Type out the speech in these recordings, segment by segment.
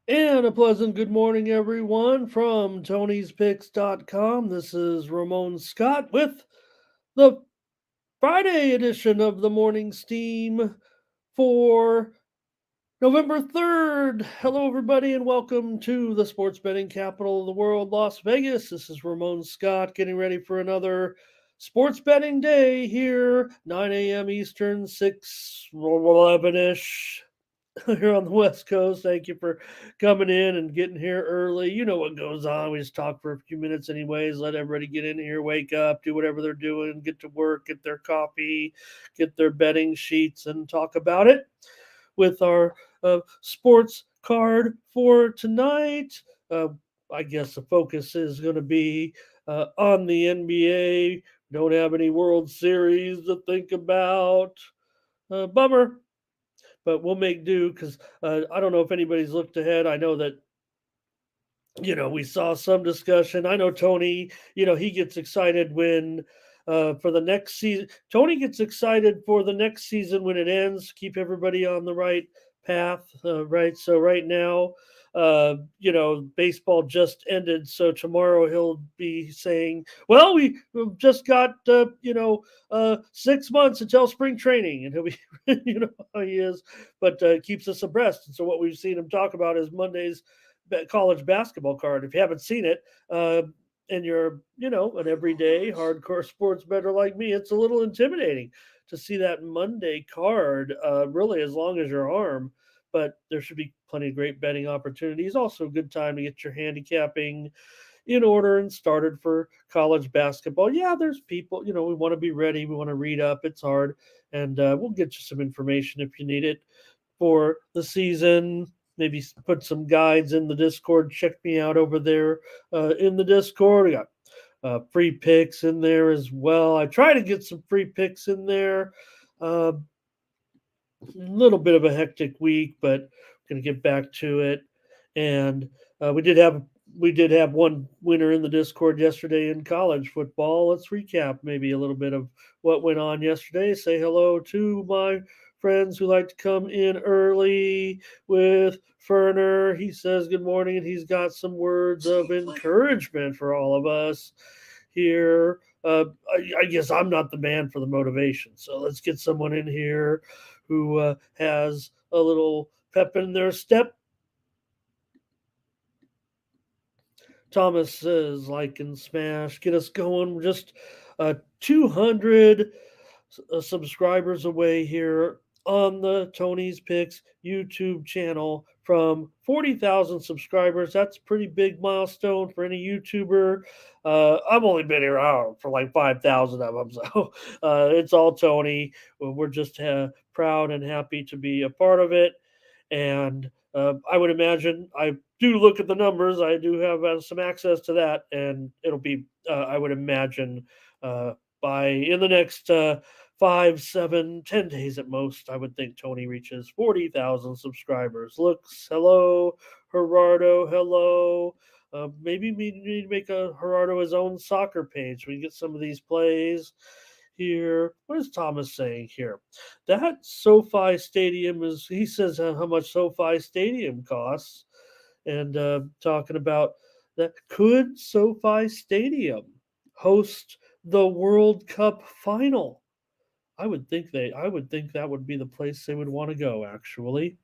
And a pleasant good morning, everyone, from Tony'sPicks.com. This is Ramon Scott with the Friday edition of the Morning Steam for November 3rd. Hello, everybody, and welcome to the sports betting capital of the world, Las Vegas. This is Ramon Scott getting ready for another sports betting day here, 9 a.m. Eastern, 6:11 ish here on the West Coast. Thank you for coming in and getting here early. You know what goes on. We just talk for a few minutes, anyways. Let everybody get in here, wake up, do whatever they're doing, get to work, get their coffee, get their betting sheets, and talk about it with our sports card for tonight. Uh, I guess the focus is going to be on the NBA. Don't have any World Series to think about. Bummer, but we'll make do because I don't know if anybody's looked ahead. I know that we saw some discussion. I know Tony. He gets excited when for the next season. Tony gets excited for the next season when it ends. Keep everybody on the right path, right? So right now, baseball just ended. So tomorrow he'll be saying, "Well, we've just got 6 months until spring training," and he'll be, you know how he is, but keeps us abreast. And so what we've seen him talk about is Monday's college basketball card. If you haven't seen it, and you're, an everyday hardcore sports bettor like me, it's a little intimidating to see that Monday card, really as long as your arm. But there should be plenty of great betting opportunities. Also, a good time to get your handicapping in order and started for college basketball. Yeah, there's people, we want to be ready. We want to read up. It's hard. And we'll get you some information if you need it for the season. Maybe put some guides in the Discord. Check me out over there in the Discord. We got free picks in there as well. I try to get some free picks in there. A little bit of a hectic week, but I'm going to get back to it. And we did have one winner in the Discord yesterday in college football. Let's recap maybe a little bit of what went on yesterday. Say hello to my friends who like to come in early with Ferner. He says good morning, and he's got some words of encouragement for all of us here. I guess I'm not the man for the motivation, so let's get someone in here who has a little pep in their step. Thomas says, like and smash, get us going. We're just 200 subscribers away here on the Tony's Picks YouTube channel from 40,000 subscribers. That's a pretty big milestone for any YouTuber. I've only been here for like 5,000 of them, so it's all Tony. We're just proud and happy to be a part of it. And I would imagine I do look at the numbers. I do have some access to that, and it'll be I would imagine uh, by in the next 5, 7, 10 days at most. I would think Tony reaches 40,000 subscribers. Looks, hello, Gerardo, hello. Maybe we need to make a Gerardo his own soccer page. We can get some of these plays here. What is Thomas saying here? That SoFi Stadium is, he says how much SoFi Stadium costs, and talking about that. Could SoFi Stadium host the World Cup final? I would think that would be the place they would want to go, actually.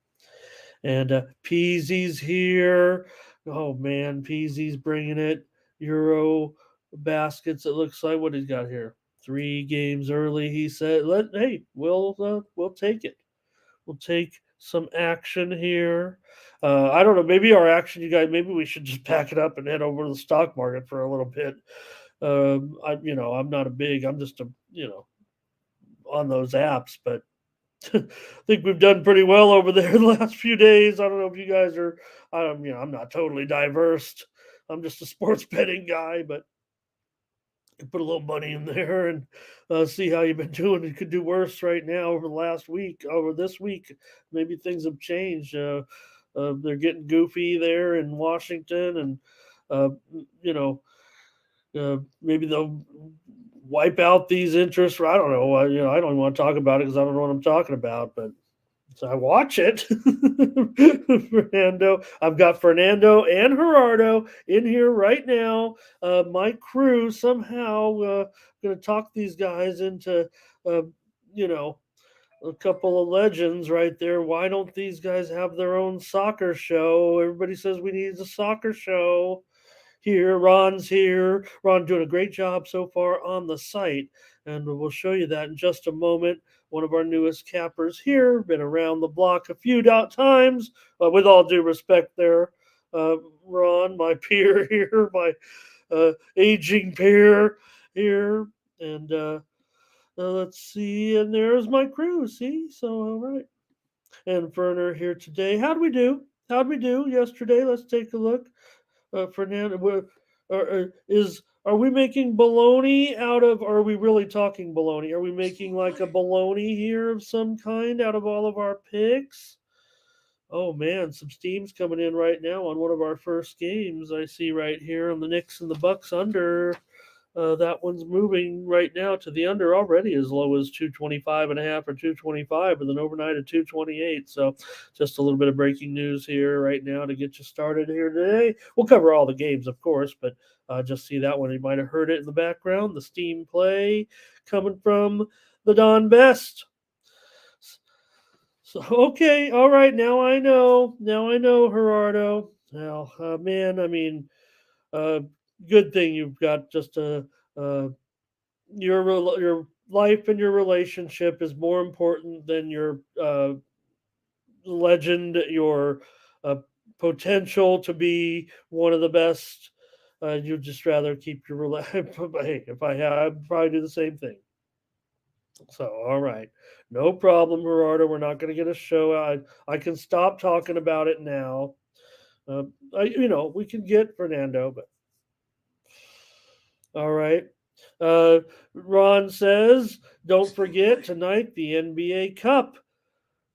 And Peasy's here. Oh man, Peasy's bringing it. Euro baskets. It looks like what he's got here. 3 games early. He said, Hey, we'll take it. We'll take some action here. I don't know. Maybe our action, you guys. Maybe we should just pack it up and head over to the stock market for a little bit. I'm not a big. I'm just on those apps, but I think we've done pretty well over there the last few days. I don't know if you guys are. I'm not totally diverse. I'm just a sports betting guy, but you put a little money in there and see how you've been doing. You could do worse right now over the last week. Over this week, maybe things have changed. They're getting goofy there in Washington, and uh, you know, maybe they'll wipe out these interests. I don't know. I don't even want to talk about it because I don't know what I'm talking about. But So I watch it. Fernando, I've got Fernando and Gerardo in here right now. My crew somehow going to talk these guys into, uh, you know, a couple of legends right there. Why don't these guys have their own soccer show? Everybody says we need a soccer show here. Ron's here. Ron doing a great job so far on the site, and we'll show you that in just a moment. One of our newest cappers here, been around the block a few times. With all due respect, there, Ron, my peer here, my aging peer here, and let's see, and there's my crew. See, so all right, and Werner here today. How'd we do? How'd we do yesterday? Let's take a look. Fernando, are we making baloney out of? Are we really talking baloney? Are we making like a baloney here of some kind out of all of our picks? Oh man, some steam's coming in right now on one of our first games. I see right here on the Knicks and the Bucks under. That one's moving right now to the under already as low as 225 and a half or 225 with an overnight of 228. So just a little bit of breaking news here right now to get you started here today. We'll cover all the games, of course, but just see that one. You might have heard it in the background. The steam play coming from the Don Best. So okay, all right. Now I know. Now I know, Gerardo. Now, man, I mean, uh, good thing you've got just a your life and your relationship is more important than your legend, your uh, potential to be one of the best. You'd just rather keep your hey, if I had, I'd probably do the same thing. So, all right, no problem, Gerardo. We're not going to get a show. I can stop talking about it now. Uh, we can get Fernando, but all right. Ron says, don't forget tonight the NBA Cup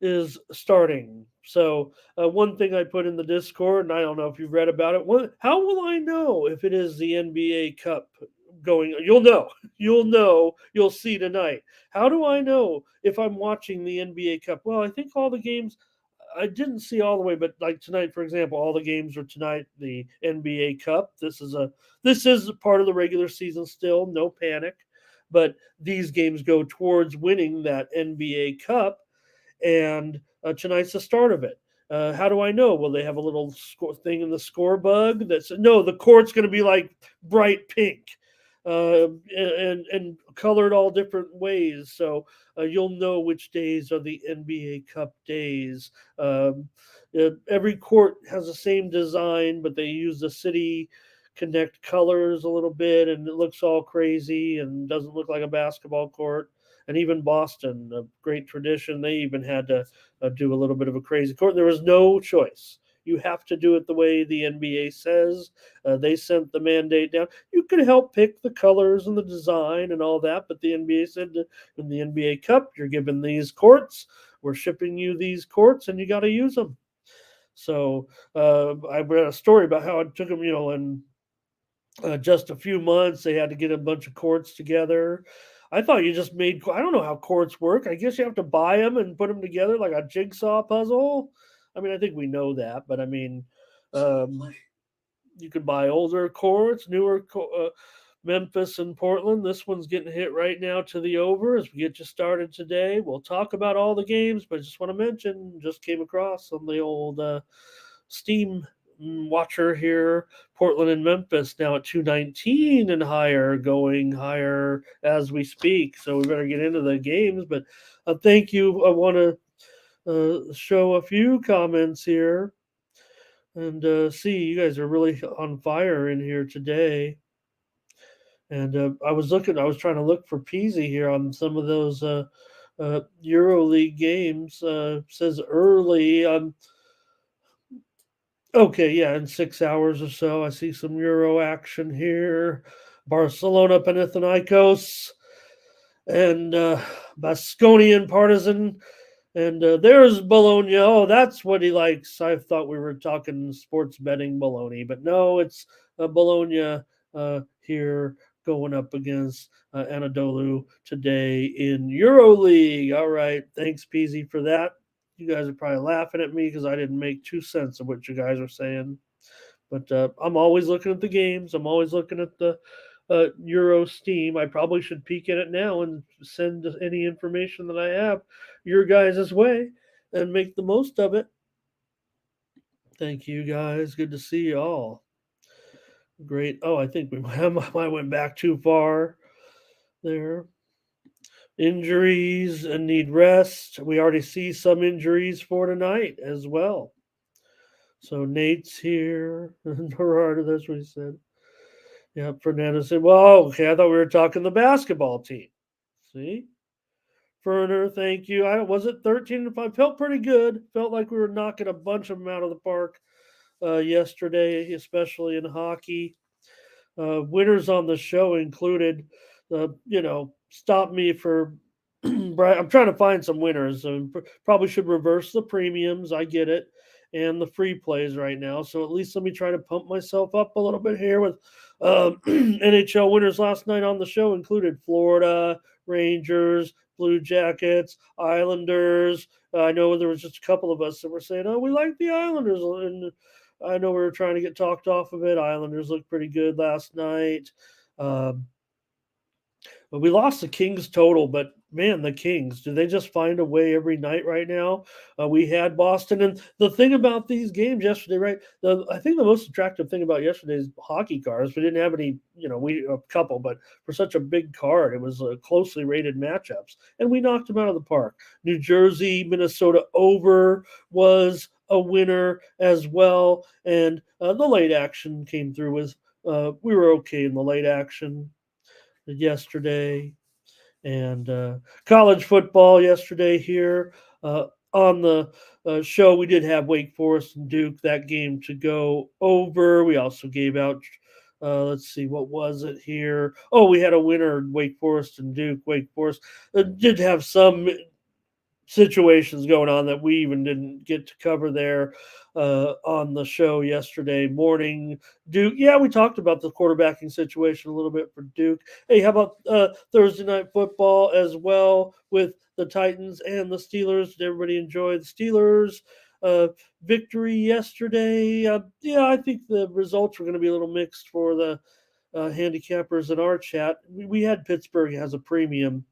is starting. So, one thing I put in the Discord, and I don't know if you've read about it. How will I know if it is the NBA Cup going? You'll know. You'll know. You'll see tonight. How do I know if I'm watching the NBA Cup? Well, I think all the games. I didn't see all the way, but like tonight, for example, all the games are tonight. The NBA Cup. This is part of the regular season still. No panic, but these games go towards winning that NBA Cup, and tonight's the start of it. How do I know? Well, they have a little thing in the score bug that says no. The court's going to be like bright pink, and colored all different ways. So you'll know which days are the NBA Cup days. Every court has the same design, but they use the city connect colors a little bit, and it looks all crazy and doesn't look like a basketball court. And even Boston, a great tradition, they even had to do a little bit of a crazy court. There was no choice. You have to do it the way the NBA says. They sent the mandate down. You could help pick the colors and the design and all that, but the NBA said in the NBA Cup, you're given these courts. We're shipping you these courts, and you got to use them. So I read a story about how it took them, and just a few months. They had to get a bunch of chords together. I thought you just made. I don't know how chords work. I guess you have to buy them and put them together like a jigsaw puzzle. I mean, I think we know that, but I mean, um, you could buy older chords, newer. Memphis and Portland. This one's getting hit right now to the over as we get you started today. We'll talk about all the games, but I just want to mention, just came across on the old Steam watcher here. Portland and Memphis now at 219 and higher, going higher as we speak. So we better get into the games. But thank you. I want to show a few comments here and see you guys are really on fire in here today. And I was trying to look for Peasy here on some of those EuroLeague games. Says early. Okay, yeah, in 6 hours or so, I see some Euro action here. Barcelona, Panathinaikos, and Basconian Partizan. And there's Bologna. Oh, that's what he likes. I thought we were talking sports betting Bologna, but no, it's Bologna here going up against Anadolu today in EuroLeague. All right, thanks, Peasy, for that. You guys are probably laughing at me because I didn't make 2 cents of what you guys are saying. But I'm always looking at the games. I'm always looking at the Euro Steam. I probably should peek at it now and send any information that I have your guys' way and make the most of it. Thank you guys. Good to see you all. Great. Oh, I think we might went back too far there. Injuries and need rest. We already see some injuries for tonight as well. So Nate's here. Gerardo, that's what he said. Yeah, Fernando said, well, okay, I thought we were talking the basketball team. See? Ferner, thank you. I was it 13 and 5. Felt pretty good. Felt like we were knocking a bunch of them out of the park yesterday, especially in hockey. Winners on the show included, stop me for. I'm trying to find some winners. Probably should reverse the premiums. I get it, and the free plays right now. So at least let me try to pump myself up a little bit here with NHL winners last night on the show included Florida, Rangers, Blue Jackets, Islanders. I know there was just a couple of us that were saying, "Oh, we like the Islanders," and I know we were trying to get talked off of it. Islanders looked pretty good last night. Um, but we lost the Kings total, but man, the Kings, do they just find a way every night right now? We had Boston. And the thing about these games yesterday, right? I think the most attractive thing about yesterday's hockey cards, we didn't have any, we a couple, but for such a big card, it was closely rated matchups. And we knocked them out of the park. New Jersey, Minnesota over was a winner as well. And the late action came through with, we were okay in the late action yesterday, and college football yesterday here on the show. We did have Wake Forest and Duke, that game to go over. We also gave out. Let's see, what was it here? Oh, we had a winner, Wake Forest and Duke. Wake Forest did have some situations going on that we even didn't get to cover there on the show yesterday morning. Duke, yeah, we talked about the quarterbacking situation a little bit for Duke. Hey, how about Thursday night football as well with the Titans and the Steelers? Did everybody enjoy the Steelers? Victory yesterday. Yeah, I think the results were going to be a little mixed for the handicappers in our chat. We had Pittsburgh as a premium.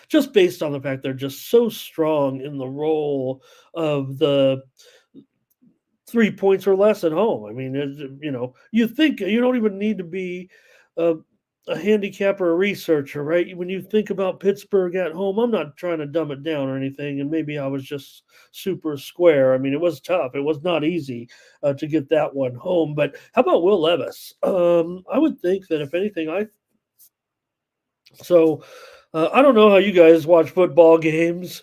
Just based on the fact they're just so strong in the role of the 3 points or less at home. I mean, you think you don't even need to be a, a handicapper or a researcher, right? When you think about Pittsburgh at home, I'm not trying to dumb it down or anything, and maybe I was just super square. I mean, it was tough. It was not easy to get that one home. But how about Will Levis? I would think that if anything, so I don't know how you guys watch football games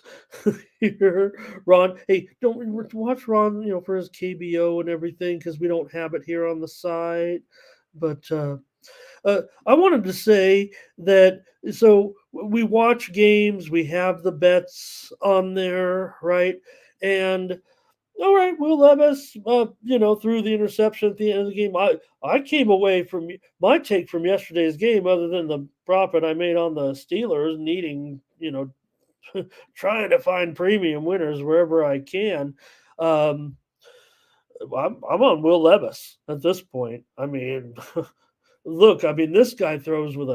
here, Ron. Hey, don't we watch Ron, for his KBO and everything because we don't have it here on the site. But I wanted to say that so we watch games, we have the bets on there, right? And all right, Will Levis, threw the interception at the end of the game. I came away from my take from yesterday's game, other than the profit I made on the Steelers, needing, trying to find premium winners wherever I can. Um, I'm on Will Levis at this point. I mean, look, I mean, this guy throws with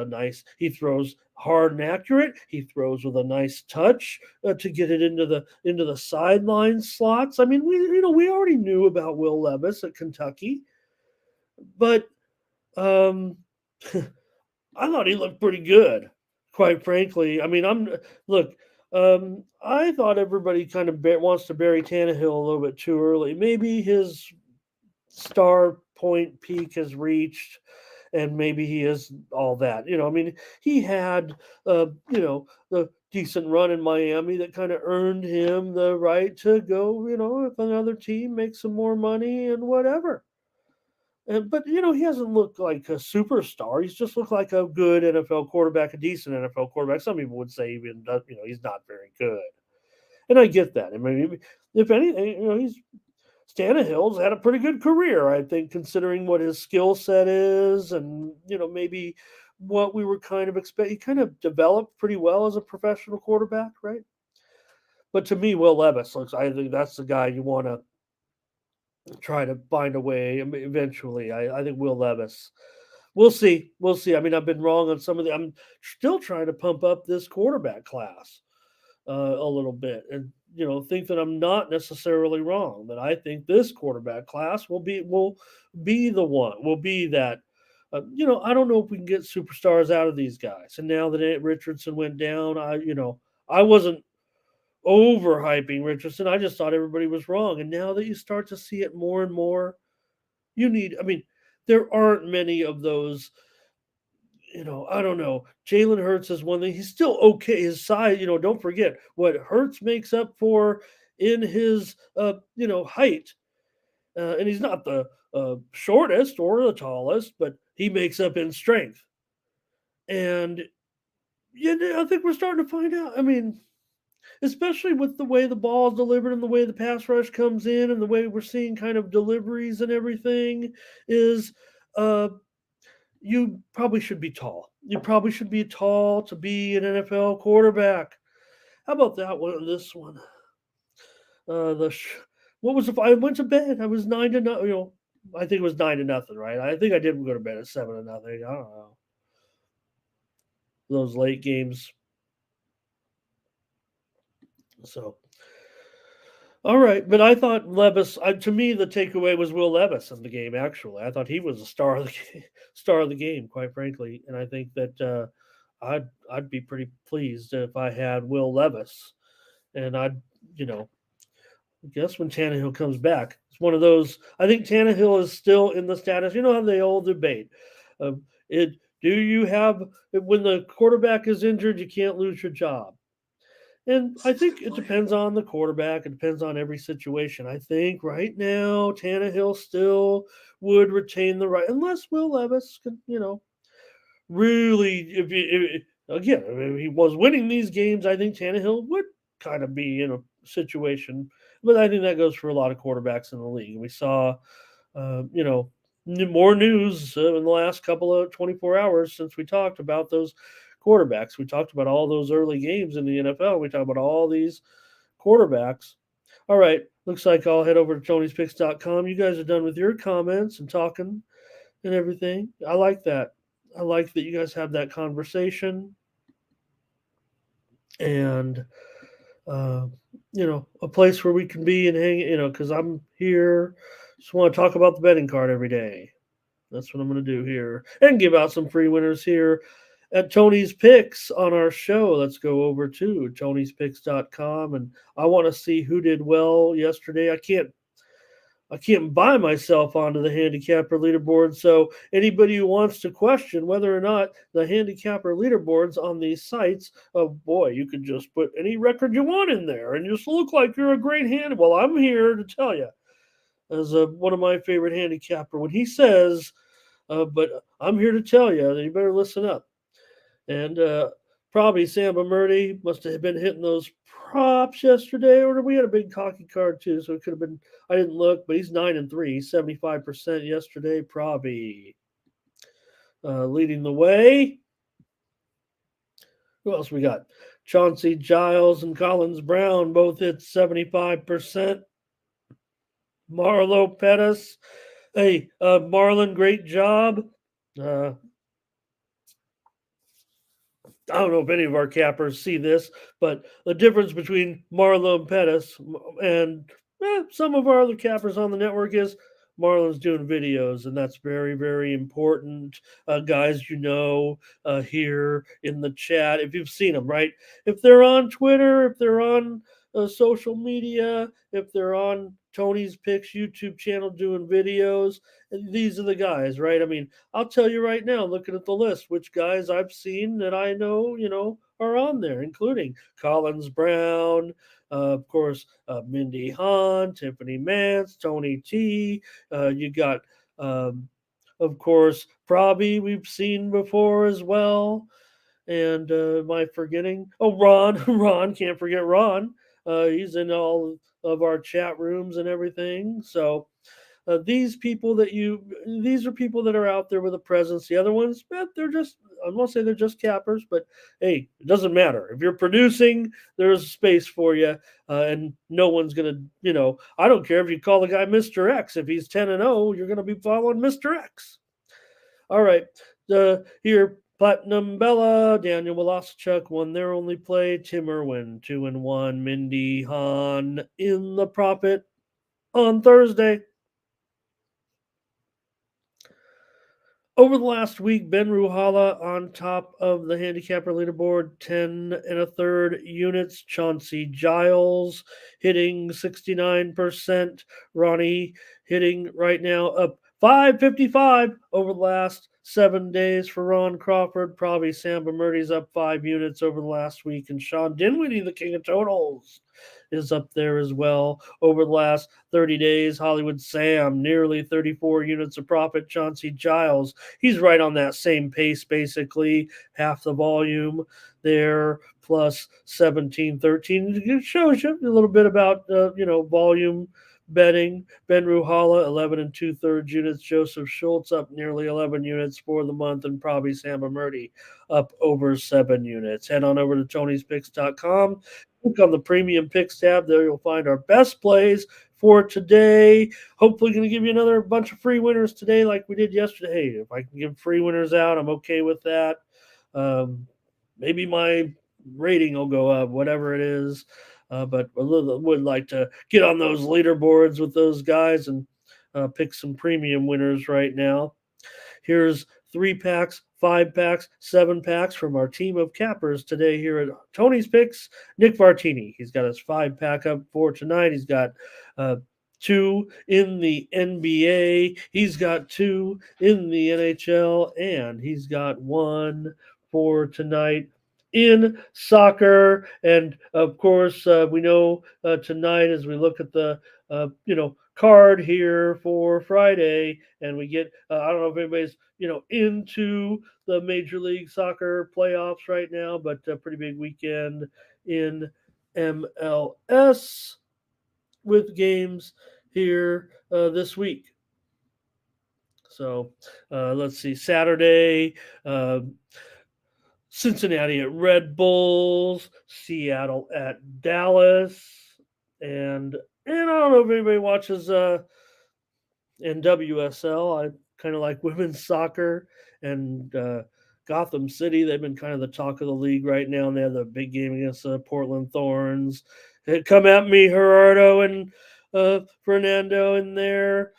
he throws hard and accurate. He throws with a nice touch to get it into the sideline slots. I mean, we already knew about Will Levis at Kentucky, but um, I thought he looked pretty good, quite frankly. I mean, look. I thought everybody kind of wants to bury Tannehill a little bit too early. Maybe his star point peak has reached, and maybe he is all that. I mean, he had the decent run in Miami that kind of earned him the right to go, if another team makes some more money and whatever. But he hasn't looked like a superstar. He's just looked like a good NFL quarterback, a decent NFL quarterback. Some people would say even he's not very good, and I get that. I mean, if anything, he's Tannehill's had a pretty good career, I think, considering what his skill set is, and maybe what we were kind of expecting. He kind of developed pretty well as a professional quarterback, right? But to me, Will Levis looks. I think that's the guy you want to try to find a way. Eventually, I think Will Levis. We'll see. We'll see. I mean, I've been wrong on some of the. I'm still trying to pump up this quarterback class a little bit, and think that I'm not necessarily wrong. That I think this quarterback class will be the one. Will be that. I don't know if we can get superstars out of these guys. And now that Richardson went down, I wasn't overhyping Richardson. I just thought everybody was wrong. And now that you start to see it more and more, I mean, there aren't many of those. I don't know. Jalen Hurts is one thing. He's still okay. His size, don't forget what Hurts makes up for in his, height. And he's not the shortest or the tallest, but he makes up in strength. And I think we're starting to find out. I mean, especially with the way the ball is delivered and the way the pass rush comes in and the way we're seeing kind of deliveries and everything is uh you probably should be tall. You probably should be tall to be an NFL quarterback. How about that one? This one. The what was if I went to bed? I was 9 to 0. I think it was 9 to nothing, right? I think I did go to bed at 7 to nothing. I don't know those late games. So all right, but I thought Levis. To me, the takeaway was Will Levis in the game. Actually, I thought he was the star of the star of the game, quite frankly. And I think that I'd be pretty pleased if I had Will Levis, and you know I guess when Tannehill comes back, it's one of those. I think Tannehill is still in the status. You know how they all debate. It do you have when the quarterback is injured, you can't lose your job. And I think it depends on the quarterback. It depends on every situation. I think right now Tannehill still would retain the right, unless Will Levis can, really. Again, if he was winning these games, I think Tannehill would kind of be in a situation. But I think that goes for a lot of quarterbacks in the league. We saw, uh, you know, more news in the last couple of 24 hours since we talked about those quarterbacks. We talked about all those early games in the NFL. We talked about all these quarterbacks. All right. Looks like I'll head over to Tony'sPicks.com. You guys are done with your comments and talking and everything. I like that. I like that you guys have that conversation and, uh, a place where we can be and hang, because I'm here. Just want to talk about the betting card every day. That's what I'm going to do here and give out some free winners here at Tony's Picks on our show. Let's go over to Tony'sPicks.com, and I want to see who did well yesterday. I can't buy myself onto the handicapper leaderboard. So anybody who wants to question whether or not the handicapper leaderboards on these sites, oh boy, you could just put any record you want in there and just look like you're a great hand. Well, I'm here to tell you, as one of my favorite handicapper, when he says, but I'm here to tell you that you better listen up. And probably Samba Murdy must have been hitting those props yesterday, or we had a big cocky card too, so it could have been. I didn't look, but he's 9-3, 75% yesterday. Probably leading the way. Who else we got? Chauncey Giles and Collins Brown both hit 75%. Marlo Pettis. Hey, Marlon, great job. Uh, I don't know if any of our cappers see this, but the difference between Marlon Pettis and some of our other cappers on the network is Marlon's doing videos, and that's very, very important. Guys, here in the chat, if you've seen them, right? If they're on Twitter, if they're on social media, if they're on Tony's Picks YouTube channel doing videos, these are the guys, right? I mean, I'll tell you right now, looking at the list, which guys I've seen that I know, are on there, including Collins Brown, of course, Mindy Hahn, Tiffany Mance, Tony T. You got, of course, Proby, we've seen before as well. And am I forgetting? Oh, Ron, Ron, can't forget Ron. He's in all of our chat rooms and everything. So, these are people that are out there with a presence. The other ones, they're just, I won't say they're just cappers, but hey, it doesn't matter. If you're producing, there's space for you, and no one's gonna, I don't care if you call the guy Mr. X. If he's 10-0, you're gonna be following Mr. X. All right. Here, Platinum Bella, Daniel Woloschuk won their only play. Tim Irwin, 2-1. Mindy Hahn in the profit on Thursday. Over the last week, Ben Ruhala on top of the handicapper leaderboard, 10 and a third units. Chauncey Giles hitting 69%. Ronnie hitting right now up 555 over the last 7 days for Ron Crawford. Probably Sam Murdy's up 5 units over the last week. And Sean Dinwiddie, the king of totals, is up there as well over the last 30 days. Hollywood Sam, nearly 34 units of profit. Chauncey Giles, he's right on that same pace, basically, half the volume there, plus 17, 13. It shows you a little bit about, volume betting. Ben Ruhala, 11 and 2/3 units. Joseph Schultz up nearly 11 units for the month, and probably Sam Murdy up over 7 units. Head on over to Tony'sPicks.com. Click on the Premium Picks tab. There you'll find our best plays for today. Hopefully going to give you another bunch of free winners today like we did yesterday. If I can give free winners out, I'm okay with that. Maybe my rating will go up, whatever it is. But I would like to get on those leaderboards with those guys and pick some premium winners right now. Here's 3 packs, 5 packs, 7 packs from our team of cappers today here at Tony's Picks. Nick Vartini, he's got his 5-pack up for tonight. He's got 2 in the NBA. He's got 2 in the NHL, and he's got 1 for tonight in soccer. And of course, we know tonight, as we look at the card here for Friday, and we get I don't know if anybody's into the Major League Soccer playoffs right now, but a pretty big weekend in MLS with games here this week. So let's see, Saturday. Cincinnati at Red Bulls, Seattle at Dallas, and I don't know if anybody watches NWSL. I kind of like women's soccer, and Gotham City. They've been kind of the talk of the league right now, and they have the big game against the Portland Thorns. Come at me, Gerardo and Fernando in there.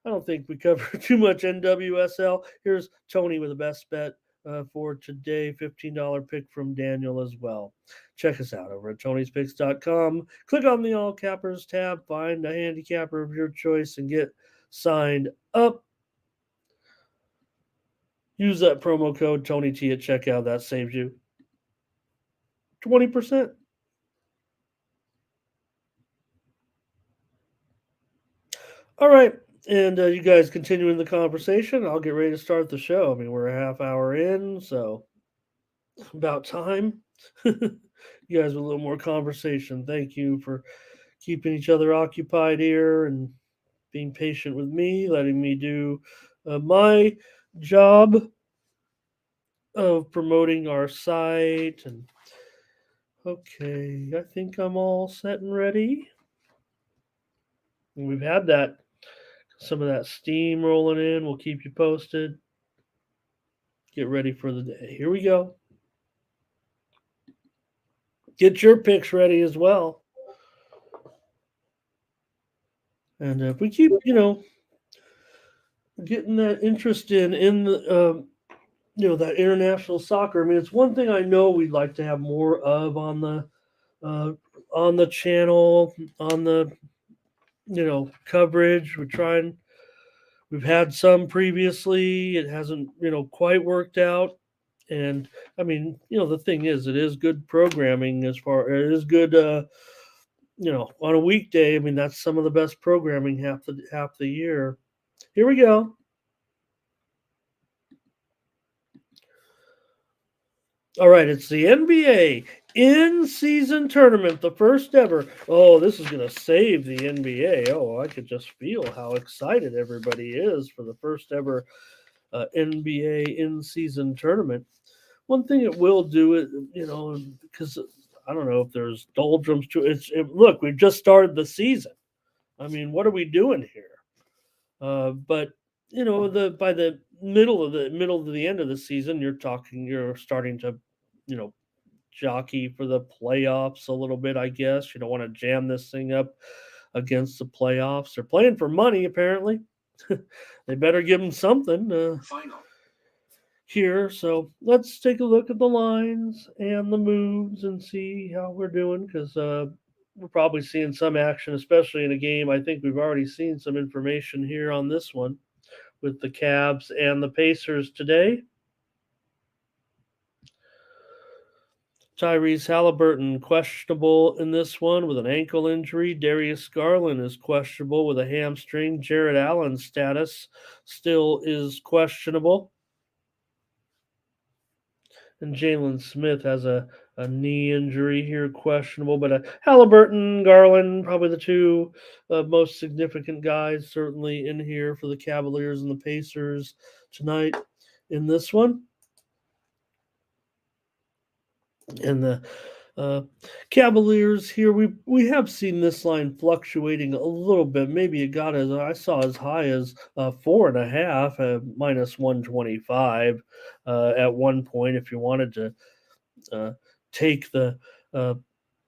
I don't think we cover too much NWSL. Here's Tony with the best bet for today, $15 pick from Daniel as well. Check us out over at Tony'sPicks.com. Click on the All Cappers tab, find a handicapper of your choice, and get signed up. Use that promo code TonyT at checkout. That saves you 20%. All right. And you guys continuing the conversation. I'll get ready to start the show. I mean, we're a half hour in, so about time. You guys with a little more conversation. Thank you for keeping each other occupied here and being patient with me, letting me do my job of promoting our site. And okay, I think I'm all set and ready. And we've had some of that steam rolling in. We'll keep you posted. Get ready for the day. Here we go. Get your picks ready as well. And if we keep, getting that interest in the, that international soccer. I mean, it's one thing I know we'd like to have more of on the channel, on the, coverage. We've had some previously. It hasn't, quite worked out. And I mean, the thing is, it is good programming it is good, on a weekday. I mean, that's some of the best programming half the year. Here we go. All right, it's the NBA In season tournament, the first ever. Oh, this is going to save the NBA. Oh, I could just feel how excited everybody is for the first ever NBA in season tournament. One thing it will do it, because I don't know if there's doldrums to it. Look, we've just started the season. I mean, what are we doing here? But the by the middle to the end of the season, you're starting to, you know, jockey for the playoffs a little bit. I guess you don't want to jam this thing up against the playoffs. They're playing for money, apparently. They better give them something. Here. So let's take a look at the lines and the moves and see how we're doing because we're probably seeing some action, especially in a game. I think we've already seen some information here on this one with the Cavs and the Pacers today. Tyrese Halliburton questionable in this one with an ankle injury. Darius Garland is questionable with a hamstring. Jared Allen's status still is questionable. And Jalen Smith has a knee injury here, questionable. But Halliburton, Garland, probably the two most significant guys, certainly in here for the Cavaliers and the Pacers tonight in this one. And the uh, Cavaliers here, we have seen this line fluctuating a little bit. Maybe it got as I saw as high as 4.5, minus 125 at one point. If you wanted to uh, take the uh,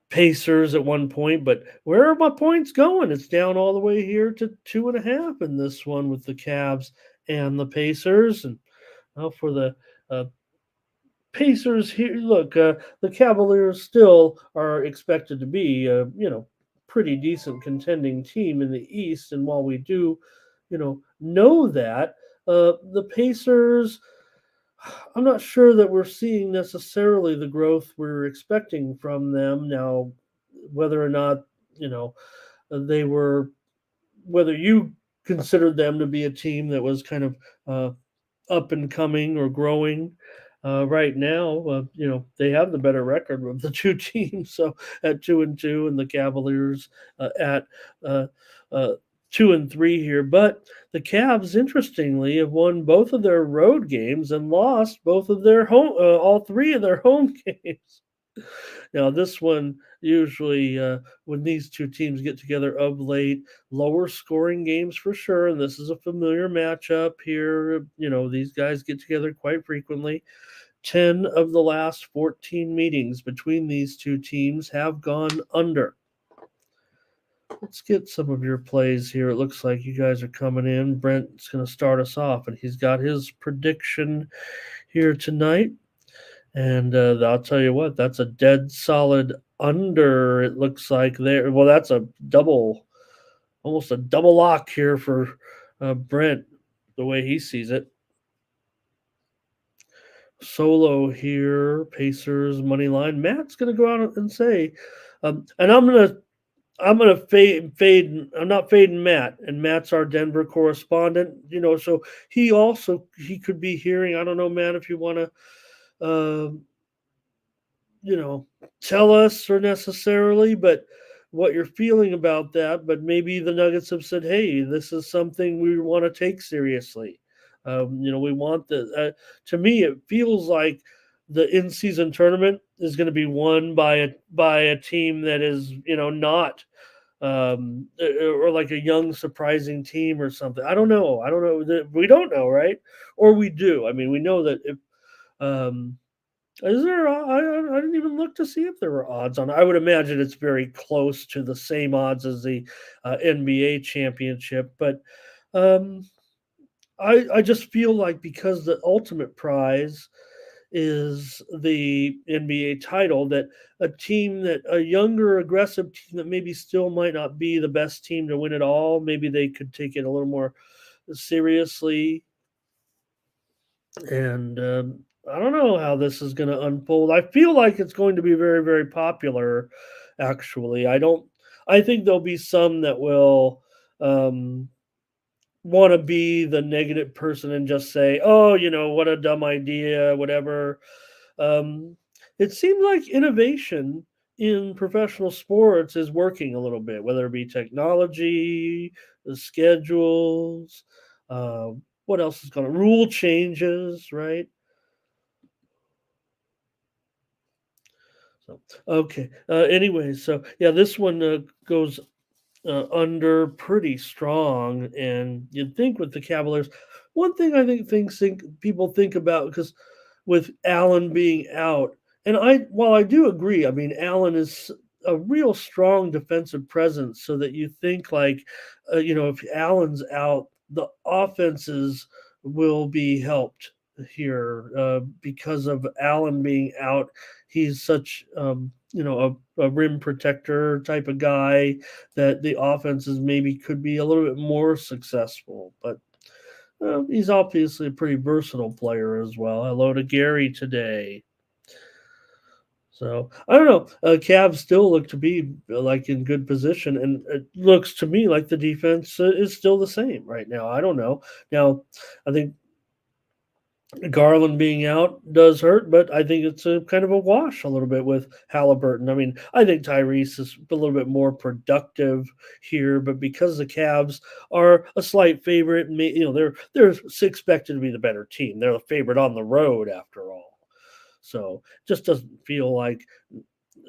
Pacers at one point, but where are my points going? It's down all the way here to 2.5 in this one with the Cavs and the Pacers. And for the uh, Pacers here, look, the Cavaliers still are expected to be, pretty decent contending team in the East. And while we do, know that, the Pacers, I'm not sure that we're seeing necessarily the growth we're expecting from them now. Whether or not you know they were, whether you considered them to be a team that was kind of uh, up and coming or growing. Right now, they have the better record of the two teams. So at 2-2, and the Cavaliers at uh, uh, 2-3 here. But the Cavs, interestingly, have won both of their road games and lost both of their all three of their home games. Now, this one usually, when these two teams get together of late, lower scoring games for sure. And this is a familiar matchup here. These guys get together quite frequently. 10 of the last 14 meetings between these two teams have gone under. Let's get some of your plays here. It looks like you guys are coming in. Brent's going to start us off, and he's got his prediction here tonight. And I'll tell you what, that's a dead solid under. It looks like there. Well, that's a double, almost a double lock here for Brent, the way he sees it. Solo here, Pacers money line. Matt's gonna go out and say, and I'm gonna fade. I'm not fading Matt, and Matt's our Denver correspondent. So he could be hearing. I don't know, Matt, if you want to. You know, tell us or necessarily, but what you're feeling about that. But maybe the Nuggets have said, "Hey, this is something we want to take seriously." We want the. To me, it feels like the in-season tournament is going to be won by a team that is, not or like a young surprising team or something. I don't know. We don't know, right? Or we do. I mean, we know that if is there? I didn't even look to see if there were odds on. I would imagine it's very close to the same odds as the NBA championship, but um, I just feel like because the ultimate prize is the NBA title, that a younger, aggressive team that maybe still might not be the best team to win it all, maybe they could take it a little more seriously. And I don't know how this is going to unfold. I feel like it's going to be very, very popular. Actually, I don't. I think there'll be some that will um, want to be the negative person and just say, "Oh, what a dumb idea," whatever. Um, it seems like innovation in professional sports is working a little bit, whether it be technology, the schedules, uh, what else is going to rule changes, right? So okay. Anyway, so yeah, this one goes under pretty strong, and you'd think with the Cavaliers, one thing I think people think about because with Allen being out, and while I do agree, I mean Allen is a real strong defensive presence, so that you think like, if Allen's out, the offenses will be helped here because of Allen being out. He's such a rim protector type of guy that the offenses maybe could be a little bit more successful. But he's obviously a pretty versatile player as well. Hello to Gary today. So I don't know. Cavs still look to be like in good position, and it looks to me like the defense is still the same right now. I don't know. Now, I think Garland being out does hurt, but I think it's a kind of a wash a little bit with Halliburton. I mean, I think Tyrese is a little bit more productive here, but because the Cavs are a slight favorite, they're expected to be the better team. They're the favorite on the road after all. So it just doesn't feel like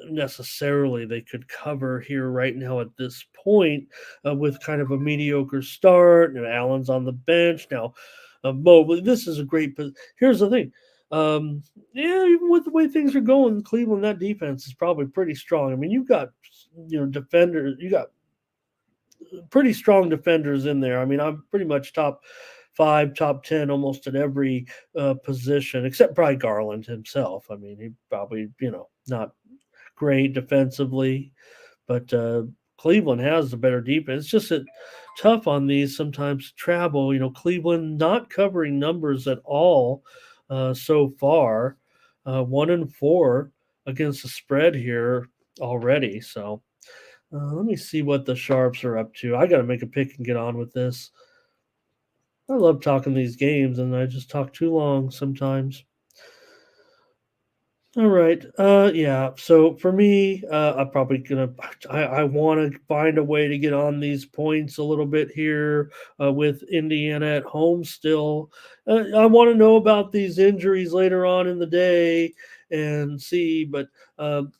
necessarily they could cover here right now at this point with kind of a mediocre start. And Allen's on the bench now. Mobley, this is a great. Here's the thing. Yeah, even with the way things are going, Cleveland, that defense is probably pretty strong. I mean, you've got defenders. You got pretty strong defenders in there. I mean, I'm pretty much top five, top 10 almost at every position, except probably Garland himself. I mean, he probably, not great defensively, but Cleveland has the better defense. It's just that tough on these sometimes to travel. Cleveland not covering numbers at all so far, 1-4 against the spread here already. So let me see what the Sharps are up to. I got to make a pick and get on with this. I love talking these games, and I just talk too long sometimes. All right. Yeah. So for me, I'm probably gonna. I want to find a way to get on these points a little bit here with Indiana at home. Still, I want to know about these injuries later on in the day and see. But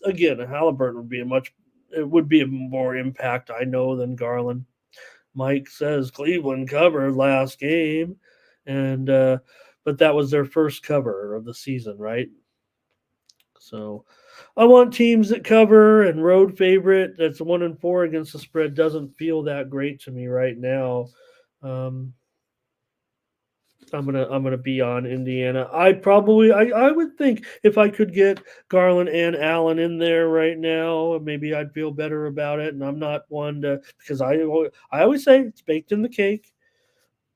again, Halliburton would be a much. It would be a more impact, I know, than Garland. Mike says Cleveland covered last game, and but that was their first cover of the season, right? So I want teams that cover, and road favorite that's 1-4 against the spread doesn't feel that great to me right now. Um, I'm gonna be on Indiana. I would think if I could get Garland and Allen in there right now, maybe I'd feel better about it. And I'm not one to because I always say it's baked in the cake.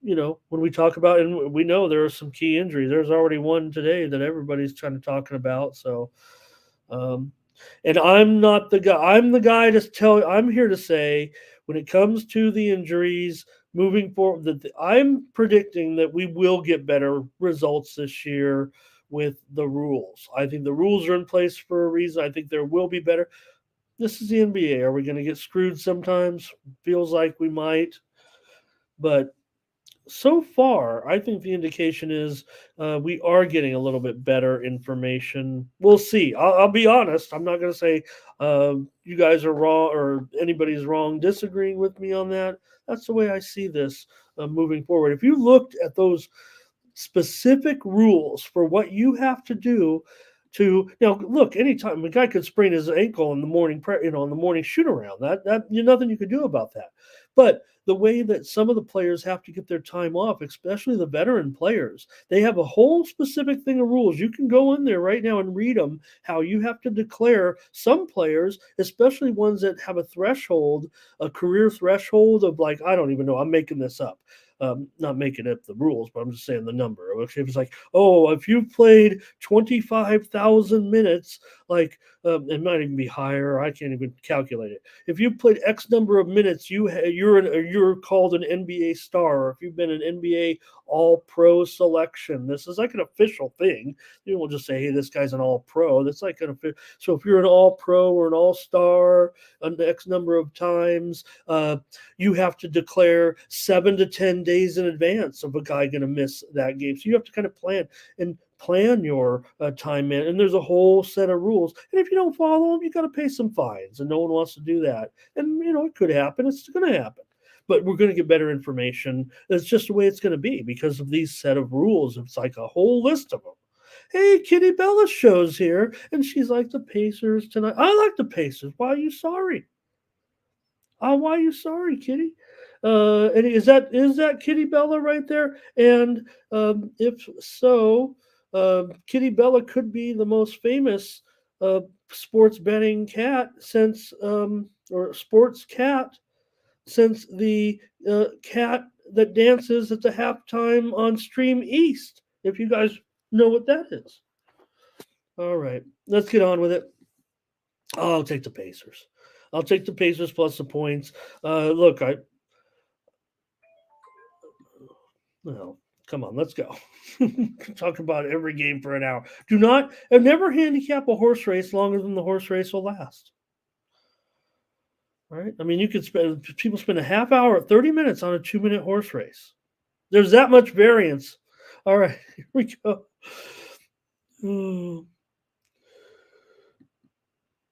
When we talk about, and we know there are some key injuries. There's already one today that everybody's kind of talking about. So um, and I'm not the guy. I'm the guy to tell. I'm here to say when it comes to the injuries moving forward, that I'm predicting that we will get better results this year with the rules. I think the rules are in place for a reason. I think there will be better. This is the NBA. Are we going to get screwed sometimes? Feels like we might, but so far, I think the indication is we are getting a little bit better information. We'll see. I'll be honest. I'm not going to say you guys are wrong or anybody's wrong disagreeing with me on that. That's the way I see this moving forward. If you looked at those specific rules for what you have to do to look, anytime a guy could sprain his ankle in the morning in the morning shoot around, that nothing you could do about that. But the way that some of the players have to get their time off, especially the veteran players, they have a whole specific thing of rules. You can go in there right now and read them, how you have to declare some players, especially ones that have a threshold, a career threshold of like, I don't even know, I'm making this up, not making up the rules, but I'm just saying the number. If it's like, oh, if you've played 25,000 minutes, like it might even be higher. I can't even calculate it. If you played X number of minutes, you're called an NBA star, or if you've been an NBA All Pro selection. This is like an official thing. You won't just say, "Hey, this guy's an All Pro." That's like so. If you're an All Pro or an All Star, an X number of times, you have to declare 7 to 10 days in advance of a guy going to miss that game. So you have to kind of plan your time in, and there's a whole set of rules. And if you don't follow them, you got to pay some fines, and no one wants to do that. And it could happen. It's going to happen. But we're going to get better information. It's just the way it's going to be because of these set of rules. It's like a whole list of them. Hey, Kitty Bella shows here, and she's like the Pacers tonight. I like the Pacers. Why are you sorry? Why are you sorry, Kitty? And is that Kitty Bella right there? And if so, Kitty Bella could be the most famous uh, sports betting cat since, or sports cat since the cat that dances at the halftime on Stream East. If you guys know what that is. All right, let's get on with it. I'll take the Pacers. I'll take the Pacers plus the points. Look, well, come on, let's go. Talk about every game for an hour. I've never handicap a horse race longer than the horse race will last. Right? I mean, people spend a half hour, 30 minutes on a 2-minute horse race. There's that much variance. All right, here we go.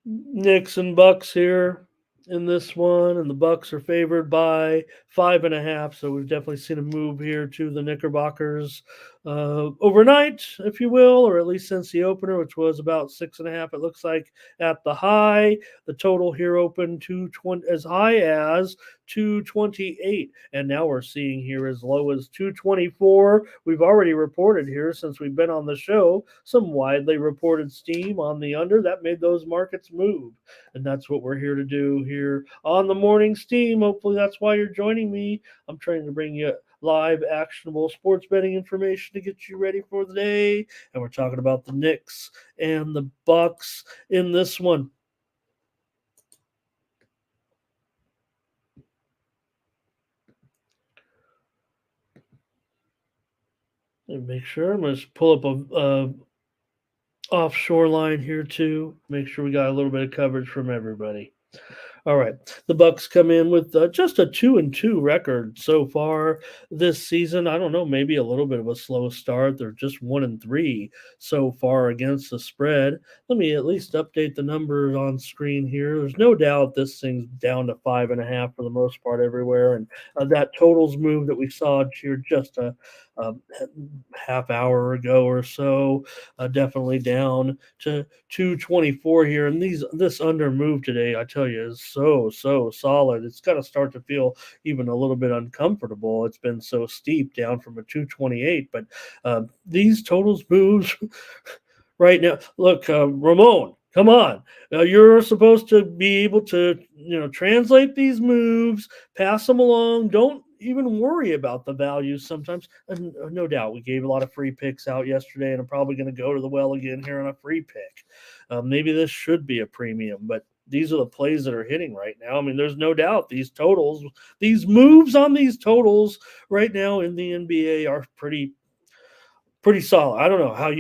Knicks and Bucks here in this one, and the Bucks are favored by 5.5. So we've definitely seen a move here to the Knickerbockers overnight, if you will, or at least since the opener, which was about 6.5. It looks like at the high, the total here opened 220 as high as 228, and now we're seeing here as low as 224. We've already reported here since we've been on the show some widely reported steam on the under that made those markets move, and that's what we're here to do here on the morning steam. Hopefully that's why you're joining me. I'm trying to bring you live actionable sports betting information to get you ready for the day, and we're talking about the Knicks and the Bucks in this one. And make sure I'm going to pull up a offshore line here too. Make sure we got a little bit of coverage from everybody. All right, the Bucks come in with just a 2-2 record so far this season. I don't know, maybe a little bit of a slow start. They're just 1-3 so far against the spread. Let me at least update the numbers on screen here. There's no doubt this thing's down to 5.5 for the most part everywhere, and that totals move that we saw here just a half hour ago or so, definitely down to 224 here. And this under move today, I tell you, is so solid. It's got to start to feel even a little bit uncomfortable. It's been so steep down from a 228, but these totals moves right now. Look, Ramon, come on. You're supposed to be able to, translate these moves, pass them along. Don't even worry about the values sometimes. And no doubt, we gave a lot of free picks out yesterday, and I'm probably going to go to the well again here on a free pick. Maybe this should be a premium, but these are the plays that are hitting right now. I mean, there's no doubt these moves on these totals right now in the NBA are pretty solid. I don't know how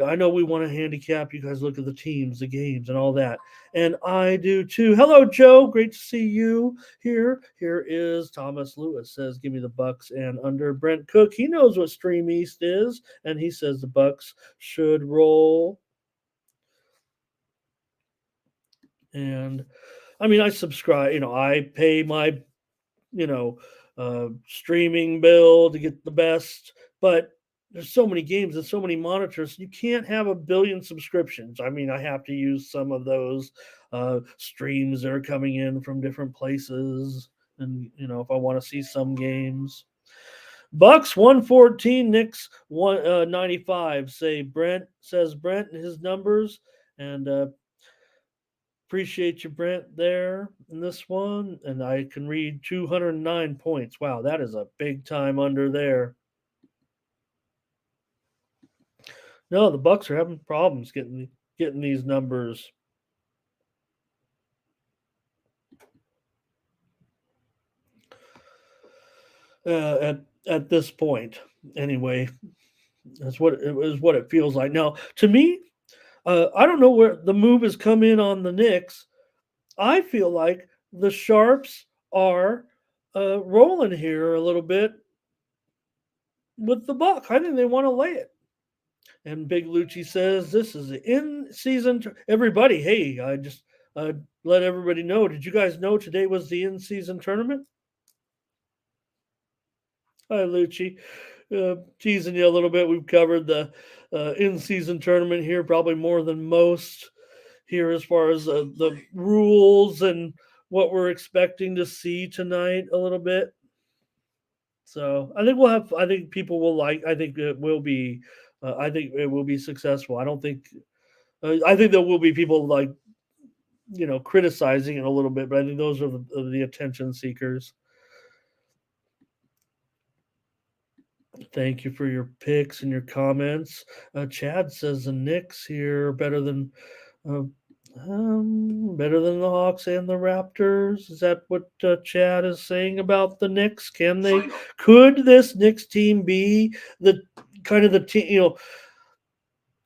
I know we want to handicap. You guys look at the teams, the games, and all that. And I do too. Hello, Joe. Great to see you here. Here is Thomas Lewis says, give me the Bucks and under. Brent Cook, he knows what Stream East is, and he says the Bucks should roll. And I mean, I subscribe, I pay my, streaming bill to get the best, but there's so many games and so many monitors. You can't have a billion subscriptions. I mean, I have to use some of those streams that are coming in from different places. And, if I want to see some games. Bucks 114, Knicks 195. Says Brent and his numbers. And appreciate you, Brent, there in this one. And I can read 209 points. Wow, that is a big time under there. No, the Bucks are having problems getting these numbers. at this point. Anyway, that's what it was. What it feels like now to me. I don't know where the move has come in on the Knicks. I feel like the Sharps are rolling here a little bit with the Buck. I think they want to lay it. And Big Lucci says this is the in season. Everybody, hey, I just let everybody know. Did you guys know today was the in season tournament? Hi, Lucci. Teasing you a little bit. We've covered the in season tournament here, probably more than most here as far as the rules and what we're expecting to see tonight a little bit. So I think we'll have. I think people will like. I think it will be. I think it will be successful. I don't think. I think there will be people like criticizing it a little bit, but I think those are the attention seekers. Thank you for your picks and your comments. Chad says the Knicks here are uh, better than the Hawks and the Raptors. Is that what Chad is saying about the Knicks? Can they? Could this Knicks team be the kind of the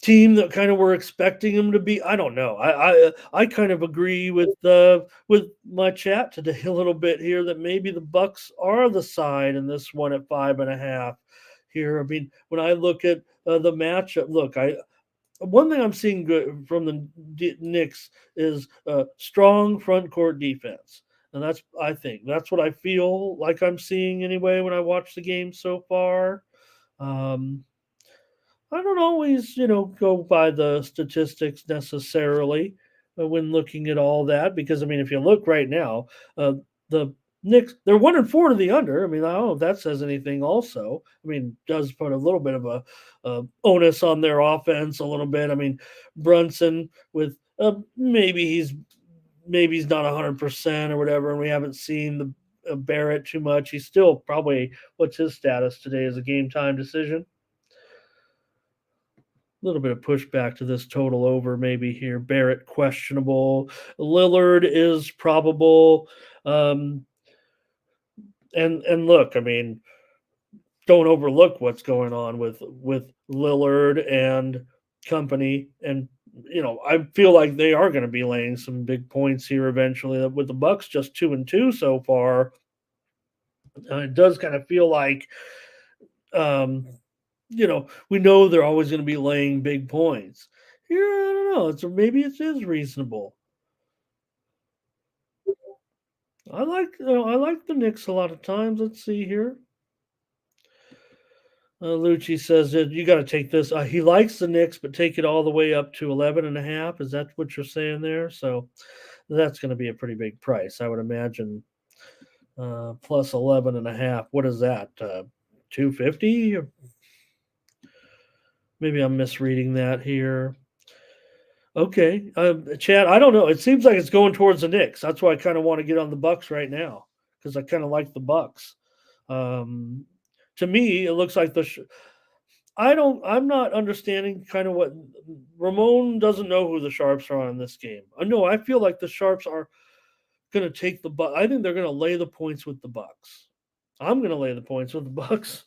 team that kind of we're expecting them to be? I don't know. I kind of agree with my chat today a little bit here that maybe the Bucks are the side in this one at 5.5 here. I mean, when I look at the matchup, look, I one thing I'm seeing good from the Knicks is strong front court defense. And I think that's what I feel like I'm seeing anyway when I watch the game so far. Um, I don't always, go by the statistics necessarily when looking at all that because I mean, if you look right now, the Knicks they're 1-4 to the under. I mean, I don't know if that says anything. Also, I mean, does put a little bit of a onus on their offense a little bit. I mean, Brunson with maybe he's not 100% or whatever, and we haven't seen the Barrett too much. He's still probably what's his status today as a game time decision. A little bit of pushback to this total over maybe here. Barrett questionable. Lillard is probable. Um, and look, I mean, don't overlook what's going on with Lillard and company. And I feel like they are going to be laying some big points here eventually. With the Bucks just 2-2 so far, it does kind of feel like um, we know they're always going to be laying big points. Here, I don't know. Maybe it is reasonable. I like the Knicks a lot of times. Let's see here. Lucci says that you got to take this. He likes the Knicks, but take it all the way up to 11.5. Is that what you're saying there? So that's going to be a pretty big price, I would imagine. Plus 11.5. What is that? 250? Maybe I'm misreading that here. Okay, Chad. I don't know. It seems like it's going towards the Knicks. That's why I kind of want to get on the Bucks right now because I kind of like the Bucks. Um, to me, it looks like I don't. I'm not understanding kind of what Ramon doesn't know who the Sharps are in this game. I know. I feel like the Sharps are going to take the Buck. I think they're going to lay the points with the Bucks. I'm going to lay the points with the Bucks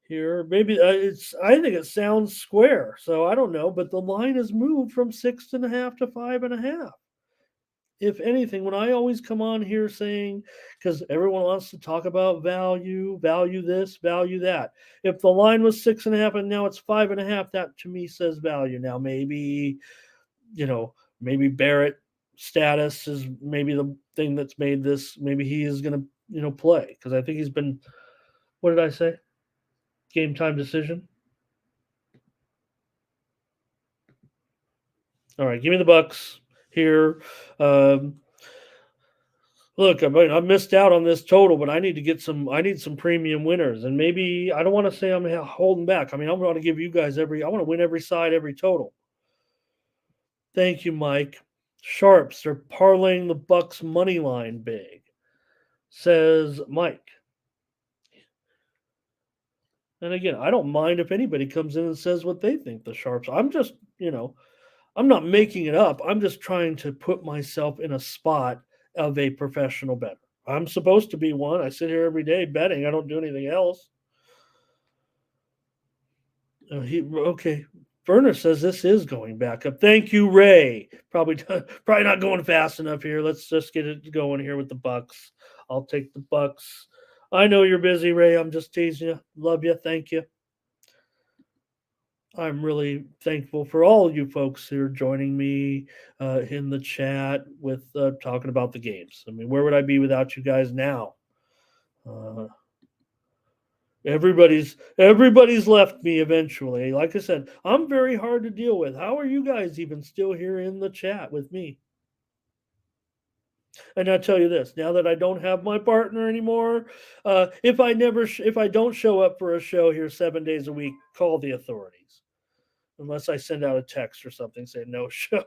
here. Maybe it's. I think it sounds square. So I don't know, but the line has moved from 6.5 to 5.5. If anything, when I always come on here saying, because everyone wants to talk about value this, value that. If the line was 6.5 and now it's 5.5, that to me says value. Now maybe Barrett status is maybe the thing that's made this. Maybe he is going to play because I think he's been. What did I say? Game time decision. All right, give me the Bucks here. Look, I missed out on this total, but I need to get some. I need some premium winners, and maybe I don't want to say I'm holding back. I mean, I want to give you guys every. I want to win every side, every total. Thank you, Mike. Sharps, they're parlaying the Bucks money line big, says Mike. And again, I don't mind if anybody comes in and says what they think the Sharps. I'm just, I'm not making it up. I'm just trying to put myself in a spot of a professional bettor. I'm supposed to be one. I sit here every day betting. I don't do anything else. Okay. Burner says this is going back up. Thank you, Ray. Probably not going fast enough here. Let's just get it going here with the Bucks. I'll take the Bucks. I know you're busy, Ray. I'm just teasing you. Love you. Thank you. I'm really thankful for all you folks who are joining me in the chat with talking about the games. I mean, where would I be without you guys now? Uh, everybody's left me eventually. Like I said, I'm very hard to deal with. How are you guys even still here in the chat with me? And I tell you this: now that I don't have my partner anymore, if I don't show up for a show here 7 days a week, call the authorities. Unless I send out a text or something saying no show.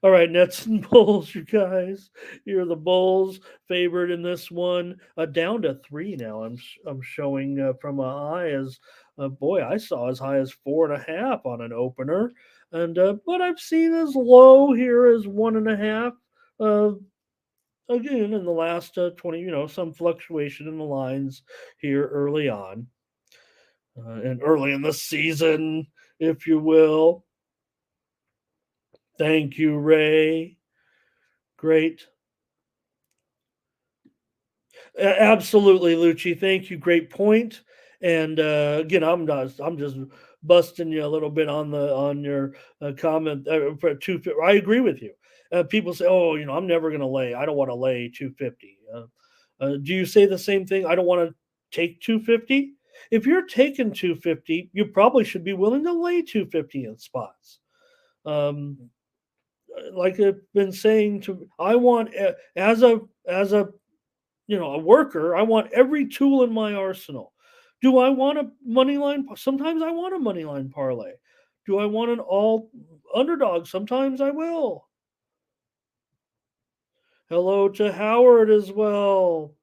All right, Nets and Bulls, you guys. You're the Bulls favored in this one, down to 3 now. I'm showing from a high as boy, I saw as high as 4.5 on an opener, and but I've seen as low here as 1.5. Uh, Again, in the last 20, some fluctuation in the lines here early on, and early in the season, if you will. Thank you, Ray. Great. Absolutely, Lucci. Thank you. Great point. And again, I'm just busting you a little bit on the on your comment for 250. I agree with you. People say, "Oh, I'm never going to lay. I don't want to lay 250." Do you say the same thing? I don't want to take 250. If you're taking 250, you probably should be willing to lay 250 in spots. Um, like I've been saying to, I want as a a worker, I want every tool in my arsenal. Do I want a money line? Sometimes I want a money line parlay. Do I want an all underdog? Sometimes I will. Hello to Howard as well.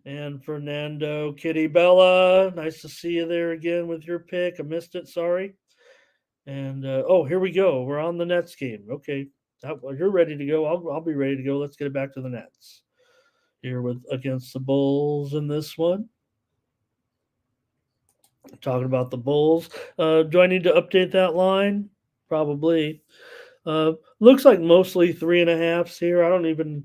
And Fernando, Kitty Bella. Nice to see you there again with your pick. I missed it. Sorry. And oh, here we go. We're on the Nets game. Okay. Well, you're ready to go. I'll be ready to go. Let's get it back to the Nets here with against the Bulls in this one. Talking about the Bulls. Do I need to update that line? Probably. Looks like mostly 3.5s here. I don't even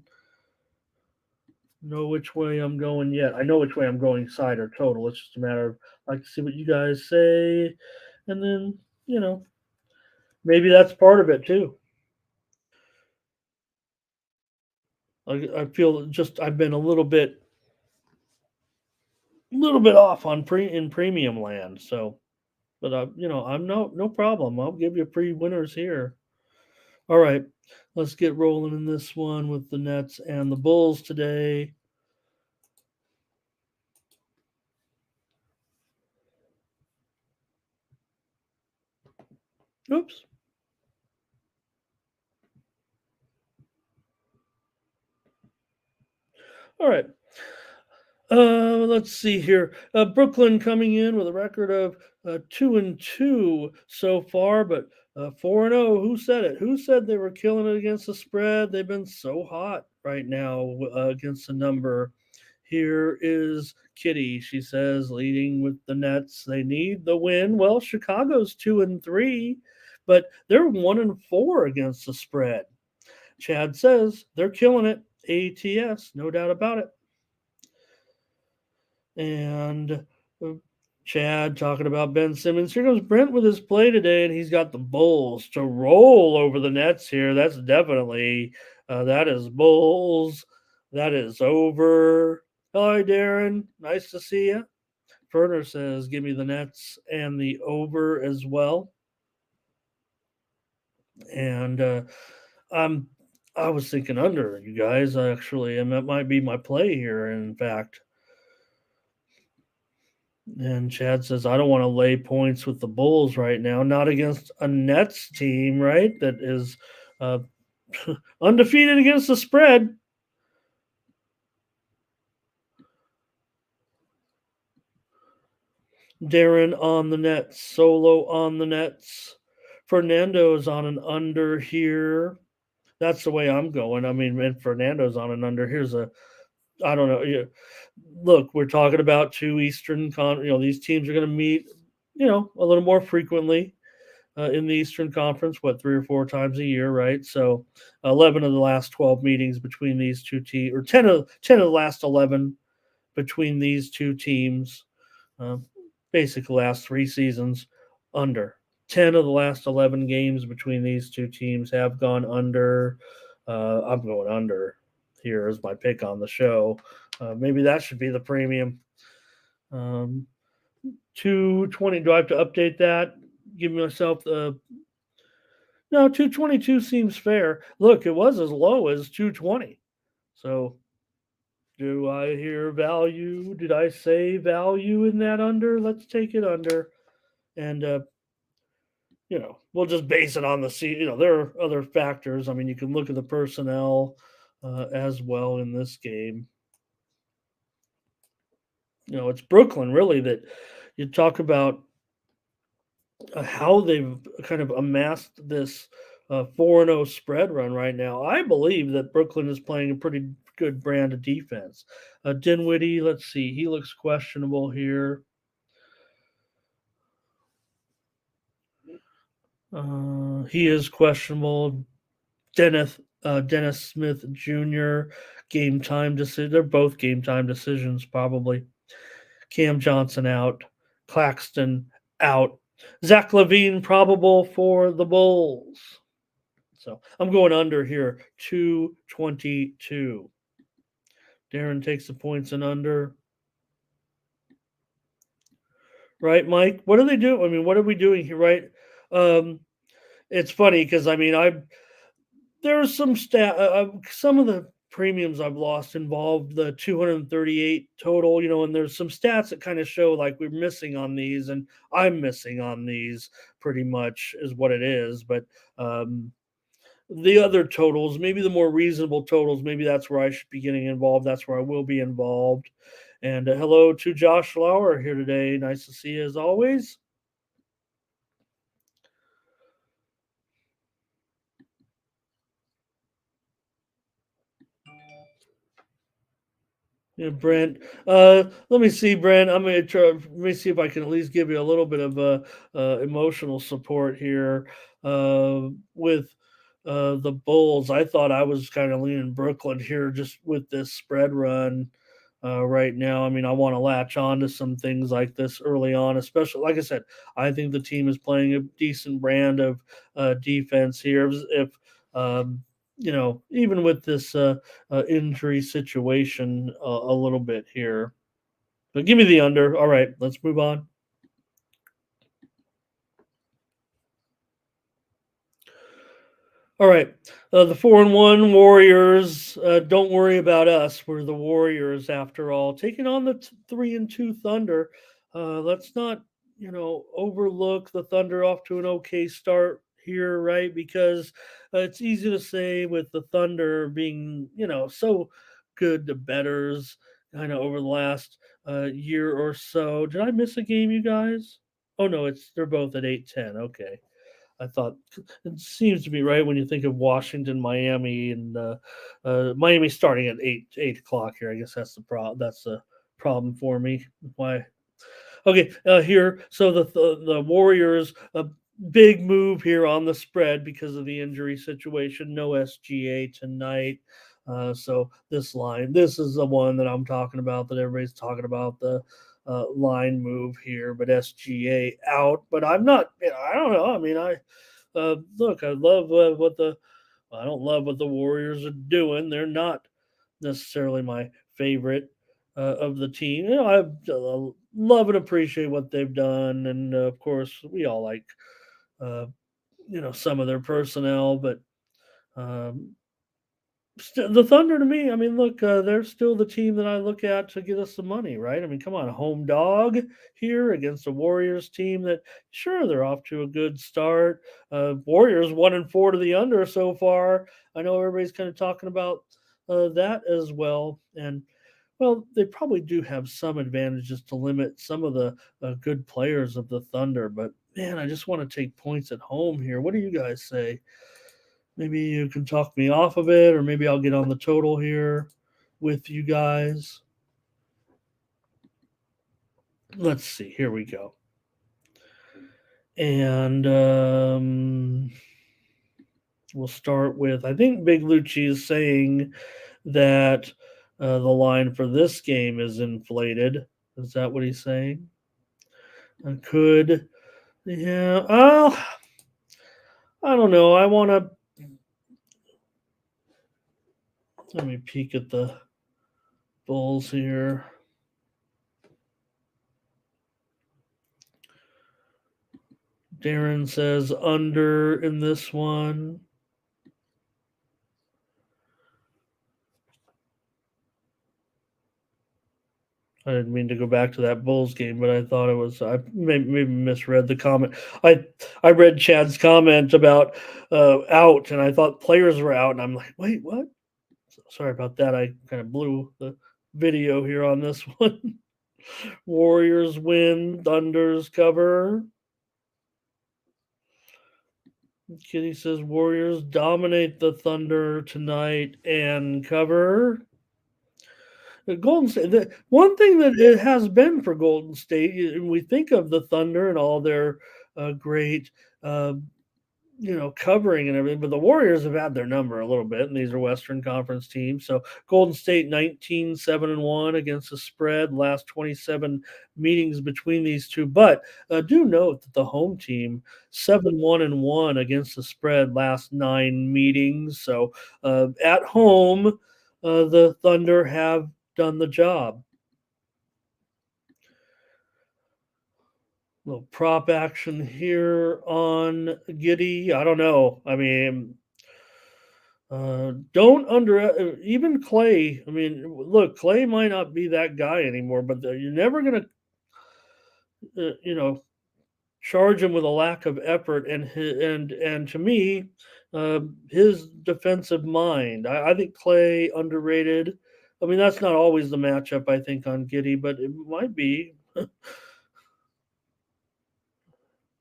know which way I'm going yet. I know which way I'm going, side or total. It's just a matter of I like to see what you guys say, and then maybe that's part of it too. I feel just I've been a little bit off on premium land. So, but I'm no problem. I'll give you pre winners here. All right, let's get rolling in this one with the Nets and the Bulls today. Oops. All right. Let's see here. Brooklyn coming in with a record of 2-2 so far, but 4-0. Who said it? Who said they were killing it against the spread? They've been so hot right now against the number. Here is Kitty. She says, leading with the Nets. They need the win. Well, Chicago's 2-3, but they're 1-4 against the spread. Chad says they're killing it. ATS, no doubt about it. And Chad talking about Ben Simmons. Here goes Brent with his play today, and he's got the Bulls to roll over the Nets here. That's definitely that is Bulls. That is over. Hi, Darren. Nice to see you. Ferner says, "Give me the Nets and the over as well." And I'm I was thinking under, you guys, actually, and that might be my play here. In fact, and Chad says, I don't want to lay points with the Bulls right now, not against a Nets team, right? That is uh, undefeated against the spread. Darren on the Nets, Solo on the Nets. Fernando is on an under here. That's the way I'm going. I mean, and Fernando's on an under. Here's a I don't know. Yeah, look, we're talking about two these teams are going to meet, a little more frequently in the Eastern Conference, what, 3 or 4 times a year, right? So 11 of the last 12 meetings between these two teams, or 10 of the last 11 between these two teams, uh, basically last 3 seasons, under. 10 of the last 11 games between these two teams have gone under. I'm going under here as my pick on the show. Maybe that should be the premium. 220. Do I have to update that? Give myself the. No, 222 seems fair. Look, it was as low as 220. So do I hear value? Did I say value in that under? Let's take it under. And we'll just base it on the there are other factors. I mean, you can look at the personnel as well in this game. It's Brooklyn really that you talk about how they've kind of amassed this 4-0 spread run right now. I believe that Brooklyn is playing a pretty good brand of defense. Dinwiddie, let's see, he looks questionable here. He is questionable. Dennis Smith Jr. game time decision. They're both game time decisions probably. Cam Johnson out. Claxton out. Zach LaVine probable for the Bulls. So I'm going under here, 222. Darren takes the points and under. Right, Mike? What are they doing? I mean, what are we doing here, right? It's funny because there's some of the premiums I've lost involved the 238 total, and there's some stats that kind of show like we're missing on these, and I'm missing on these pretty much is what it is. But the other totals, maybe the more reasonable totals, maybe that's where I should be getting involved. That's where I will be involved. And hello to Josh Lauer here today. Nice to see you as always. Yeah, Brent. Let me see, Brent. I'm gonna try. Let me see if I can at least give you a little bit of emotional support here with the Bulls. I thought I was kind of leaning Brooklyn here, just with this spread run right now. I mean, I want to latch on to some things like this early on, especially like I said. I think the team is playing a decent brand of defense here. If even with this injury situation a little bit here. But give me the under. All right, let's move on. All right, the 4-1 Warriors. Don't worry about us. We're the Warriors after all. Taking on the 3-2 Thunder. Let's not, overlook the Thunder off to an okay start here, right? Because it's easy to say with the Thunder being, so good to betters, kind of over the last year or so. Did I miss a game, you guys? Oh no, they're both at 8-10. Okay. I thought it seems to be right when you think of Washington, Miami, and Miami starting at 8 o'clock here. I guess that's the problem. That's the problem for me. Why? Okay, here. So the Warriors a big move here on the spread because of the injury situation. No SGA tonight. So this is the one that I'm talking about that everybody's talking about the line move here, but SGA out. But I'm not. I don't know. I mean, look. I love I don't love what the Warriors are doing. They're not necessarily my favorite of the team. I love and appreciate what they've done, and of course, we all like some of their personnel, but um, the Thunder to me, I mean, look, they're still the team that I look at to get us some money, right? I mean, come on, home dog here against a Warriors team that, sure, they're off to a good start. Warriors 1-4 to the under so far. I know everybody's kind of talking about that as well, and well, they probably do have some advantages to limit some of the good players of the Thunder, but man, I just want to take points at home here. What do you guys say? Maybe you can talk me off of it, or maybe I'll get on the total here with you guys. Let's see. Here we go. And we'll start with, I think Big Lucci is saying that the line for this game is inflated. Is that what he's saying? Could, yeah. Well, I don't know. I want to. Let me peek at the Bulls here. Darren says under in this one. I didn't mean to go back to that Bulls game, but I thought it was. I maybe misread the comment. I read Chad's comment about out, and I thought players were out, and I'm like, wait, what? Sorry about that. I kind of blew the video here on this one. Warriors win, Thunders cover. Kitty says Warriors dominate the Thunder tonight and cover. The Golden State. The one thing that it has been for Golden State, we think of the Thunder and all their great, uh, covering and everything, but the Warriors have had their number a little bit, and these are Western Conference teams. So Golden State 19-7-1 against the spread, last 27 meetings between these two. But do note that the home team 7-1-1 against the spread, last 9 meetings. So at home, the Thunder have done the job. Little prop action here on Giddy. I don't know. I mean, don't even Clay. I mean, look, Clay might not be that guy anymore, but you're never gonna, charge him with a lack of effort and to me, his defensive mind. I think Clay underrated. I mean, that's not always the matchup I think on Giddy, but it might be.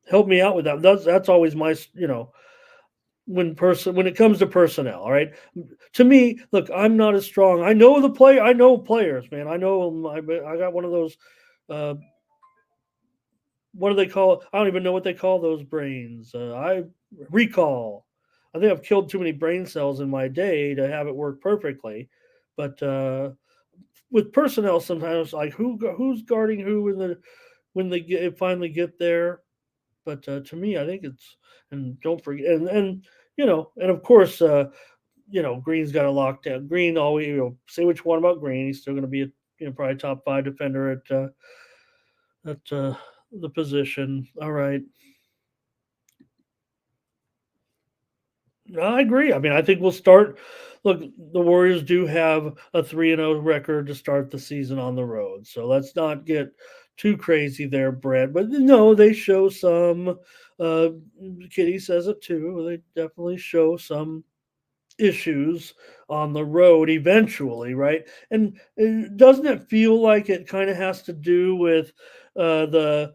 Help me out with that. That's always my when it comes to personnel. All right, to me, look, I'm not as strong. I know the play. I know players, man. I know them. I got one of those. Uh, what do they call? I don't even know what they call those brains. I recall. I think I've killed too many brain cells in my day to have it work perfectly. But with personnel, sometimes like who's guarding who when they finally get there. But to me, I think it's, and don't forget, and and of course, Green's got a lockdown. Green always, say what you want about Green, he's still going to be a probably top 5 defender at the position. All right, I agree. I mean, I think we'll start. Look, the Warriors do have a 3-0 record to start the season on the road, so let's not get too crazy there, Brett. But no, they show some. Uh, Kitty says it too. They definitely show some issues on the road eventually, right? And doesn't it feel like it kind of has to do with the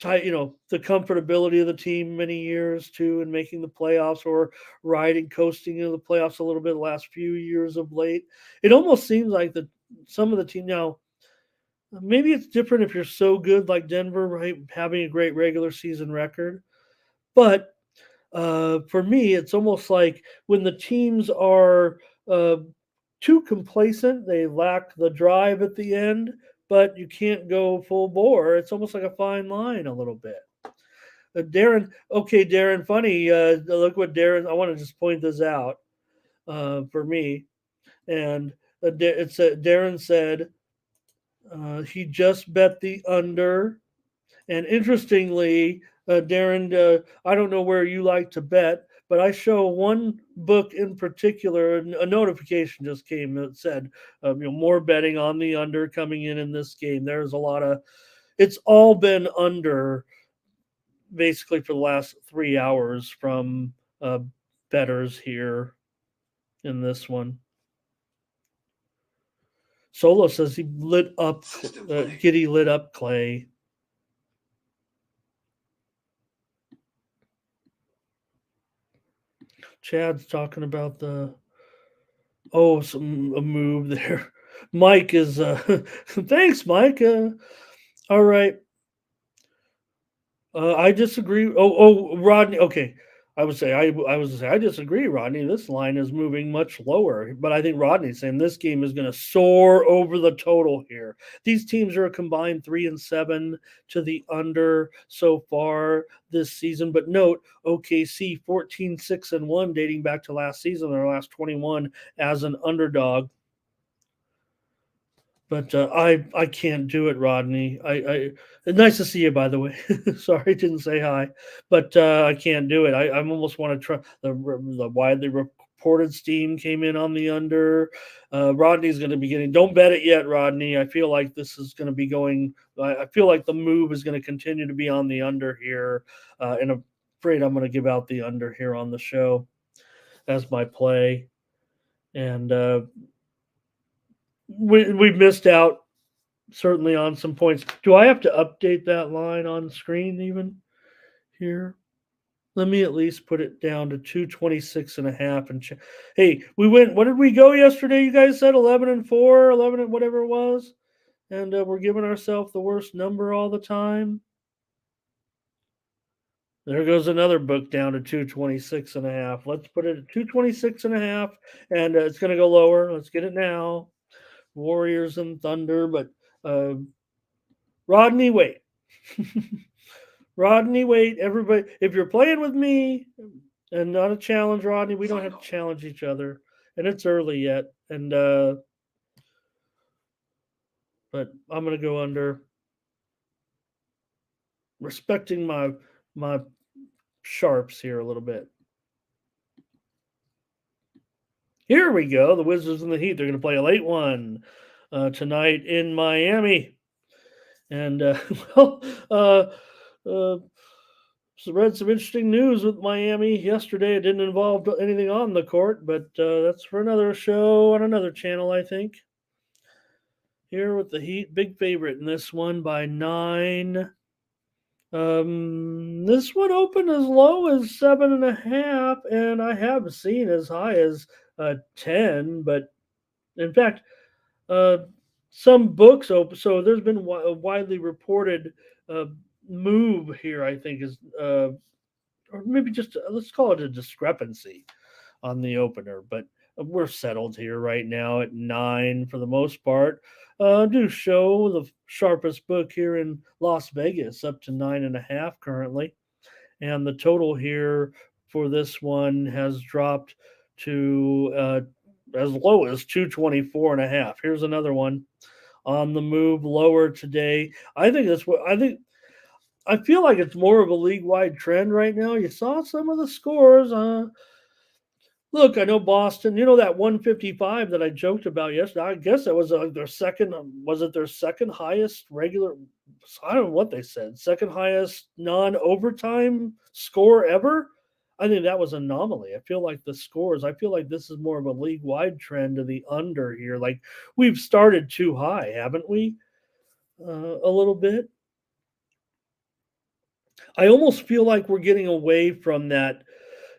tight, the comfortability of the team many years too, and making the playoffs, or riding, coasting into the playoffs a little bit the last few years of late. It almost seems like some of the team now. Maybe it's different if you're so good like Denver, right? Having a great regular season record, but for me, it's almost like when the teams are uh, too complacent, they lack the drive at the end, but you can't go full bore. It's almost like a fine line a little bit. Darren, okay, Darren, funny. Look what Darren, I want to just point this out for me. And Darren said he just bet the under. And interestingly, Darren, I don't know where you like to bet, but I show one book in particular. A notification just came that said, more betting on the under coming in this game. There's a lot of. It's all been under, basically for the last 3 hours from betters here in this one. Solo says he lit up. Giddy lit up Clay. Chad's talking about a move there. Mike is thanks, Mike. All right. I disagree. Rodney. Okay, I was say I disagree, Rodney. This line is moving much lower, but I think Rodney's saying this game is going to soar over the total here. These teams are a combined 3-7 to the under so far this season. But note, OKC 14-6-1 dating back to last season, their last 21 as an underdog. But I can't do it, Rodney. It's nice to see you, by the way. Sorry, I didn't say hi, but I can't do it. I almost want to try the widely reported steam came in on the under. Rodney's going to be getting. Don't bet it yet, Rodney. I feel like this is going to be going. I feel like the move is going to continue to be on the under here, and I'm afraid I'm going to give out the under here on the show as my play, and we've missed out certainly on some points. Do I have to update that line on screen even here? Let me at least put it down to 226 and a half. Hey, we went, what did we go yesterday? You guys said 11-4, 11 and whatever it was. And we're giving ourselves the worst number all the time. There goes another book down to 226 and a half. Let's put it at 226 and a half, and it's going to go lower. Let's get it now. Warriors and Thunder, but uh, Rodney, wait. Rodney, wait. Everybody, if you're playing with me and not a challenge, Rodney, we don't have to challenge each other. And it's early yet. And but I'm gonna go under, respecting my sharps here a little bit. Here we go. The Wizards and the Heat. They're gonna play a late one tonight in Miami. And well, uh, so read some interesting news with Miami yesterday. It didn't involve anything on the court, but that's for another show on another channel, I think. Here with the Heat, big favorite in this one by 9. This one opened as low as 7.5, and I have seen as high as 10. But in fact, uh, some books open. So there's been a widely reported uh, move here. I think is or maybe just let's call it a discrepancy on the opener. But we're settled here right now at 9 for the most part. Do show the sharpest book here in Las Vegas up to 9.5 currently, and the total here for this one has dropped to as low as 224.5. Here's another one on the move lower today. I think that's what I think. I feel like it's more of a league wide trend right now. You saw some of the scores. Look, I know Boston. You know that 155 that I joked about yesterday. I guess that was their second. Was it their second highest regular? I don't know what they said. Second highest non overtime score ever. I think that was an anomaly. I feel like the scores. I feel like this is more of a league wide trend to the under here. Like we've started too high, haven't we? A little bit. I almost feel like we're getting away from that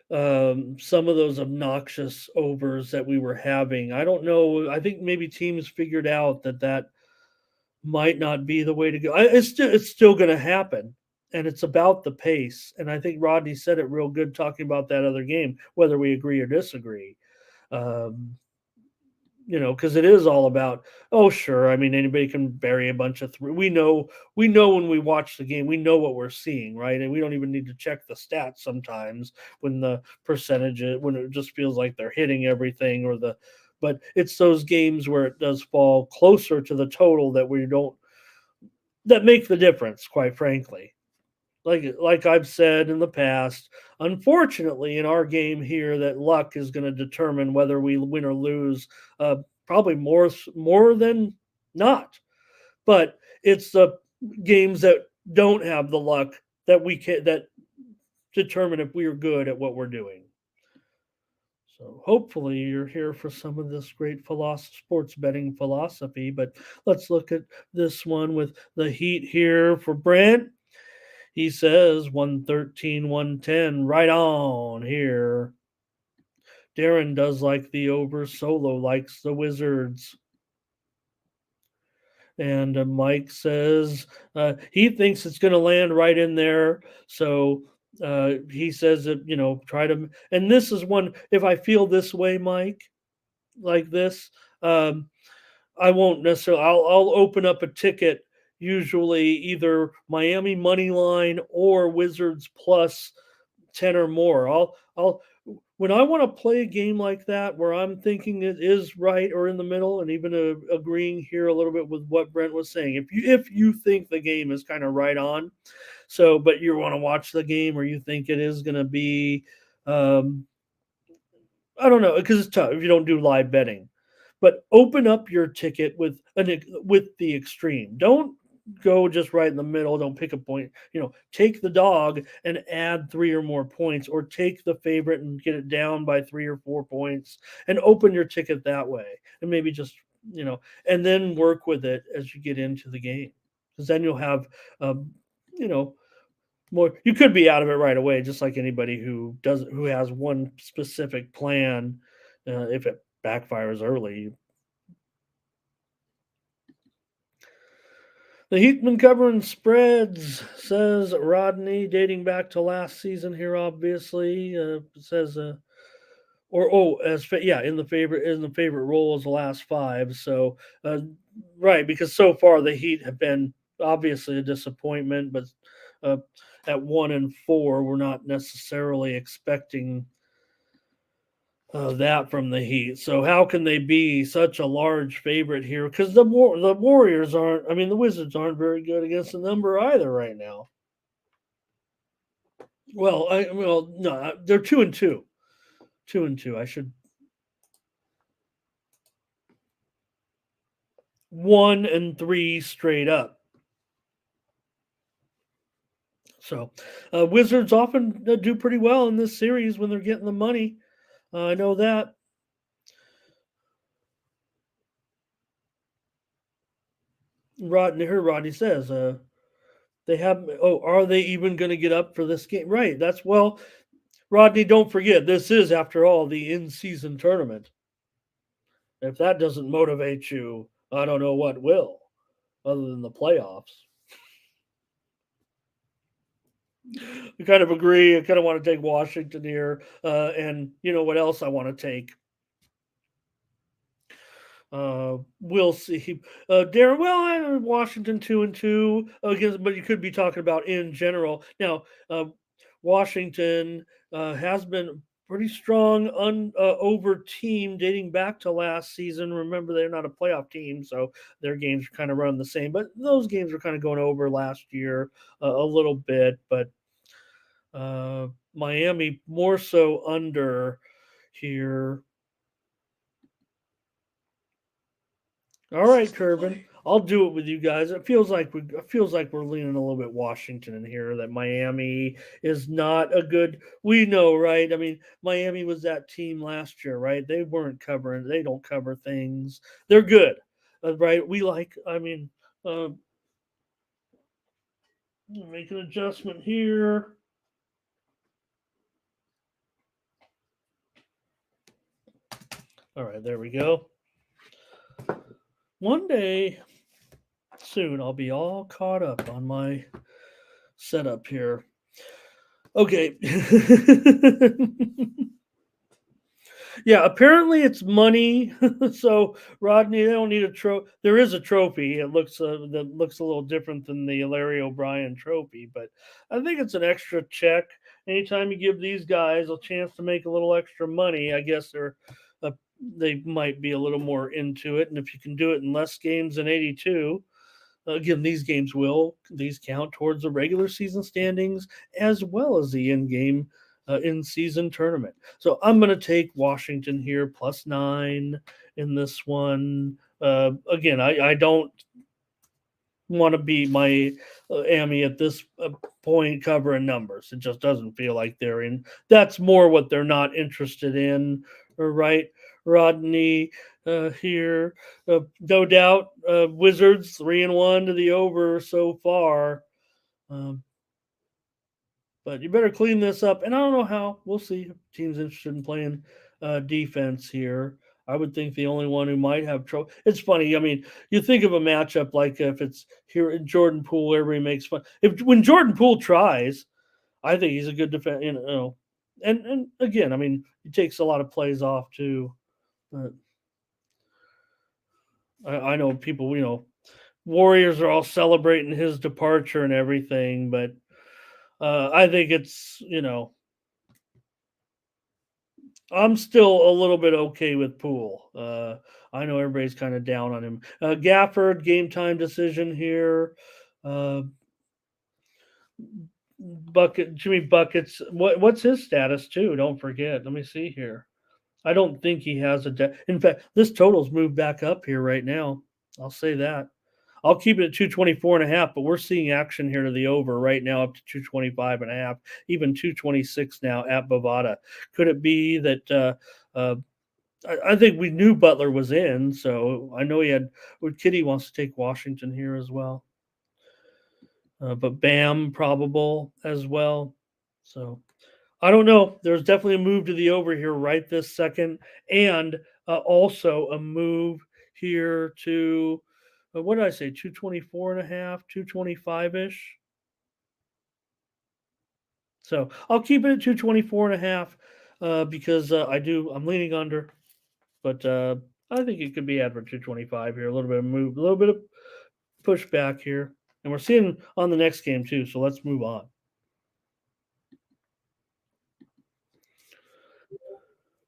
some of those obnoxious overs that we were having. I don't know. I think maybe teams figured out that might not be the way to go. It's still going to happen, and it's about the pace. And I think Rodney said it real good talking about that other game, whether we agree or disagree. Um, because it is all about, oh, sure. I mean, anybody can bury a bunch of three. We know when we watch the game, we know what we're seeing, right? And we don't even need to check the stats sometimes when the percentage, when it just feels like they're hitting everything but it's those games where it does fall closer to the total that make the difference, quite frankly. Like I've said in the past, unfortunately, in our game here, that luck is going to determine whether we win or lose. Probably more than not, but it's the games that don't have the luck that determine if we are good at what we're doing. So hopefully you're here for some of this great sports betting philosophy. But let's look at this one with the Heat here for Brent. He says 113, 110, right on here. Darren does like the over. Solo likes the Wizards. And Mike says he thinks it's going to land right in there. So he says that, try to. And this is one, if I feel this way, Mike, like this, I won't necessarily, I'll open up a ticket, usually either Miami money line or Wizards plus 10 or more. I'll when I want to play a game like that where I'm thinking it is right or in the middle, and even agreeing here a little bit with what Brent was saying. If you think the game is kind of right on, so but you want to watch the game or you think it is going to be, um, I don't know, because it's tough if you don't do live betting. But open up your ticket with the extreme. Don't go just right in the middle. Don't pick a point. Take the dog and add 3 or more points, or take the favorite and get it down by 3 or 4 points, and open your ticket that way. And maybe just and then work with it as you get into the game, because then you'll have you know more. You could be out of it right away, just like anybody who has one specific plan. If it backfires early. The Heatman covering spreads, says Rodney, dating back to last season here. Obviously, says or yeah, in the favorite role as the last five. So right, because so far the Heat have been obviously a disappointment, but uh, at 1-4, we're not necessarily expecting that from the Heat. So how can they be such a large favorite here? Because the Warriors aren't. I mean, the Wizards aren't very good against the number either right now. Well, no, they're 2-2, 2-2. I should 1-3 straight up. So, Wizards often do pretty well in this series when they're getting the money. I know that. Rodney says, they have. Oh, are they even going to get up for this game? Right. Rodney. Don't forget, this is, after all, the in-season tournament. If that doesn't motivate you, I don't know what will, other than the playoffs. I kind of agree. I kind of want to take Washington here, and you know what else I want to take. We'll see. Darren, well, Washington 2-2 against, but you could be talking about in general. Now, Washington has been pretty strong over team dating back to last season. Remember, they're not a playoff team, so their games are kind of run the same. But those games are kind of going over last year a little bit. But Miami more so under here. All right, Curvin. I'll do it with you guys. It feels like we're leaning a little bit Washington in here. That Miami is not a good. We know, right? I mean, Miami was that team last year, right? They weren't covering. They don't cover things. They're good, right? We like. I mean, make an adjustment here. All right, there we go. One day soon, I'll be all caught up on my setup here. Okay. Yeah, apparently it's money. So Rodney, they don't need a trophy. There is a trophy. It looks that looks a little different than the Larry O'Brien trophy, but I think it's an extra check. Anytime you give these guys a chance to make a little extra money, I guess uh, they might be a little more into it. And if you can do it in less games than 82, again, these count towards the regular season standings as well as the in-game in-season tournament. So I'm going to take Washington here +9 in this one. Again, I don't want to be my Amy at this point covering numbers. It just doesn't feel like they're in. That's more what they're not interested in, right? Rodney here, no doubt. Wizards 3-1 to the over so far, um, but you better clean this up. And I don't know how. We'll see. If teams interested in playing defense here. I would think the only one who might have trouble. It's funny. I mean, you think of a matchup like if it's here in Jordan Poole, everybody makes fun. If when Jordan Poole tries, I think he's a good defense. You know, and again, I mean, he takes a lot of plays off too. But I know people. Warriors are all celebrating his departure and everything, but I think it's I'm still a little bit okay with Poole. I know everybody's kind of down on him. Gafford game time decision here. Uh, Jimmy buckets. What's his status too? Don't forget. Let me see here. I don't think he has a. In fact, this total's moved back up here right now. I'll say that. I'll keep it at 224 and a half, but we're seeing action here to the over right now up to 225 and a half, even 226 now at Bovada. Could it be that I think we knew Butler was in, so I know he had. Kitty wants to take Washington here as well, but Bam probable as well. So I don't know. There's definitely a move to the over here right this second, and also a move here to what did I say? 224 and a half, 225 ish. So I'll keep it at 224 and a half because I'm leaning under, but I think it could be at for 225 here. A little bit of move, a little bit of pushback here, and we're seeing on the next game too. So let's move on.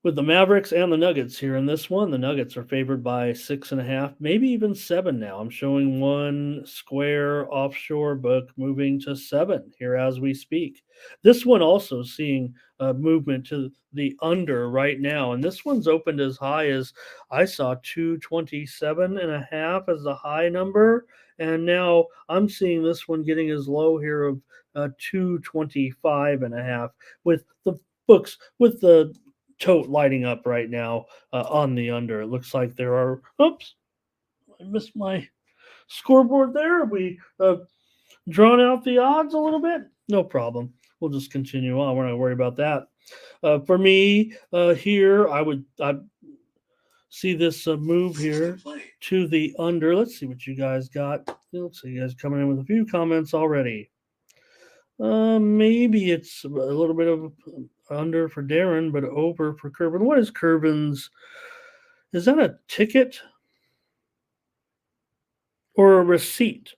With the Mavericks and the Nuggets here in this one, the Nuggets are favored by 6.5, maybe even 7 now. I'm showing one square offshore book moving to 7 here as we speak. This one also seeing movement to the under right now. And this one's opened as high as I saw 227.5 as the high number. And now I'm seeing this one getting as low here of 225.5 with the books, with the tote lighting up right now on the under. It looks like there are. Oops, I missed my scoreboard there. We drawn out the odds a little bit. No problem. We'll just continue on. We're not worried about that. For me here, I see this move here to the under. Let's see what you guys got. Let's see you guys coming in with a few comments already. Maybe it's a little bit of under for Darren, but over for Curvin. What is Curvin's? Is that a ticket or a receipt?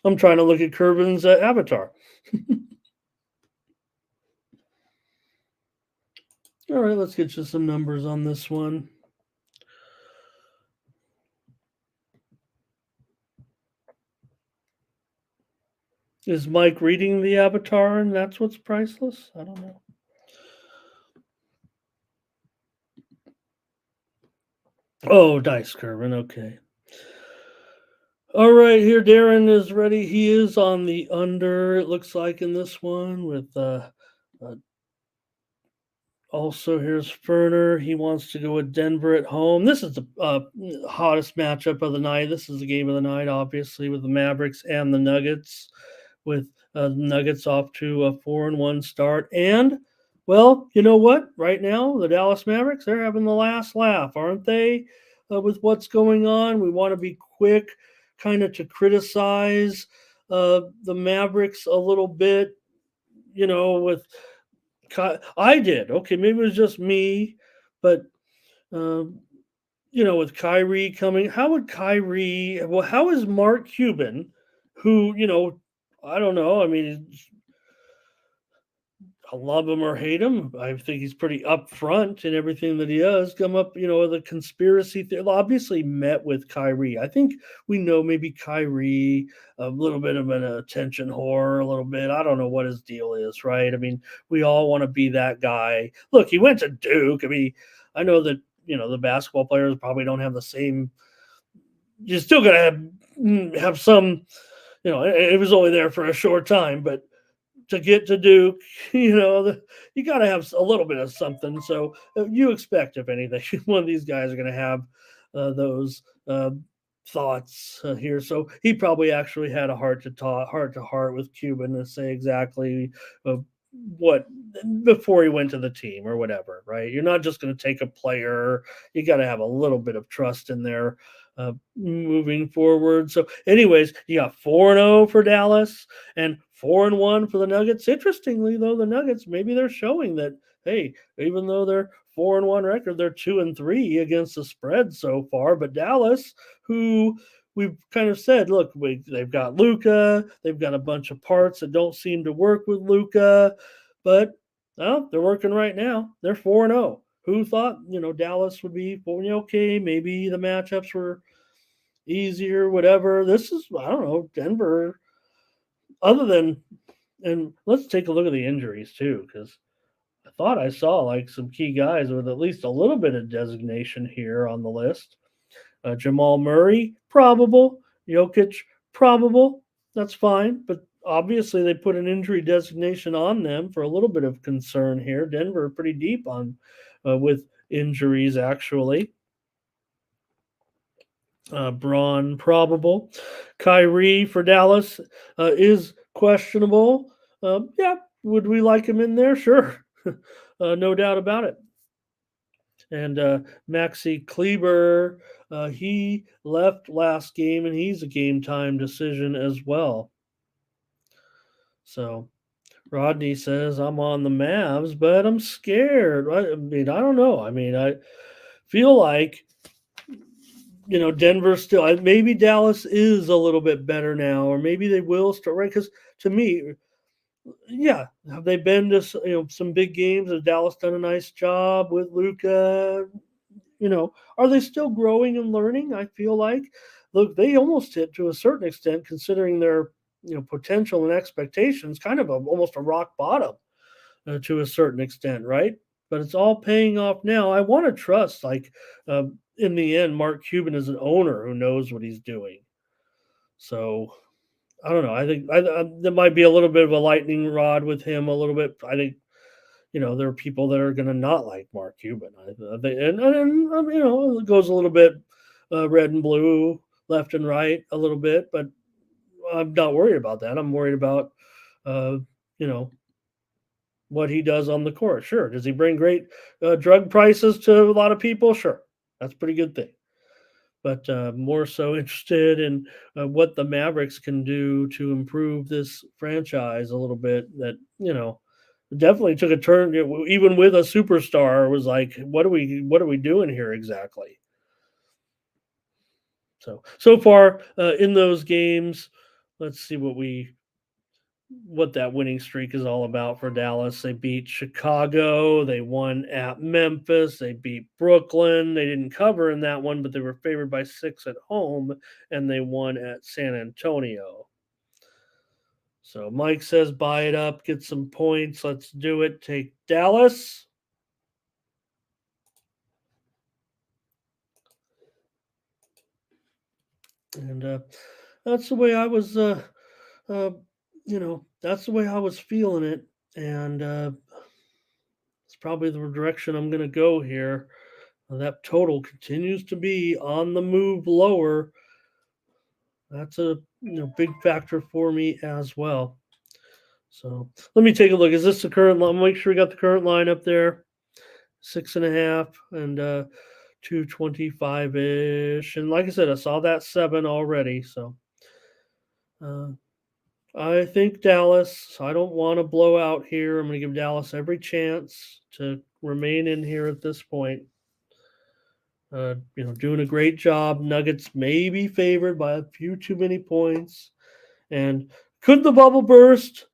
I'm trying to look at Curvin's avatar. All right, let's get you some numbers on this one. Is Mike reading the avatar and that's what's priceless? I don't know. Oh, dice Curvin. Okay. All right, here Darren is ready. He is on the under. It looks like in this one with also here's Ferner. He wants to go with Denver at home. This is the hottest matchup of the night. This is the game of the night, obviously, with the Mavericks and the Nuggets. With Nuggets off to a 4-1 start, and well, you know what? Right now, the Dallas Mavericks, they're having the last laugh, aren't they? With what's going on, we want to be quick, kind of to criticize the Mavericks a little bit. With I did. Okay, maybe it was just me, but with Kyrie coming, how would Kyrie? Well, how is Mark Cuban, who I don't know. I mean, I love him or hate him. I think he's pretty upfront in everything that he does. Come up, with a conspiracy theory. Obviously, met with Kyrie. I think we know maybe Kyrie a little bit of an attention whore, a little bit. I don't know what his deal is, right? I mean, we all want to be that guy. Look, he went to Duke. I mean, I know that the basketball players probably don't have the same. You're still gonna have some. It was only there for a short time, but to get to Duke, you got to have a little bit of something. So you expect, if anything, one of these guys are going to have those thoughts here. So he probably actually had a heart to heart with Cuban to say exactly what before he went to the team or whatever, right? You're not just going to take a player. You got to have a little bit of trust in there moving forward. So, anyways, you got 4-0 for Dallas and 4-1 for the Nuggets. Interestingly, though, the Nuggets maybe they're showing that hey, even though they're 4-1 record, they're 2-3 against the spread so far. But Dallas, who we've kind of said, look, they've got Luka, they've got a bunch of parts that don't seem to work with Luka, but well, they're working right now. They're 4-0. Who thought, Dallas would be, okay, maybe the matchups were easier, whatever. This is, I don't know, Denver, other than, and let's take a look at the injuries too, because I thought I saw like some key guys with at least a little bit of designation here on the list. Jamal Murray, probable. Jokic, probable. That's fine. But obviously, they put an injury designation on them for a little bit of concern here. Denver pretty deep on with injuries, actually. Braun, probable. Kyrie for Dallas is questionable. Yeah, would we like him in there? Sure. No doubt about it. And Maxi Kleber, he left last game, and he's a game time decision as well. So Rodney says, I'm on the Mavs, but I'm scared. I mean, I don't know. I mean, I feel like, Denver still, maybe Dallas is a little bit better now, or maybe they will start, right? Because to me, yeah, have they been to some big games? Has Dallas done a nice job with Luka? Are they still growing and learning? I feel like, look, they almost hit to a certain extent, considering their potential and expectations, kind of almost a rock bottom to a certain extent, right? But it's all paying off now. I want to trust, like, in the end, Mark Cuban is an owner who knows what he's doing. So I don't know. I think there might be a little bit of a lightning rod with him a little bit. I think there are people that are going to not like Mark Cuban. It goes a little bit red and blue, left and right, a little bit, but I'm not worried about that. I'm worried about, uh, you know, what he does on the court. Sure. Does he bring great drug prices to a lot of people? Sure. That's a pretty good thing. But more so interested in what the Mavericks can do to improve this franchise a little bit. That definitely took a turn. Even with a superstar, was like, what are we doing here exactly? So far in those games, let's see what that winning streak is all about for Dallas. They beat Chicago. They won at Memphis. They beat Brooklyn. They didn't cover in that one, but they were favored by 6 at home, and they won at San Antonio. So Mike says, buy it up, get some points. Let's do it. Take Dallas. And that's the way I was, that's the way I was feeling it. And it's probably the direction I'm going to go here. That total continues to be on the move lower. That's a big factor for me as well. So let me take a look. Is this the current line? Make sure we got the current line up there. 6.5 and 225 ish. And like I said, I saw that 7 already. So I think Dallas. I don't want to blow out here. I'm going to give Dallas every chance to remain in here at this point. Doing a great job. Nuggets may be favored by a few too many points. And could the bubble burst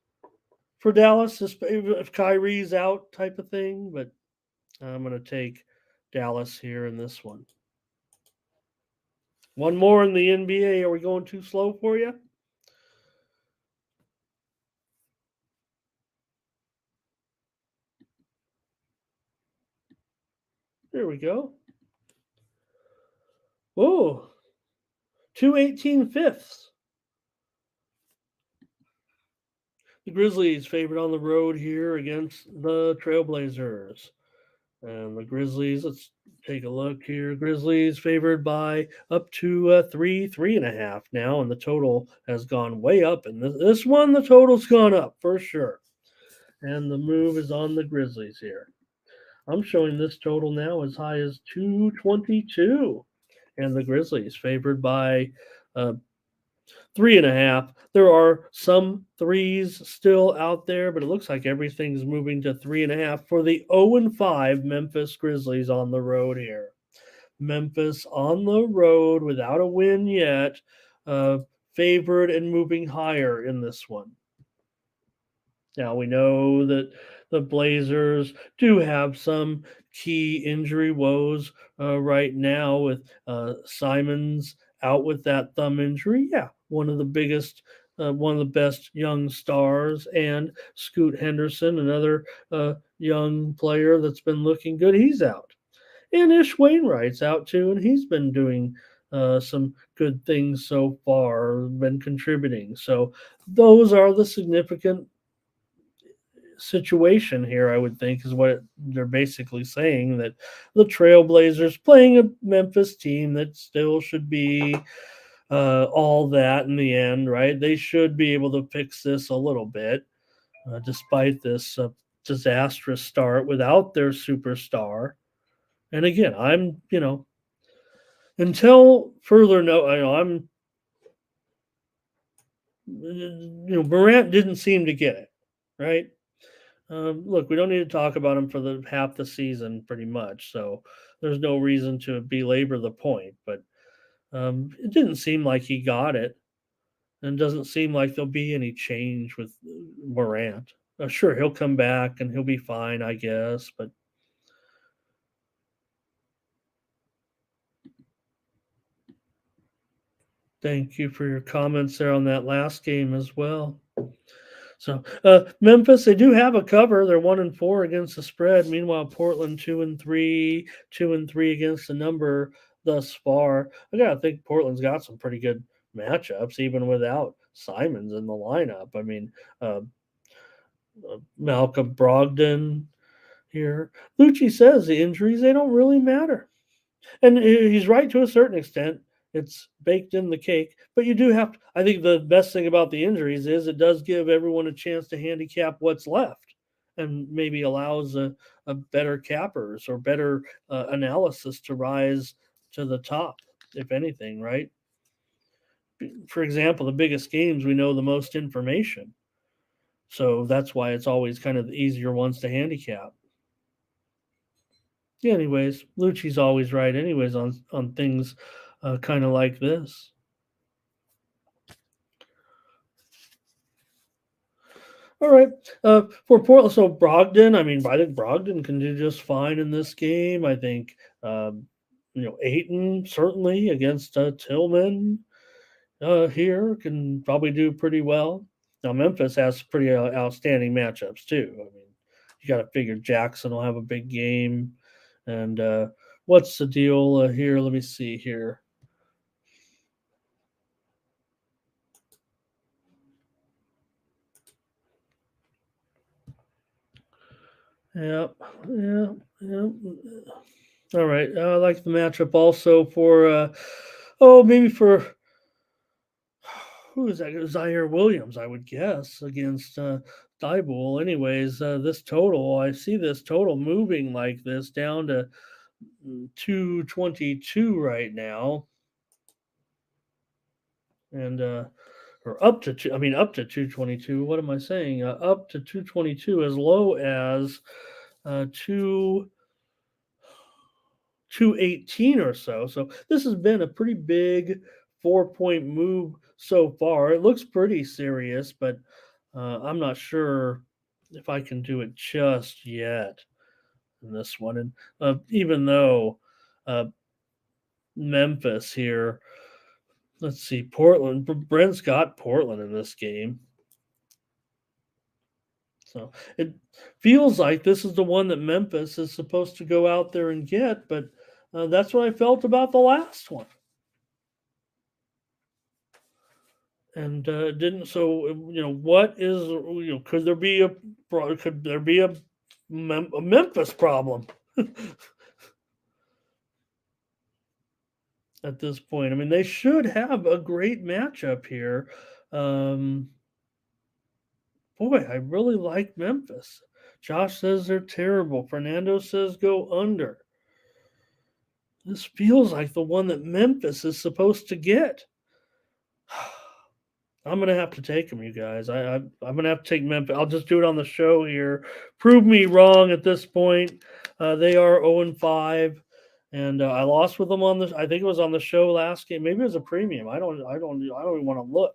for Dallas if Kyrie's out type of thing? But I'm going to take Dallas here in this one. One more in the NBA. Are we going too slow for you? There we go. Whoa. 218 fifths. The Grizzlies favored on the road here against the Trailblazers. And the Grizzlies, let's take a look here. Grizzlies favored by up to 3.5 now, and the total has gone way up. And this one, the total's gone up for sure. And the move is on the Grizzlies here. I'm showing this total now as high as 222. And the Grizzlies favored by 3.5. There are some threes still out there, but it looks like everything's moving to 3.5 for the 0-5 Memphis Grizzlies on the road here. Memphis on the road without a win yet, uh, favored and moving higher in this one. Now we know that the Blazers do have some key injury woes right now with Simons out with that thumb injury. Yeah, one of the best young stars, and Scoot Henderson, another young player that's been looking good. He's out, and Ish Wainwright's out too, and he's been doing some good things so far, been contributing. So those are the significant situation here, I would think, is what they're basically saying, that the Trailblazers playing a Memphis team that still should be all that in the end, right? They should be able to fix this a little bit, despite this disastrous start without their superstar. And again, until further no, I'm, Morant didn't seem to get it, right? Look, we don't need to talk about him for the half the season, pretty much. So there's no reason to belabor the point. But it didn't seem like he got it, and doesn't seem like there'll be any change with Morant. Sure, he'll come back and he'll be fine, I guess. But thank you for your comments there on that last game as well. So Memphis, they do have a cover. They're 1-4 against the spread. Meanwhile, Portland 2-3, 2-3 against the number thus far. I gotta think Portland's got some pretty good matchups, even without Simons in the lineup. I mean, uh, Malcolm Brogdon here. Lucci says the injuries, they don't really matter. And he's right to a certain extent. It's baked in the cake, but you do have. I think the best thing about the injuries is it does give everyone a chance to handicap what's left, and maybe allows a better cappers or better analysis to rise to the top, if anything. Right. For example, the biggest games we know the most information, so that's why it's always kind of the easier ones to handicap. Yeah, anyways, Lucci's always right. Anyways, on things kind of like this. All right. For Portland, so Brogdon, I mean, I think Brogdon can do just fine in this game. I think, Aiton certainly against Tillman here can probably do pretty well. Now, Memphis has pretty outstanding matchups, too. I mean, you got to figure Jackson will have a big game. And what's the deal here? Let me see here. Yep. Yeah. Yeah. All right. I like the matchup also for, maybe for, who is that? Zaire Williams, I would guess, against Thibault. Anyways, this total, I see this total moving like this down to 222 right now. And, or up to two, I mean, up to 222. What am I saying? Up to 222, as low as 218 or so. So this has been a pretty big 4-point move so far. It looks pretty serious, but I'm not sure if I can do it just yet in this one. And even though uh, Memphis here, let's see, Portland, Brent's got Portland in this game. So it feels like this is the one that Memphis is supposed to go out there and get, but that's what I felt about the last one. And didn't so what is could there be could there be a Memphis problem at this point? I mean, they should have a great matchup here. Um, Boy, I really like Memphis. Josh says they're terrible. Fernando says go under. This feels like the one that Memphis is supposed to get. I'm gonna have to take them, you guys. I'm gonna have to take Memphis. I'll just do it on the show here. Prove me wrong at this point. They are 0-5, and I lost with them on the. I think it was on the show last game. Maybe it was a premium. I don't even want to look.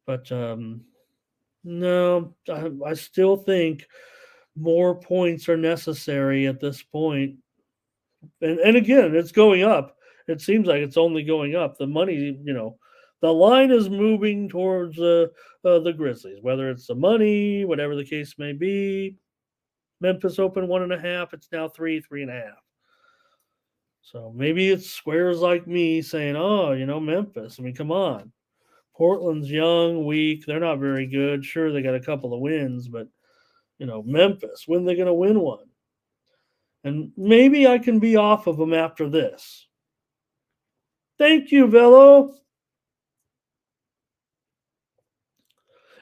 But no, I still think more points are necessary at this point. And again, it's going up. It seems like it's only going up. The money, the line is moving towards the Grizzlies, whether it's the money, whatever the case may be. Memphis opened 1.5. It's now 3.5. So maybe it's squares like me saying, oh, Memphis. I mean, come on. Portland's young, weak. They're not very good. Sure, they got a couple of wins, but, Memphis, when they going to win one? And maybe I can be off of them after this. Thank you, Velo.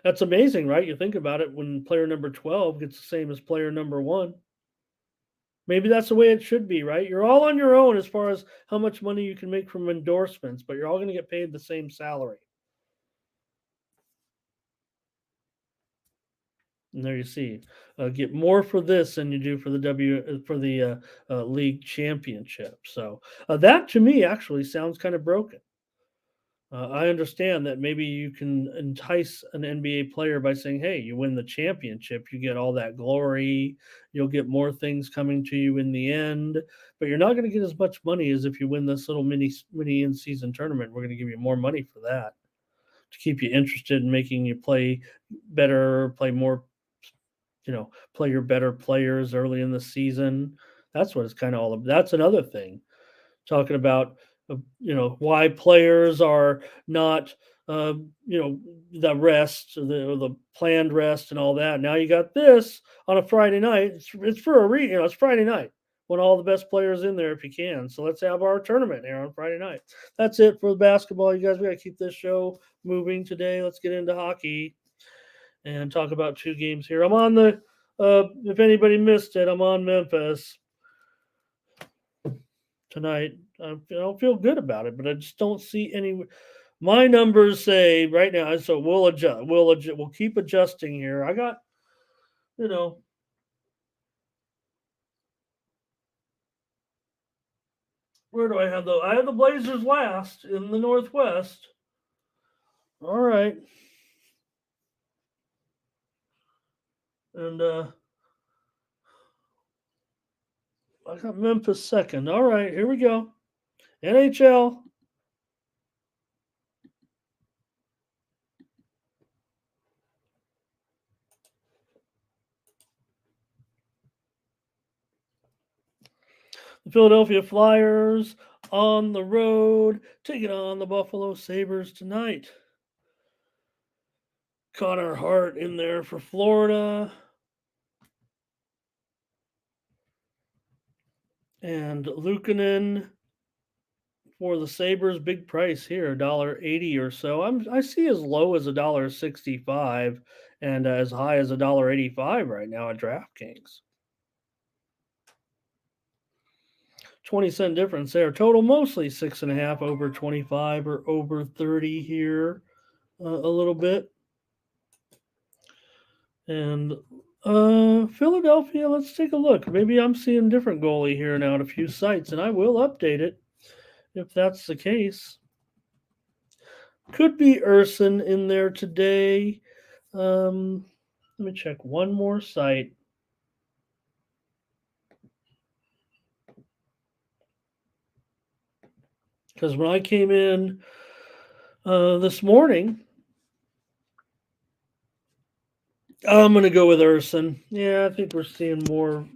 That's amazing, right? You think about it when player number 12 gets the same as player number 1. Maybe that's the way it should be, right? You're all on your own as far as how much money you can make from endorsements, but you're all going to get paid the same salary. And there you see, get more for this than you do for the league championship. So that to me actually sounds kind of broken. I understand that maybe you can entice an NBA player by saying, "Hey, you win the championship, you get all that glory, you'll get more things coming to you in the end, but you're not going to get as much money as if you win this little mini in-season tournament. We're going to give you more money for that to keep you interested in making you play better, play more, play your better players early in the season. That's what it's kind of all about. That's another thing talking about why players are not the rest the planned rest and all that. Now you got this on a Friday night. It's for a reason. It's Friday night when all the best players in there if you can. So let's have our tournament here on Friday night. That's it for the basketball, you guys. We got to keep this show moving today. Let's get into hockey and talk about 2 games here. I'm on the if anybody missed it, I'm on Memphis tonight. I don't feel good about it, but I just don't see any. My numbers say right now, so we'll adjust. We'll keep adjusting here. I got, where do I have the? I have the Blazers last in the Northwest. All right, and I got Memphis second. All right, here we go. NHL. The Philadelphia Flyers on the road taking on the Buffalo Sabres tonight. Connor Hart in there for Florida. And Luukkonen for the Sabres, big price here, $1.80 or so. I see as low as $1.65 and as high as $1.85 right now at DraftKings. 20-cent difference there. Total mostly 6.5 over 25 or over 30 here, a little bit. And Philadelphia, let's take a look. Maybe I'm seeing different goalie here now at a few sites, and I will update it if that's the case. Could be Urson in there today. Let me check one more site. Because when I came in this morning, I'm going to go with Urson. Yeah, I think we're seeing more.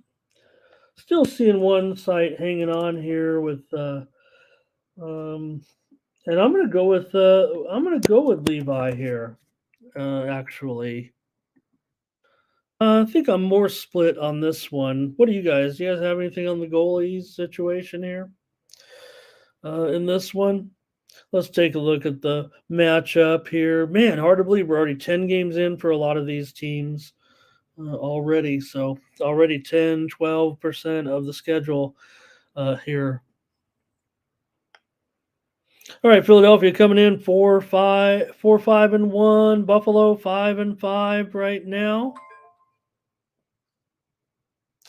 Still seeing one site hanging on here with, and I'm going to go with Levi here. Actually, I think I'm more split on this one. What do you guys? Do you guys have anything on the goalies situation here? In this one, Let's take a look at the matchup here. Man, hard to believe we're already 10 games in for a lot of these teams already. So already 10, 12% of the schedule here. All right, Philadelphia coming in 4-5 and 1. Buffalo 5-5 right now.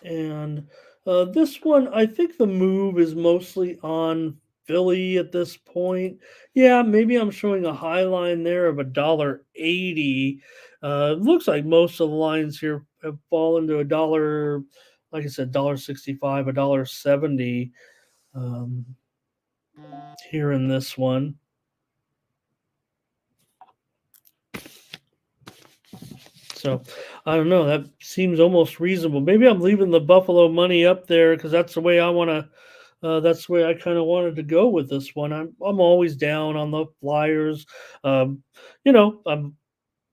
And this one, I think the move is mostly on Philly at this point. Yeah, maybe I'm showing a high line there of $1.80. Looks like most of the lines here have fallen to a dollar, like I said, $1.65, $1.70 um, here in this one. So I don't know. That seems almost reasonable. Maybe I'm leaving the Buffalo money up there because that's the way I want to. That's the way I kind of wanted to go with this one. I'm always down on the Flyers. Um,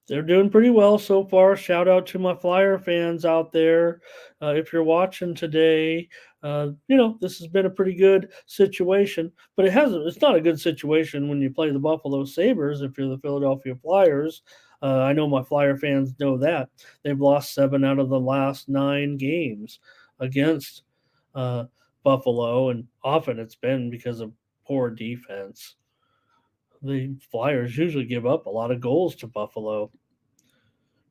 they're doing pretty well so far. Shout out to my Flyer fans out there. If you're watching today, this has been a pretty good situation, but it's not a good situation when you play the Buffalo Sabres if you're the Philadelphia Flyers. I know my Flyer fans know that. They've lost 7 out of the last 9 games against uh, Buffalo, and often it's been because of poor defense. The Flyers usually give up a lot of goals to Buffalo.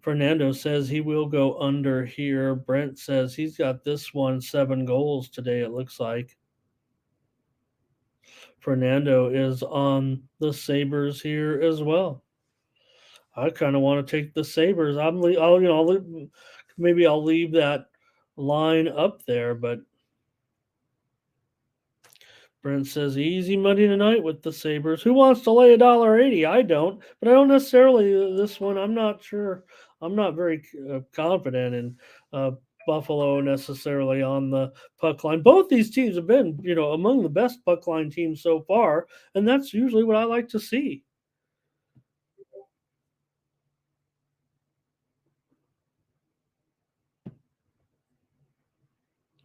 Fernando says he will go under here. Brent says he's got this one 7 goals today, it looks like. Fernando is on the Sabres here as well. I kind of want to take the Sabres. Maybe I'll leave that line up there, but Brent says easy money tonight with the Sabres. Who wants to lay $1.80? I don't, but I don't necessarily this one. I'm not sure. I'm not very confident in uh, Buffalo necessarily on the puck line. Both these teams have been, among the best puck line teams so far, and that's usually what I like to see.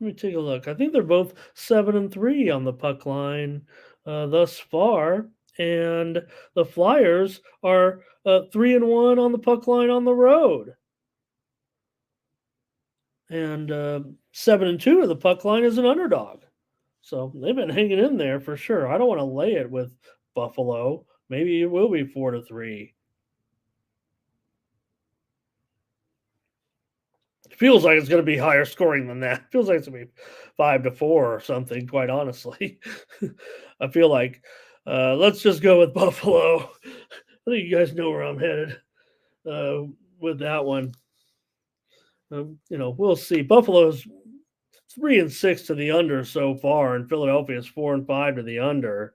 Let me take a look. I think they're both 7-3 on the puck line thus far, and the Flyers are 3-1 on the puck line on the road, and 7-2 of the puck line is an underdog. So they've been hanging in there for sure. I don't want to lay it with Buffalo. Maybe it will be 4-3. Feels like it's going to be higher scoring than that. Feels like it's going to be 5-4 or something. Quite honestly, I feel like let's just go with Buffalo. I think you guys know where I'm headed uh, with that one. We'll see. Buffalo's 3-6 to the under so far, and Philadelphia is 4-5 to the under.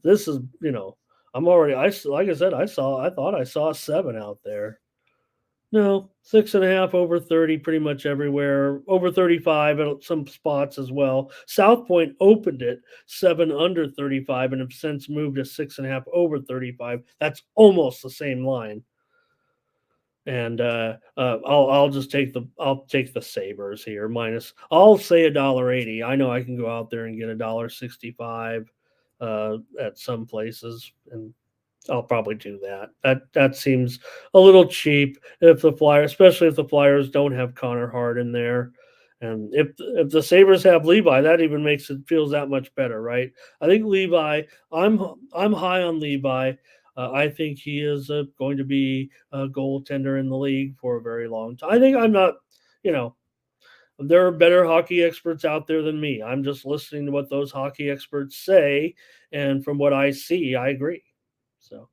This is, I'm already. Like I said, I thought I saw a 7 out there. No, 6.5 over 30 pretty much everywhere. Over 35 at some spots as well. South Point opened it 7 under 35 and have since moved to 6.5 over 35. That's almost the same line. And I'll take the Sabres here minus. I'll say $1.80. I know I can go out there and get $1.65 at some places, and I'll probably do that. That seems a little cheap if the Flyers, especially if the Flyers don't have Connor Hart in there, and if the Sabres have Levi, that even makes it feels that much better, right? I think Levi. I'm high on Levi. I think he is going to be a goaltender in the league for a very long time. I think I'm not, you know, there are better hockey experts out there than me. I'm just listening to what those hockey experts say, and from what I see, I agree. So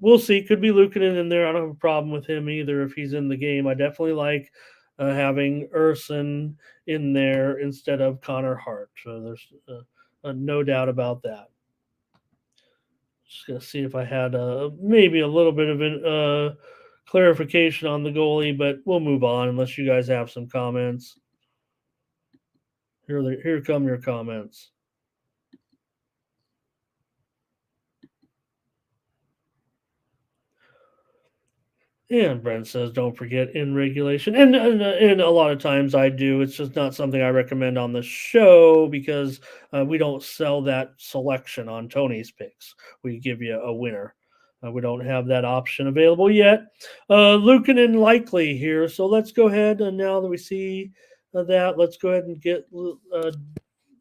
we'll see. Could be Luukkonen in there. I don't have a problem with him either if he's in the game. I definitely like having Urson in there instead of Connor Hart. So there's no doubt about that. Just gonna see if I had maybe a little bit of an clarification on the goalie, but we'll move on unless you guys have some comments. Here come your comments. And Brent says, "Don't forget in regulation," and a lot of times I do. It's just not something I recommend on the show because we don't sell that selection on Tony's picks. We give you a winner. We don't have that option available yet. Lukanen likely here, so let's go ahead and now that we see that, let's go ahead and get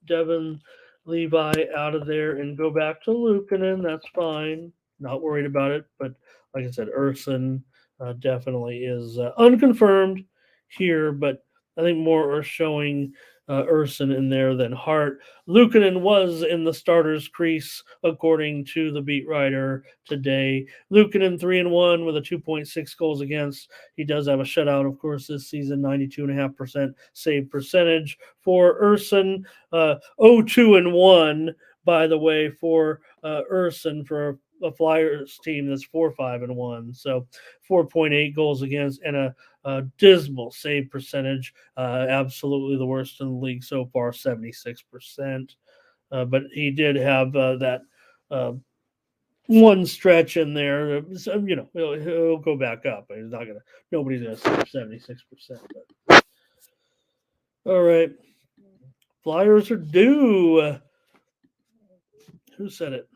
Devin Levi out of there and go back to Lukanen. That's fine. Not worried about it. But like I said, Urson definitely is unconfirmed here, but I think more are showing Urson in there than Hart. Lukanen was in the starters crease, according to the beat writer today. Lukanen 3-1 with a 2.6 goals against. He does have a shutout, of course, this season, 92.5% save percentage for Urson. 0-2-1, by the way, for Urson for a Flyers team that's 4-5-1. So 4.8 goals against and a dismal save percentage. Absolutely the worst in the league so far, 76%. But he did have that uh, one stretch in there. So, he'll go back up. He's not gonna. Nobody's gonna save 76%. But all right, Flyers are due. Who said it?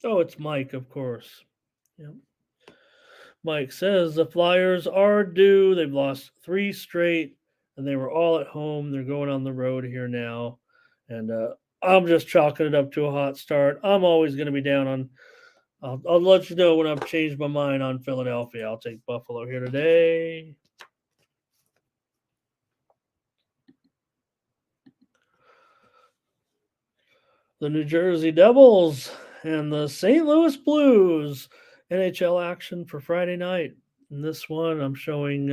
Oh, it's Mike, of course. Yep. Mike says the Flyers are due. They've lost three straight, and they were all at home. They're going on the road here now, and I'm just chalking it up to a hot start. I'm always going to be down on. I'll let you know when I've changed my mind on Philadelphia. I'll take Buffalo here today. The New Jersey Devils and the St. Louis Blues. NHL action for Friday night. And this one, I'm showing.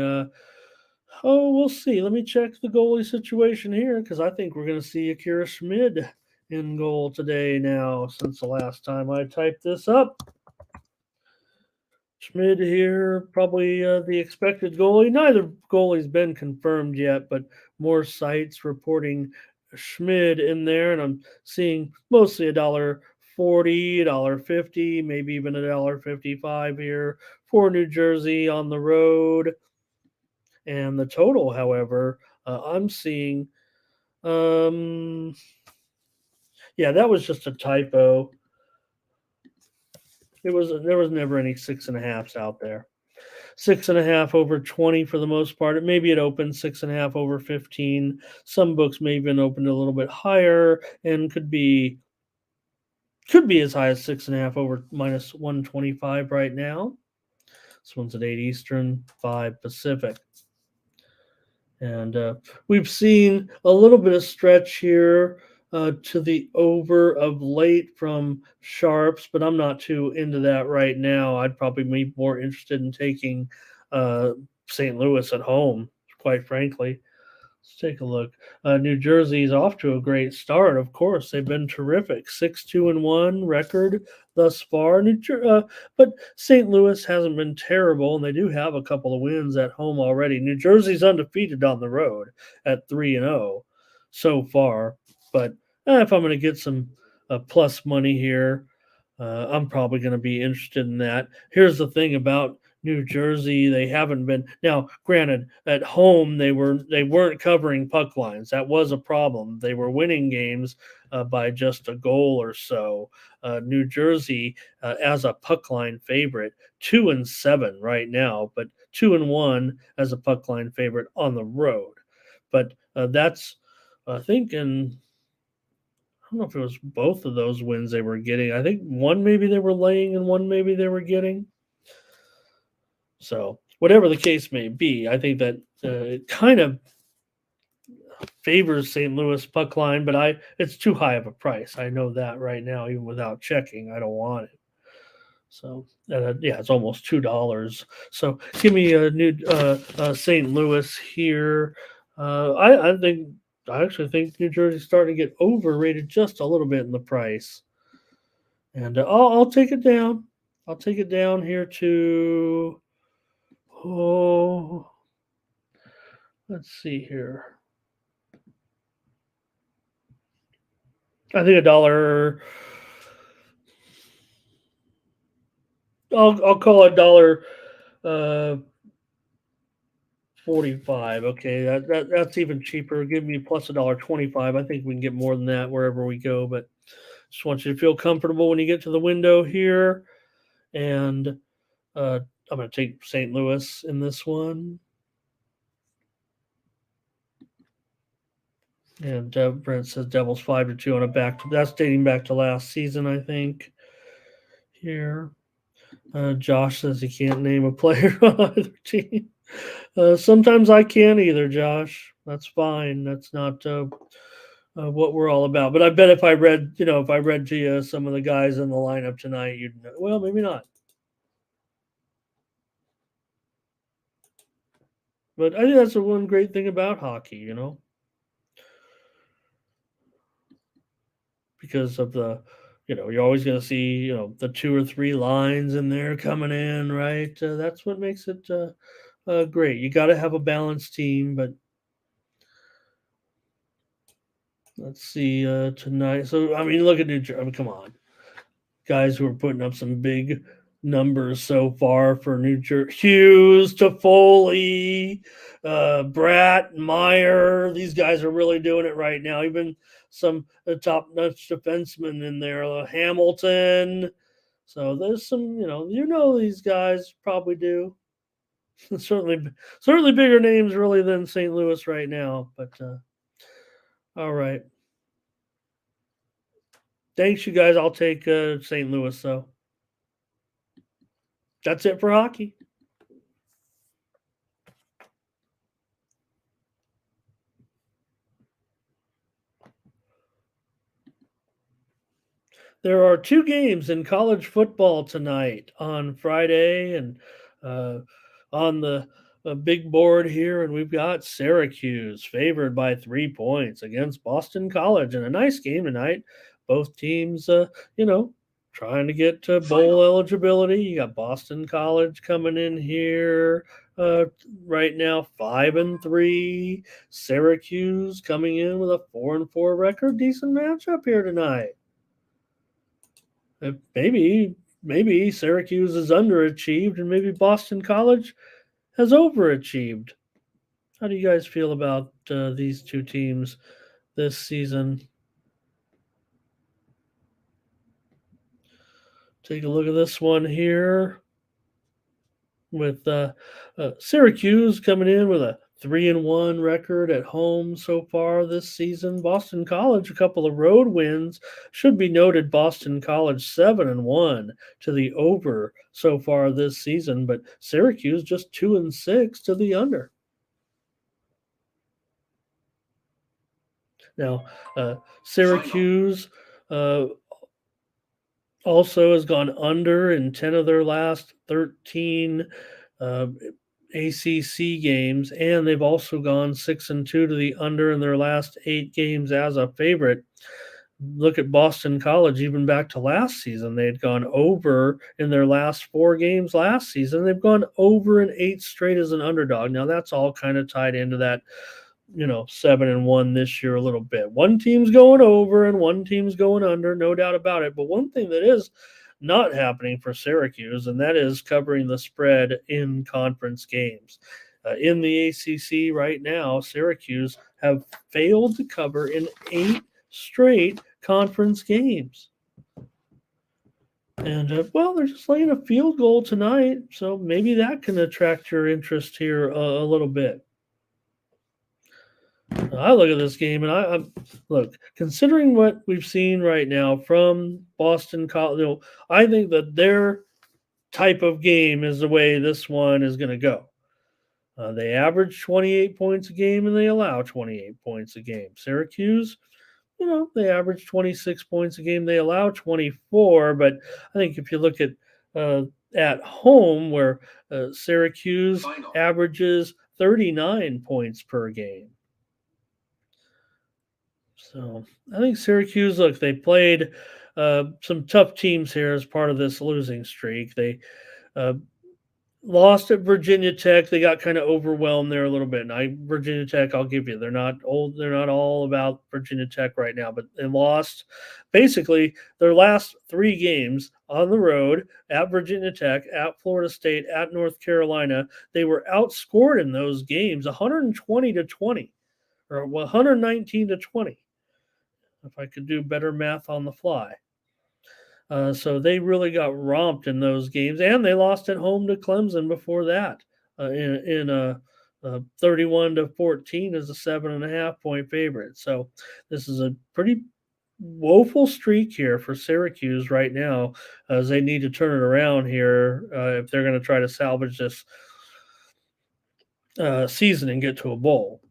We'll see. Let me check the goalie situation here because I think we're going to see Akira Schmid in goal today now since the last time I typed this up. Schmid here, probably the expected goalie. Neither goalie's been confirmed yet, but more sites reporting Schmid in there, and I'm seeing mostly $1.40, $1.50, maybe even $1.55 here for New Jersey on the road. And the total, however, I'm seeing, um, yeah, that was just a typo. There was never any 6.5s out there. 6.5 over 20 for the most part. Maybe it opened 6.5 over 15. Some books may even opened a little bit higher and could be as high as 6.5 over minus 125 right now. This one's at 8 Eastern, 5 Pacific. And we've seen a little bit of stretch here to the over of late from Sharps, but I'm not too into that right now. I'd probably be more interested in taking St. Louis at home, quite frankly. Let's take a look. New Jersey's off to a great start. Of course, they've been terrific. 6-2-1 record thus far. But St. Louis hasn't been terrible, and they do have a couple of wins at home already. New Jersey's undefeated on the road at 3-0 so far. But if I'm going to get some plus money here, I'm probably going to be interested in that. Here's the thing about New Jersey, they haven't been now. Granted, at home they weren't covering puck lines. That was a problem. They were winning games by just a goal or so. New Jersey, as a puck line favorite, 2-7 right now, but 2-1 as a puck line favorite on the road. But that's I think in I don't know if it was both of those wins they were getting. I think one maybe they were laying and one maybe they were getting. So whatever the case may be, I think that it kind of favors St. Louis puck line, but it's too high of a price. I know that right now, even without checking, I don't want it. So yeah, it's almost $2. So give me a new St. Louis here. I actually think New Jersey's starting to get overrated just a little bit in the price, and I'll take it down. I'll take it down here to oh, let's see here. I think I'll call it dollar uh 45. Okay, that's even cheaper. Give me plus a dollar 25. I think we can get more than that wherever we go, but just want you to feel comfortable when you get to the window here. And I'm going to take St. Louis in this one. And Brent says Devils 5-2 on a back. That's dating back to last season, I think. Here, Josh says he can't name a player on either team. Sometimes I can't either, Josh. That's fine. That's not what we're all about. But I bet if I read, if I read to you some of the guys in the lineup tonight, you'd know. Well, maybe not. But I think that's the one great thing about hockey, because of you're always going to see, the two or three lines in there coming in, right? That's what makes it great. You got to have a balanced team, but let's see tonight. So, I mean, look at New Jersey. I mean, come on. Guys who are putting up some big numbers so far for New Jersey. Hughes, Toffoli, Bratt, Meyer. These guys are really doing it right now. Even some top-notch defensemen in there. Hamilton. So there's some, these guys probably do. certainly bigger names really than St. Louis right now. But all right. Thanks, you guys. I'll take St. Louis, though. That's it for hockey. There are two games in college football tonight on Friday, and uh, on the big board here, and we've got Syracuse favored by 3 points against Boston College, and a nice game tonight. Both teams, trying to get to bowl eligibility. You got Boston College coming in here uh, right now, 5-3. Syracuse coming in with a 4-4 record. Decent matchup here tonight. Maybe Syracuse is underachieved and maybe Boston College has overachieved. How do you guys feel about these two teams this season? Take a look at this one here with Syracuse coming in with a 3-1 record at home so far this season. Boston College, a couple of road wins. Should be noted, Boston College 7-1 to the over so far this season, but Syracuse just 2-6 to the under. Now, Syracuse also has gone under in 10 of their last 13 uh, ACC games, and they've also gone 6-2 to the under in their last 8 games as a favorite. Look at Boston College, even back to last season. They had gone over in their last 4 games last season. They've gone over in 8 straight as an underdog. Now, that's all kind of tied into that 7-1 this year a little bit. One team's going over and one team's going under, no doubt about it. But one thing that is not happening for Syracuse, and that is covering the spread in conference games. In the ACC right now, Syracuse have failed to cover in 8 straight conference games. And, they're just laying a field goal tonight, so maybe that can attract your interest here a little bit. I look at this game and I look, considering what we've seen right now from Boston College, I think that their type of game is the way this one is going to go. They average 28 points a game and they allow 28 points a game. Syracuse, they average 26 points a game. They allow 24, but I think if you look at home, where Syracuse averages 39 points per game. So I think Syracuse, look, they played some tough teams here as part of this losing streak. They Lost at Virginia Tech. They got kind of overwhelmed there a little bit. And Virginia Tech, I'll give you, they're not old. They're not all about Virginia Tech right now, but they lost basically their last three games on the road at Virginia Tech, at Florida State, at North Carolina. They were outscored in those games 120-20 or 119-20. If I could do better math on the fly. So they really got romped in those games, and they lost at home to Clemson before that in a 31-14 as a 7.5 point favorite. So this is a pretty woeful streak here for Syracuse right now, as they need to turn it around here if they're going to try to salvage this season and get to a bowl.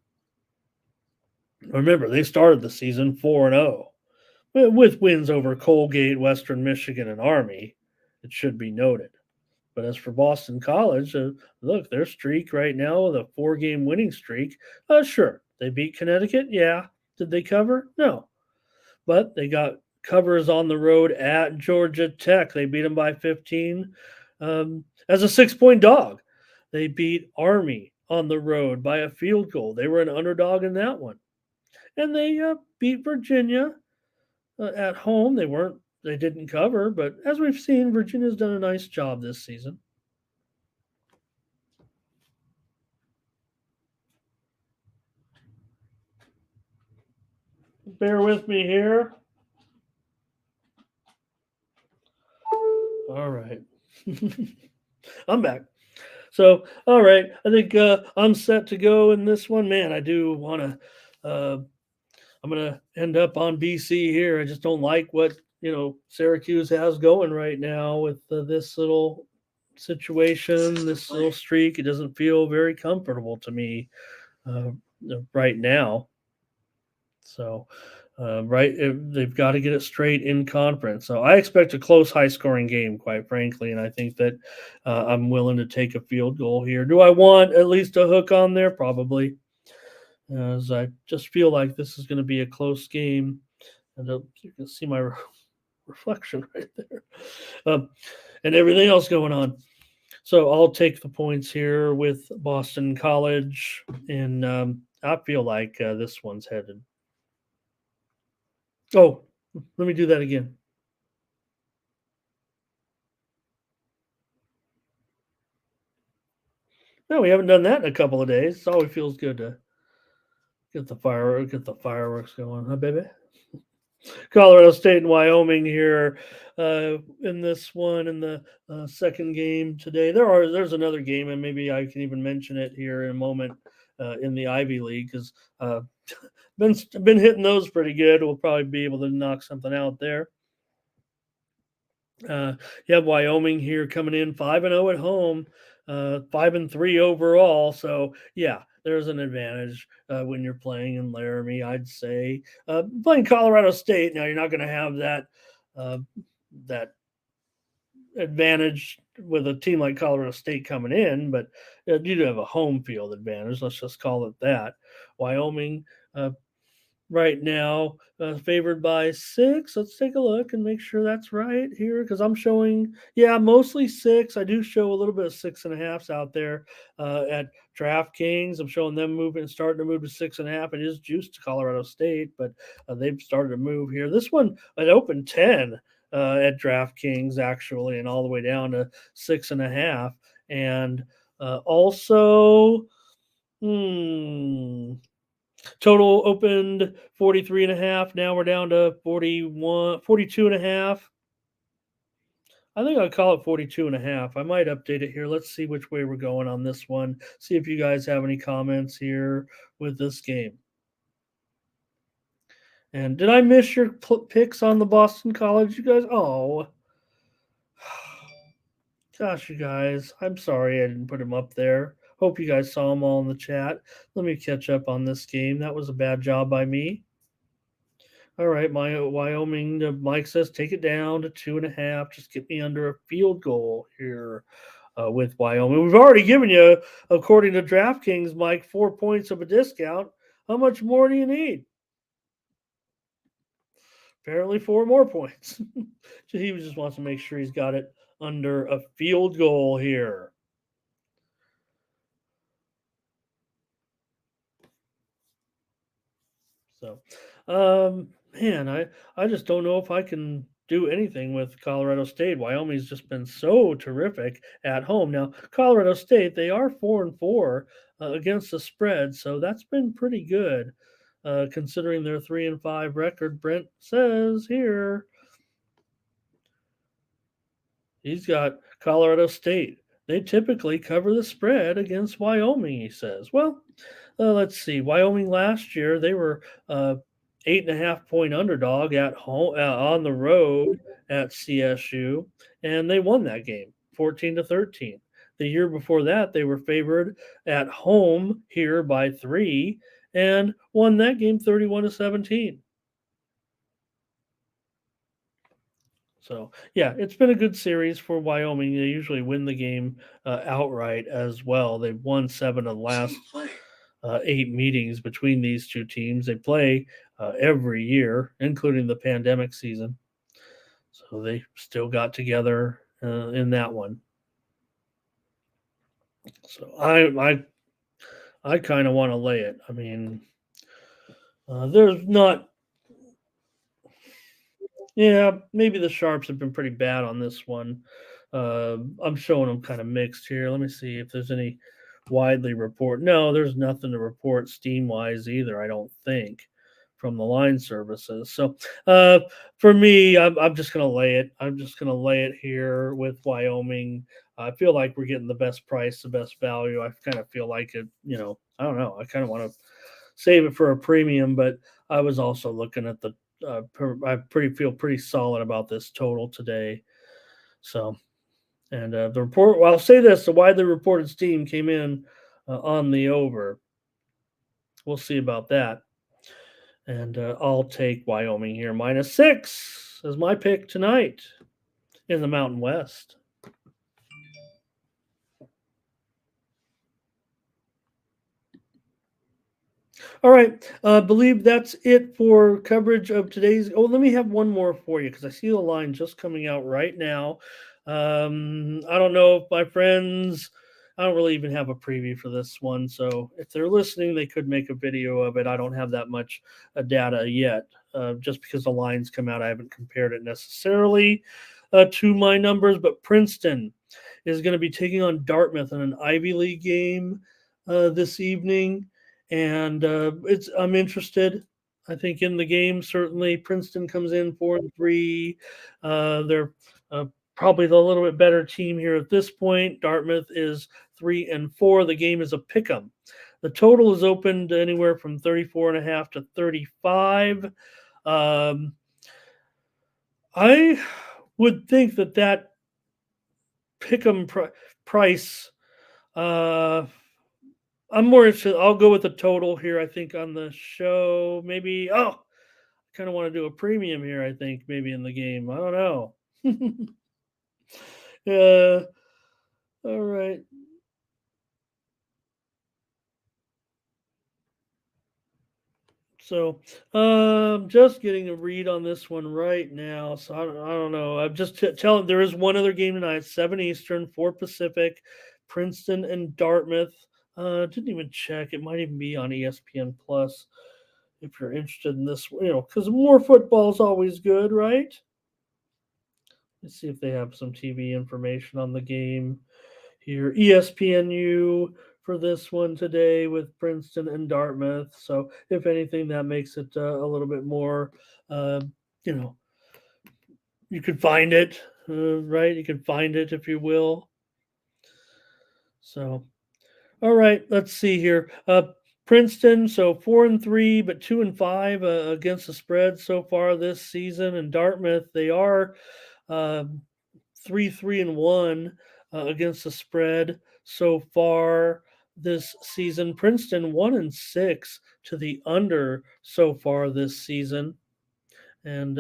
Remember, they started the season 4-0 with wins over Colgate, Western Michigan, and Army. It should be noted. But as for Boston College, look, their streak right now with a 4-game winning streak. Sure, they beat Connecticut. Yeah. Did they cover? No. But they got covers on the road at Georgia Tech. They beat them by 15 as a 6-point dog. They beat Army on the road by a field goal. They were an underdog in that one. And they beat Virginia at home. They didn't cover, but as we've seen, Virginia's done a nice job this season. Bear with me here. All right. I'm back. So, all right. I think I'm set to go in this one. Man, I do want to. I'm going to end up on BC here. I just don't like what, Syracuse has going right now with this little situation, this little streak. It doesn't feel very comfortable to me uh, right now. So, they've got to get it straight in conference. So I expect a close, high-scoring game, quite frankly, and I think that I'm willing to take a field goal here. Do I want at least a hook on there? Probably, as I just feel like this is going to be a close game, and you can see my reflection right there, and everything else going on. So I'll take the points here with Boston College, and I feel like this one's headed. Oh, let me do that again. No, we haven't done that in a couple of days. It always feels good to get the fireworks going, huh, baby? Colorado State and Wyoming here in this one in the second game today. There's another game, and maybe I can even mention it here in a moment in the Ivy League because been hitting those pretty good. We'll probably be able to knock something out there. You have Wyoming here coming in 5-0 at home, 5-3 overall. So yeah, there's an advantage when you're playing in Laramie. I'd say playing Colorado State. Now you're not going to have uh, that advantage with a team like Colorado State coming in, but you do have a home field advantage. Let's just call it that. Wyoming right now, favored by 6. Let's take a look and make sure that's right here because I'm showing, yeah, mostly 6. I do show a little bit of 6.5s out there at DraftKings. I'm showing them starting to move to 6.5. It is juiced to Colorado State, but they've started to move here. This one, an open 10 at DraftKings actually, and all the way down to 6.5. And also, total opened 43.5. Now we're down to 42.5. I think I'll call it 42.5. I might update it here. Let's see which way we're going on this one. See if you guys have any comments here with this game. And did I miss your picks on the Boston College? You guys, oh, gosh, you guys, I'm sorry I didn't put them up there. Hope you guys saw them all in the chat. Let me catch up on this game. That was a bad job by me. All right, my Wyoming. Mike says take it down to 2.5. Just get me under a field goal here with Wyoming. We've already given you, according to DraftKings, Mike, 4 points of a discount. How much more do you need? Apparently, 4 more points. So he just wants to make sure he's got it under a field goal here. So, man, I just don't know if I can do anything with Colorado State. Wyoming's just been so terrific at home. Now, Colorado State, they are 4-4 against the spread, so that's been pretty good considering their 3-5 record. Brent says here he's got Colorado State. They typically cover the spread against Wyoming, he says. Well, let's see. Wyoming last year, they were 8.5 point underdog at home on the road at CSU, and they won that game 14-13. The year before that, they were favored at home here by 3 and won that game 31-17. So yeah, it's been a good series for Wyoming. They usually win the game outright as well. They've won 7 of the last 8 meetings between these two teams. They play every year, including the pandemic season. So they still got together in that one. So I kind of want to lay it. I mean, there's not. Yeah, maybe the sharps have been pretty bad on this one. I'm showing them kind of mixed here. Let me see if there's any widely report. No, there's nothing to report steam wise either. I don't think from the line services. So for me, I'm just gonna lay it. I'm just gonna lay it here with Wyoming. I feel like we're getting the best price, the best value. I kind of feel like it. I don't know. I kind of want to save it for a premium, but I was also looking at the I pretty feel pretty solid about this total today. So, and the report. Well, I'll say this: the widely reported steam came in on the over. We'll see about that. And I'll take Wyoming here -6 as my pick tonight in the Mountain West. All right, believe that's it for coverage of today's. Oh, let me have one more for you because I see the line just coming out right now. I don't know if my friends. I don't really even have a preview for this one, so if they're listening, they could make a video of it. I don't have that much data yet, just because the lines come out. I haven't compared it necessarily to my numbers, but Princeton is going to be taking on Dartmouth in an Ivy League game this evening and it's I'm interested. I think in the game certainly Princeton comes in 4-3. They're probably the little bit better team here at this point. Dartmouth is 3-4. The game is a pick 'em. The total is opened anywhere from 34 and a half to 35. Um, I would think that pick 'em price. Uh, I'm more interested. I'll go with the total here. I think on the show, maybe. Oh, I kind of want to do a premium here. I think maybe in the game. I don't know. Yeah. All right. So, just getting a read on this one right now. So I don't know. I'm just telling. There is one other game tonight, 7 Eastern, 4 Pacific, Princeton and Dartmouth. Didn't even check. It might even be on ESPN Plus if you're interested in this. Because more football is always good, right? Let's see if they have some TV information on the game here. ESPNU for this one today with Princeton and Dartmouth. So, if anything, that makes it a little bit more, uh, you know, you could find it, right? You can find it if you will. So, all right, let's see here. Princeton, so 4-3, but 2-5 against the spread so far this season. And Dartmouth, they are um, 3-3-1 against the spread so far this season. Princeton 1-6 to the under so far this season, and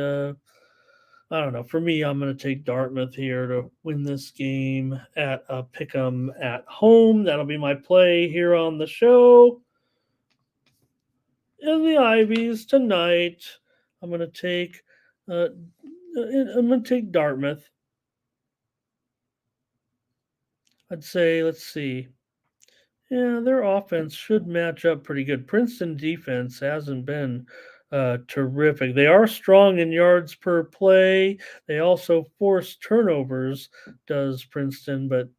I don't know. For me, I'm going to take Dartmouth here to win this game at Pick'em at home. That'll be my play here on the show. In the Ivies tonight, I'm going to take. I'm going to take Dartmouth. I'd say, let's see. Yeah, their offense should match up pretty good. Princeton defense hasn't been terrific. They are strong in yards per play. They also force turnovers, does Princeton, but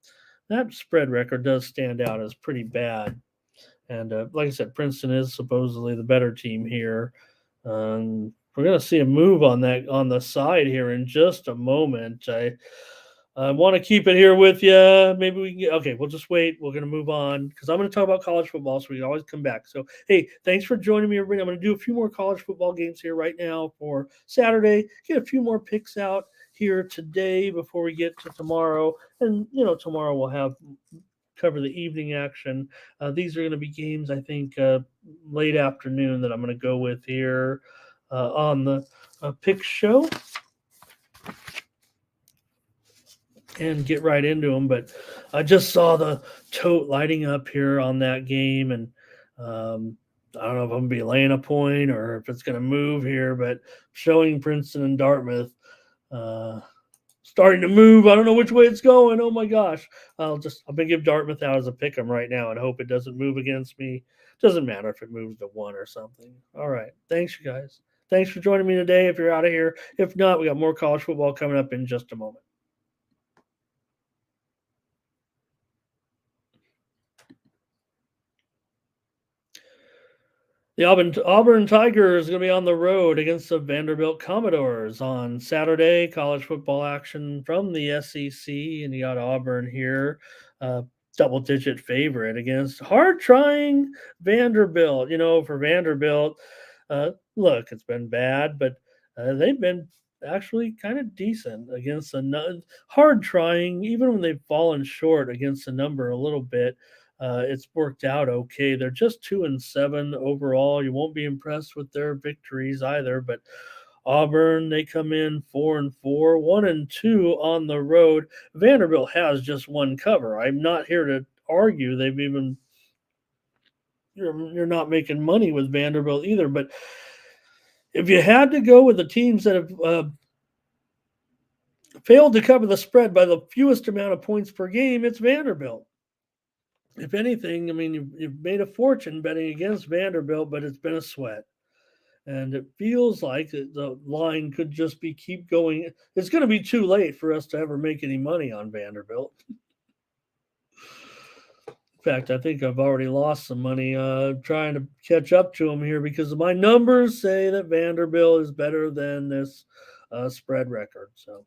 that spread record does stand out as pretty bad. And like I said, Princeton is supposedly the better team here. We're going to see a move on that on the side here in just a moment. I want to keep it here with you. Maybe we can get okay. We'll just wait. We're going to move on because I'm going to talk about college football, so we can always come back. So, hey, thanks for joining me, everybody. I'm going to do a few more college football games here right now for Saturday. Get a few more picks out here today before we get to tomorrow, and tomorrow we'll have cover the evening action. These are going to be games I think late afternoon that I'm going to go with here on the pick show and get right into them. But I just saw the tote lighting up here on that game, and I don't know if I'm gonna be laying a point or if it's gonna move here, but showing Princeton and Dartmouth uh, starting to move. I don't know which way it's going. Oh my gosh! I'm gonna give Dartmouth out as a pick 'em right now and hope it doesn't move against me. Doesn't matter if it moves to one or something. All right, thanks you guys. Thanks for joining me today. If you're out of here, if not, we got more college football coming up in just a moment. The Auburn Tigers are going to be on the road against the Vanderbilt Commodores on Saturday. College football action from the SEC, and you got Auburn here, uh, double-digit favorite against hard-trying Vanderbilt. For Vanderbilt, look, it's been bad, but they've been actually kind of decent against hard trying, even when they've fallen short against the number a little bit. It's worked out okay. They're just 2-7 overall. You won't be impressed with their victories either, but Auburn, they come in 4-4, 1-2 on the road. Vanderbilt has just one cover. I'm not here to argue. They've even you're not making money with Vanderbilt either. But if you had to go with the teams that have failed to cover the spread by the fewest amount of points per game, it's Vanderbilt. If anything, I mean, you've made a fortune betting against Vanderbilt, but it's been a sweat. And it feels like the line could just be keep going. It's going to be too late for us to ever make any money on Vanderbilt. In fact, I think I've already lost some money trying to catch up to them here because my numbers say that Vanderbilt is better than this spread record. So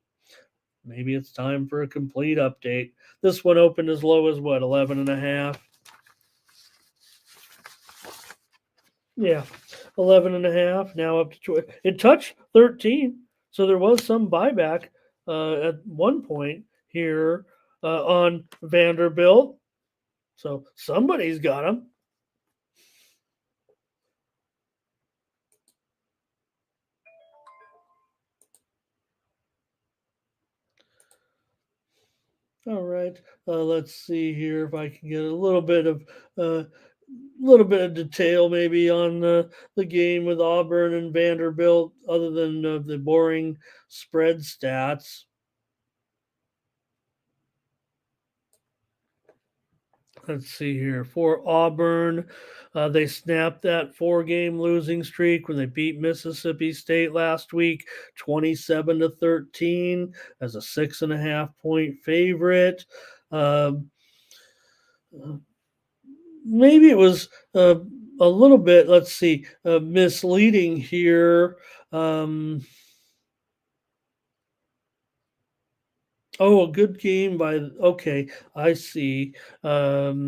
maybe it's time for a complete update. This one opened as low as what, 11 and a half? Yeah, 11 and a half. Now up to 12. It touched 13. So there was some buyback at one point here on Vanderbilt. So somebody's got them. All right. Let's see here if I can get uh, detail maybe on the game with Auburn and Vanderbilt, other than the boring spread stats. Let's see here. For Auburn, they snapped that four-game losing streak when they beat Mississippi State last week, 27-13, as a 6.5 point favorite. Um, Maybe it was a little bit, let's see, misleading here. Um, oh, a good game by, okay, I see. Oh,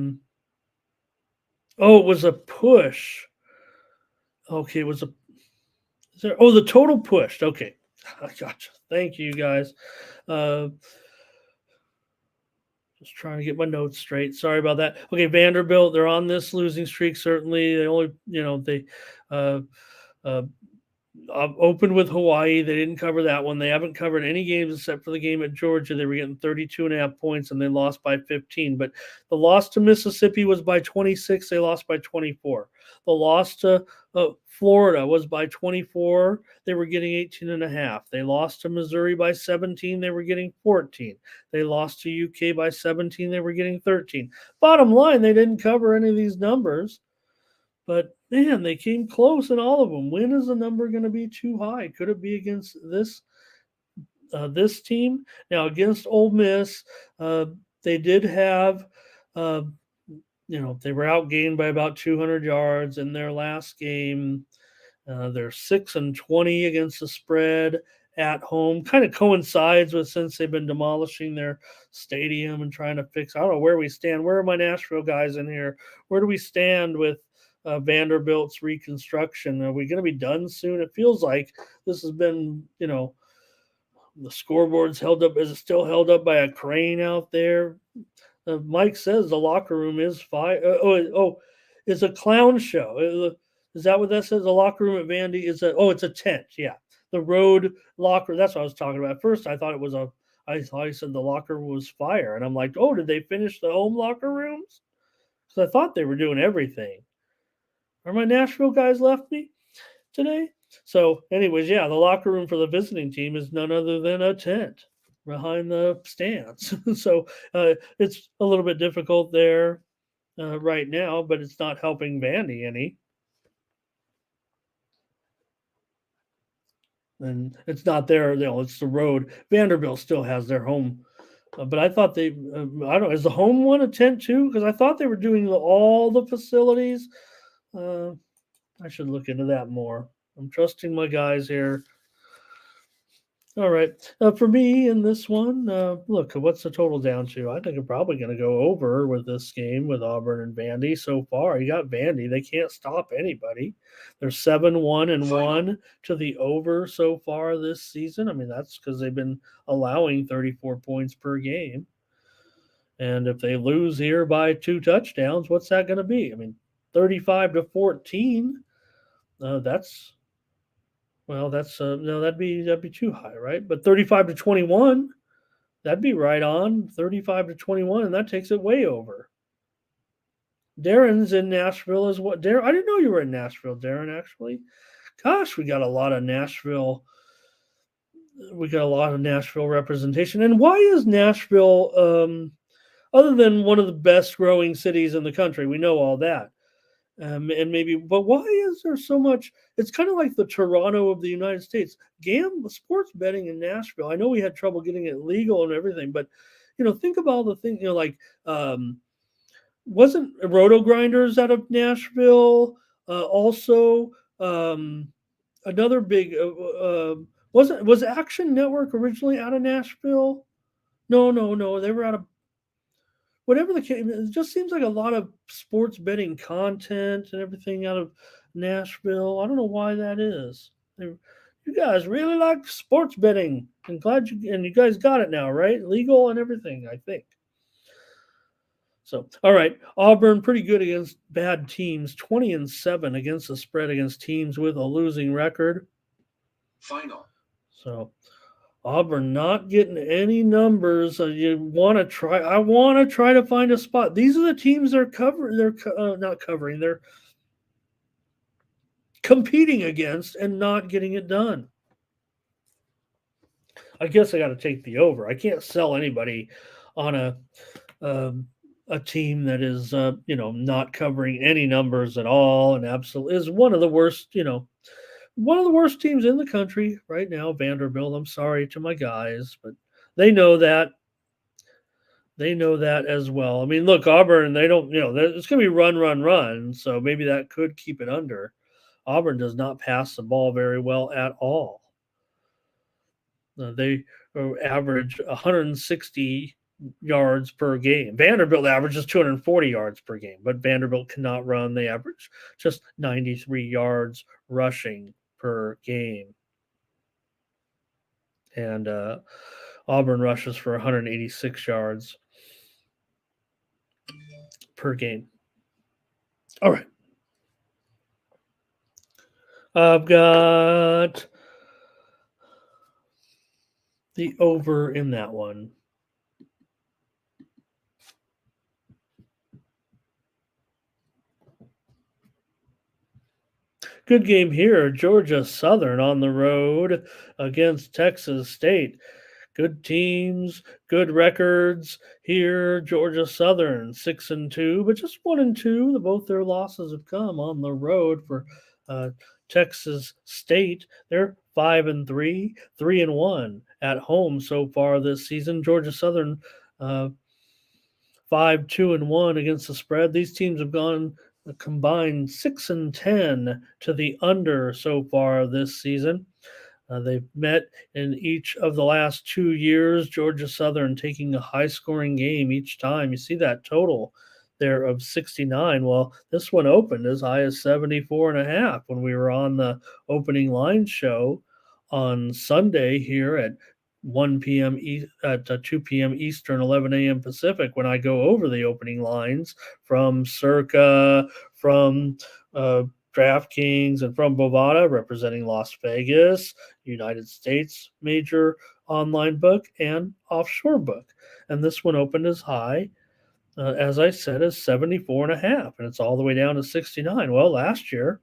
it was a push. Okay, it was a, is there, oh, the total pushed. Okay, I gotcha. Thank you guys. Uh, just trying to get my notes straight. Sorry about that. Okay, Vanderbilt, they're on this losing streak. Certainly, they only, they uh, uh, opened with Hawaii. They didn't cover that one. They haven't covered any games except for the game at Georgia. They were getting 32.5 points and they lost by 15. But the loss to Mississippi was by 26. They lost by 24. The loss to Florida was by 24. They were getting 18.5. They lost to Missouri by 17. They were getting 14. They lost to UK by 17. They were getting 13. Bottom line, they didn't cover any of these numbers. But man, they came close in all of them. When is the number going to be too high? Could it be against this team? Now against Ole Miss, they did have, they were outgained by about 200 yards in their last game. They're 6-20 against the spread at home. Kind of coincides with since they've been demolishing their stadium and trying to fix. I don't know where we stand. Where are my Nashville guys in here? Where do we stand with Vanderbilt's reconstruction? Are we going to be done soon? It feels like this has been, the scoreboard's held up. Is it still held up by a crane out there? Mike says the locker room is fine. It's a clown show. Is that what that says? The locker room at Vandy is it's a tent. Yeah, the road locker. That's what I was talking about. At first, I thought it was I thought he said the locker room was fire, and I'm like, oh, did they finish the home locker rooms? Because I thought they were doing everything. Are my Nashville guys left me today? So, anyways, yeah, the locker room for the visiting team is none other than a tent behind the stands. So it's a little bit difficult there right now, but it's not helping Vandy any. And it's not there, it's the road. Vanderbilt still has their home. But I thought I don't know, is the home one a tent too? Because I thought they were doing all the facilities. I should look into that more. I'm trusting my guys here. All right. For me in this one, look, what's the total down to? I think I'm probably going to go over with this game with Auburn and Vandy so far. You got Vandy. They can't stop anybody. They're 7-1-1 to the over so far this season. I mean, that's because they've been allowing 34 points per game. And if they lose here by 2 touchdowns, what's that going to be? I mean, 35-14. No, that'd be too high, right? But 35-21, that'd be right on 35-21, and that takes it way over. Darren's in Nashville as well. Darren, I didn't know you were in Nashville, Darren. Actually, gosh, we got a lot of Nashville. We got a lot of Nashville representation. And why is Nashville, other than one of the best growing cities in the country? We know all that. And maybe, but why is there so much? It's kind of like the Toronto of the United States. Sports betting in Nashville. I know we had trouble getting it legal and everything, but think about the thing. Like wasn't Roto Grinders out of Nashville? Also, another big was Action Network originally out of Nashville? No, they were out of whatever the case, it just seems like a lot of sports betting content and everything out of Nashville. I don't know why that is. You guys really like sports betting. I'm glad you guys got it now, right? Legal and everything, I think. So, all right, Auburn pretty good against bad teams. 20-7 against the spread against teams with a losing record. Final. So, Auburn not getting any numbers. You want to try? I want to try to find a spot. These are the teams they're covering. They're not covering. They're competing against and not getting it done. I guess I got to take the over. I can't sell anybody on a team that is not covering any numbers at all and absolutely is one of the worst. One of the worst teams in the country right now, Vanderbilt. I'm sorry to my guys, but they know that. They know that as well. I mean, look, Auburn, they don't, it's going to be run. So maybe that could keep it under. Auburn does not pass the ball very well at all. They average 160 yards per game. Vanderbilt averages 240 yards per game, but Vanderbilt cannot run. They average just 93 yards rushing per game. And Auburn rushes for 186 yards per game. All right. I've got the over in that one. Good game here. Georgia Southern on the road against Texas State. Good teams, good records here. Georgia Southern 6-2, but just 1-2. Both their losses have come on the road for uh, Texas State. They're 5-3, 3-1 at home so far this season. Georgia Southern 5-2-1 against the spread. These teams have gone a combined 6-10 to the under so far this season. They've met in each of the last 2 years. Georgia Southern taking a high scoring game each time. You see that total there of 69. Well, this one opened as high as 74 and a half when we were on the opening line show on Sunday here at 1 p.m. At 2 p.m. Eastern, 11 a.m. Pacific. When I go over the opening lines from Circa, from DraftKings, and from Bovada, representing Las Vegas, United States major online book, and offshore book. And this one opened as high, as I said, as 74 and a half, and it's all the way down to 69. Well, last year,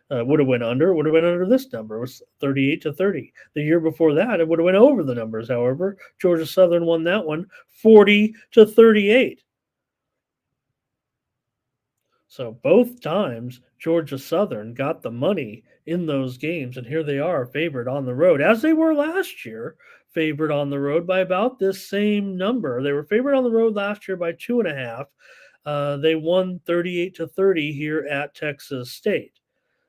would have went under. It would have went under this number. It was 38-30. The year before that, it would have went over the numbers. However, Georgia Southern won that one 40-38. So both times, Georgia Southern got the money in those games, and here they are favored on the road, as they were last year, favored on the road by about this same number. They were favored on the road last year by 2.5. They won 38-30 here at Texas State.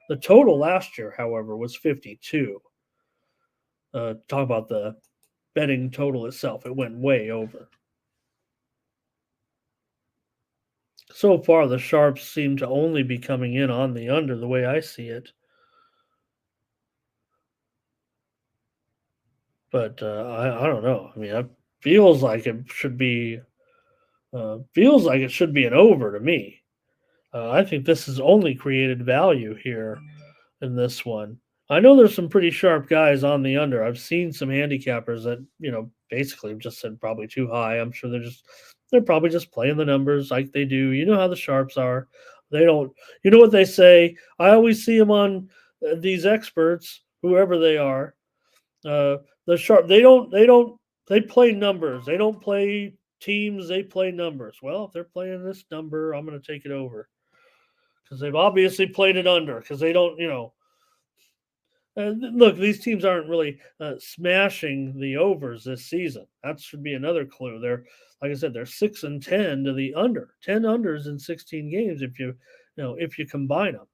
The total last year, however, was 52. Talk about the betting total itself. It went way over. So far, the Sharps seem to only be coming in on the under the way I see it. But I don't know. I mean, it feels like it should be an over to me. I think this has only created value here in this one. I know there's some pretty sharp guys on the under. I've seen some handicappers that, basically just said probably too high. I'm sure they're probably just playing the numbers like they do. You know how the sharps are. They don't, you know what they say? I always see them on these experts, whoever they are. Uh, the sharp, they play numbers. They don't play teams, they play numbers. Well, if they're playing this number, I'm going to take it over because they've obviously played it under because they don't, look, these teams aren't really smashing the overs this season. That should be another clue. They're, like I said, they're 6-10 to the under, 10 unders in 16 games if you combine them.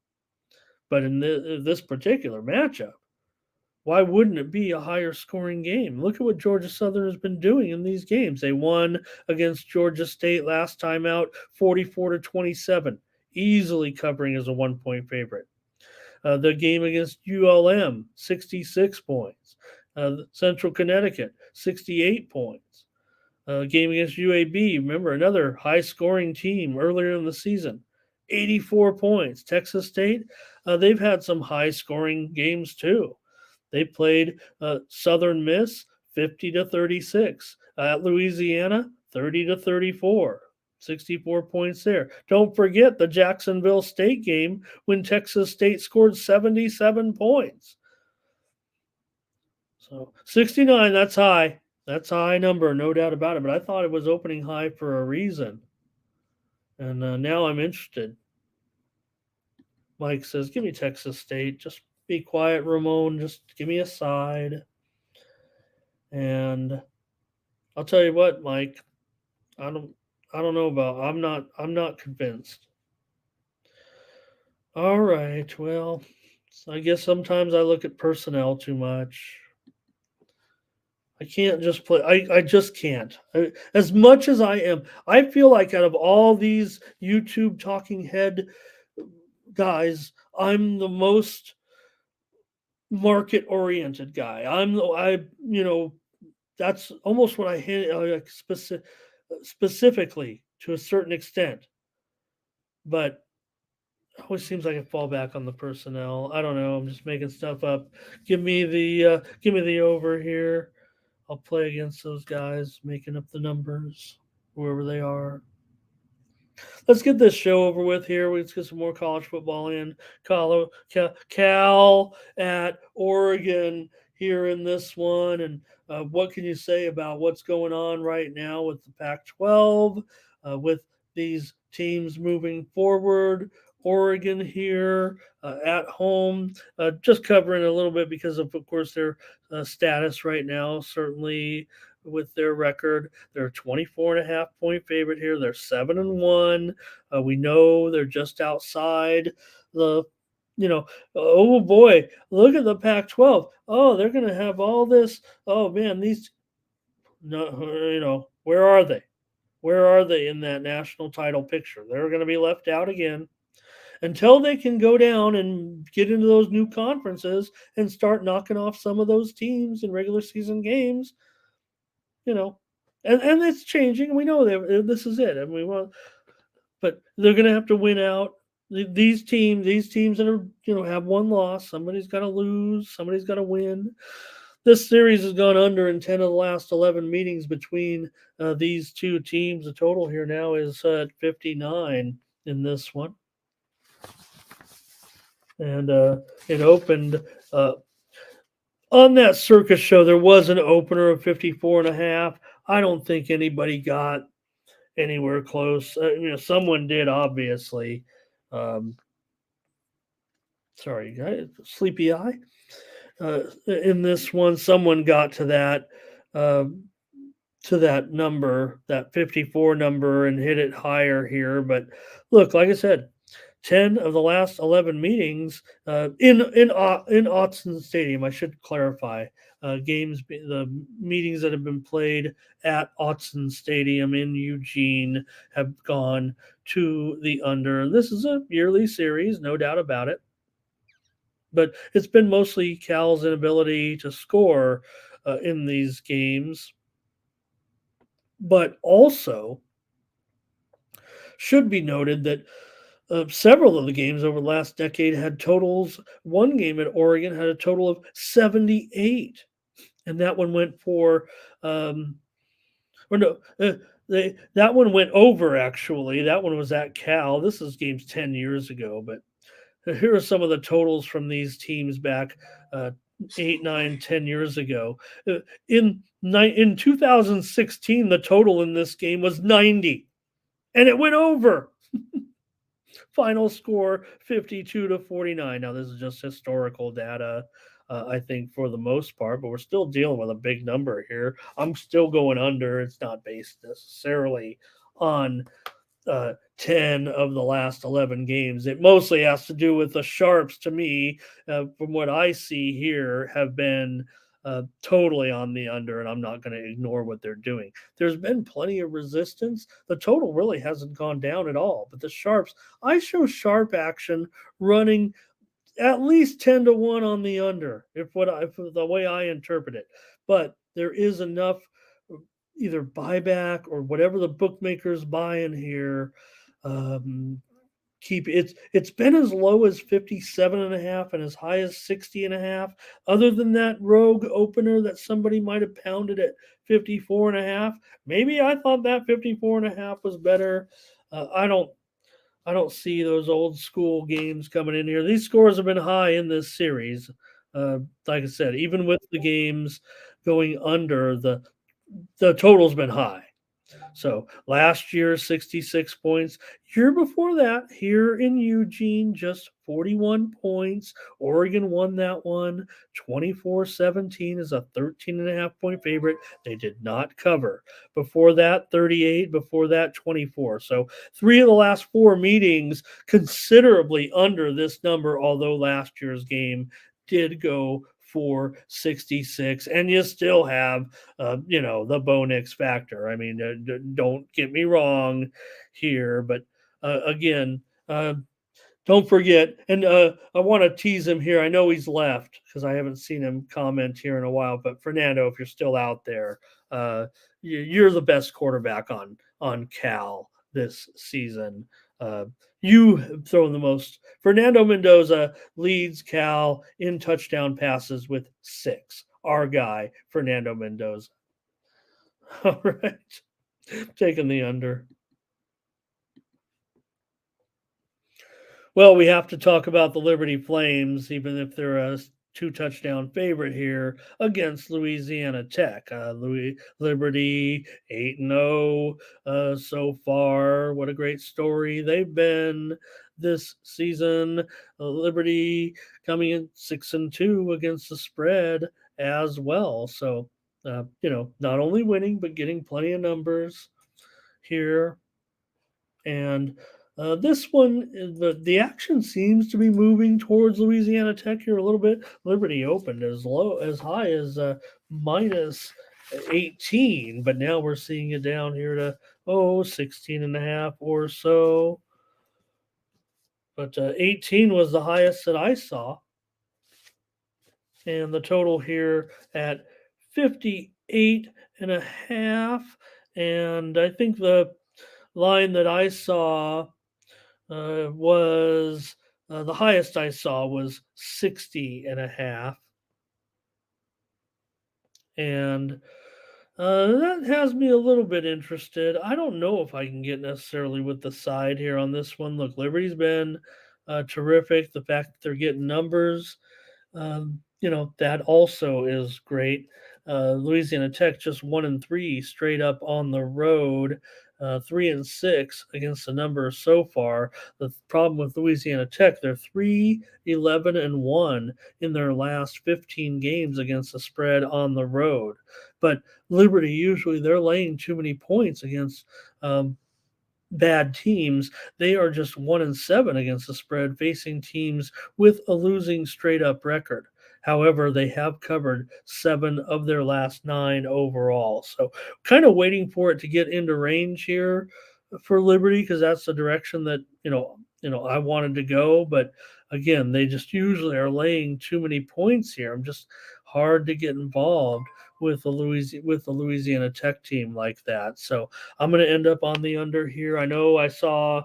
But in this particular matchup, why wouldn't it be a higher scoring game? Look at what Georgia Southern has been doing in these games. They won against Georgia State last time out, 44-27, easily covering as a 1 point favorite. The game against ULM, 66 points. Central Connecticut, 68 points. Game against UAB, remember, another high scoring team earlier in the season, 84 points. Texas State, they've had some high scoring games too. They played Southern Miss 50-36. At Louisiana, 30-34. 64 points there. Don't forget the Jacksonville State game when Texas State scored 77 points. So 69, that's high. That's a high number, no doubt about it. But I thought it was opening high for a reason. And now I'm interested. Mike says, give me Texas State. Just be quiet, Ramon. Just give me a side. And I'll tell you what, Mike, I don't know about. I'm not convinced. All right. Well, I guess sometimes I look at personnel too much. I can't just play. I just can't. As much as I feel like out of all these YouTube talking head guys, I'm the most market oriented guy. That's almost what I like specifically to a certain extent. But always seems like I fall back on the personnel. I don't know. I'm just making stuff up. Give me the over here. I'll play against those guys, making up the numbers, wherever they are. Let's get this show over with here. Let's get some more college football in. Cal at Oregon here in this one. And what can you say about what's going on right now with the Pac 12, with these teams moving forward? Oregon here at home, just covering a little bit because of course, their status right now, certainly with their record. They're a 24.5 point favorite here. They're 7-1. We know they're just outside the, you know, oh boy, look at the Pac 12. Oh, they're going to have all this. Oh man, these, no, where are they? Where are they in that national title picture? They're going to be left out again until they can go down and get into those new conferences and start knocking off some of those teams in regular season games, you know, and it's changing. We know that this is it, and we want, but they're going to have to win out. These teams that are, have one loss. Somebody's got to lose. Somebody's got to win. This series has gone under in 10 of the last 11 meetings between these two teams. The total here now is at 59 in this one, and it opened. On that circus show, there was an opener of 54.5. I don't think anybody got anywhere close. Someone did, obviously. Sorry, guys, sleepy eye. In this one, someone got to that number, that 54 number, and hit it higher here. But look, like I said, 10 of the last 11 meetings in Autzen Stadium. I should clarify, the meetings that have been played at Autzen Stadium in Eugene have gone to the under. And this is a yearly series, no doubt about it. But it's been mostly Cal's inability to score in these games. But also should be noted that several of the games over the last decade had totals. One game at Oregon had a total of 78, and that one went for, or no, that one went over actually. That one was at Cal. This is games 10 years ago, but here are some of the totals from these teams back 8, 9, 10 years ago. In 2016, the total in this game was 90, and it went over. Final score 52-49. Now, this is just historical data, I think, for the most part, but we're still dealing with a big number here. I'm still going under. It's not based necessarily on 10 of the last 11 games. It mostly has to do with the Sharps, to me, from what I see here, have been totally on the under, and I'm not going to ignore what they're doing. There's been plenty of resistance. The total really hasn't gone down at all, but the Sharps, I show sharp action running at least 10-1 on the under, if the way I interpret it. But there is enough either buyback or whatever the bookmakers buy in here. It's been as low as 57.5 and as high as 60.5. Other than that rogue opener that somebody might have pounded at 54.5, maybe I thought that 54.5 was better. I don't see those old school games coming in here. These scores have been high in this series. Like I said, even with the games going under, the total's been high. So last year, 66 points. Year before that, here in Eugene, just 41 points. Oregon won that one 24-17 as a 13.5 point favorite. They did not cover. Before that, 38. Before that, 24. So 3 of the last 4 meetings considerably under this number, although last year's game did go for 66, and you still have the Bo Nix factor. I mean, don't get me wrong here, but again, don't forget, and I want to tease him here. I know he's left because I haven't seen him comment here in a while, but Fernando, if you're still out there, you're the best quarterback on Cal this season. You have thrown the most. Fernando Mendoza leads Cal in touchdown passes with 6. Our guy, Fernando Mendoza. All right. Taking the under. Well, we have to talk about the Liberty Flames, even if they're a 2 touchdown favorite here against Louisiana Tech. Liberty 8-0 so far. What a great story they've been this season. Liberty coming in 6-2 against the spread as well. So, not only winning, but getting plenty of numbers here. And this one, the action seems to be moving towards Louisiana Tech here a little bit. Liberty opened as high as minus 18, but now we're seeing it down here to 16 and a half or so. But 18 was the highest that I saw. And the total here at 58 and a half. And I think the line that I saw was the highest I saw was 60 and a half. And that has me a little bit interested. I don't know if I can get necessarily with the side here on this one. Look, Liberty's been terrific. The fact that they're getting numbers, that also is great. Louisiana Tech just 1-3 straight up on the road, 3-6 against the numbers so far. The problem with Louisiana Tech, they're 3-11-1 in their last 15 games against the spread on the road. But Liberty usually they're laying too many points against bad teams. They are just 1-7 against the spread, facing teams with a losing straight up record. However, they have covered 7 of their last 9 overall. So, kind of waiting for it to get into range here for Liberty because that's the direction that I wanted to go. But again, they just usually are laying too many points here. I'm just hard to get involved with the Louisiana Tech team like that. So I'm going to end up on the under here. I know I saw.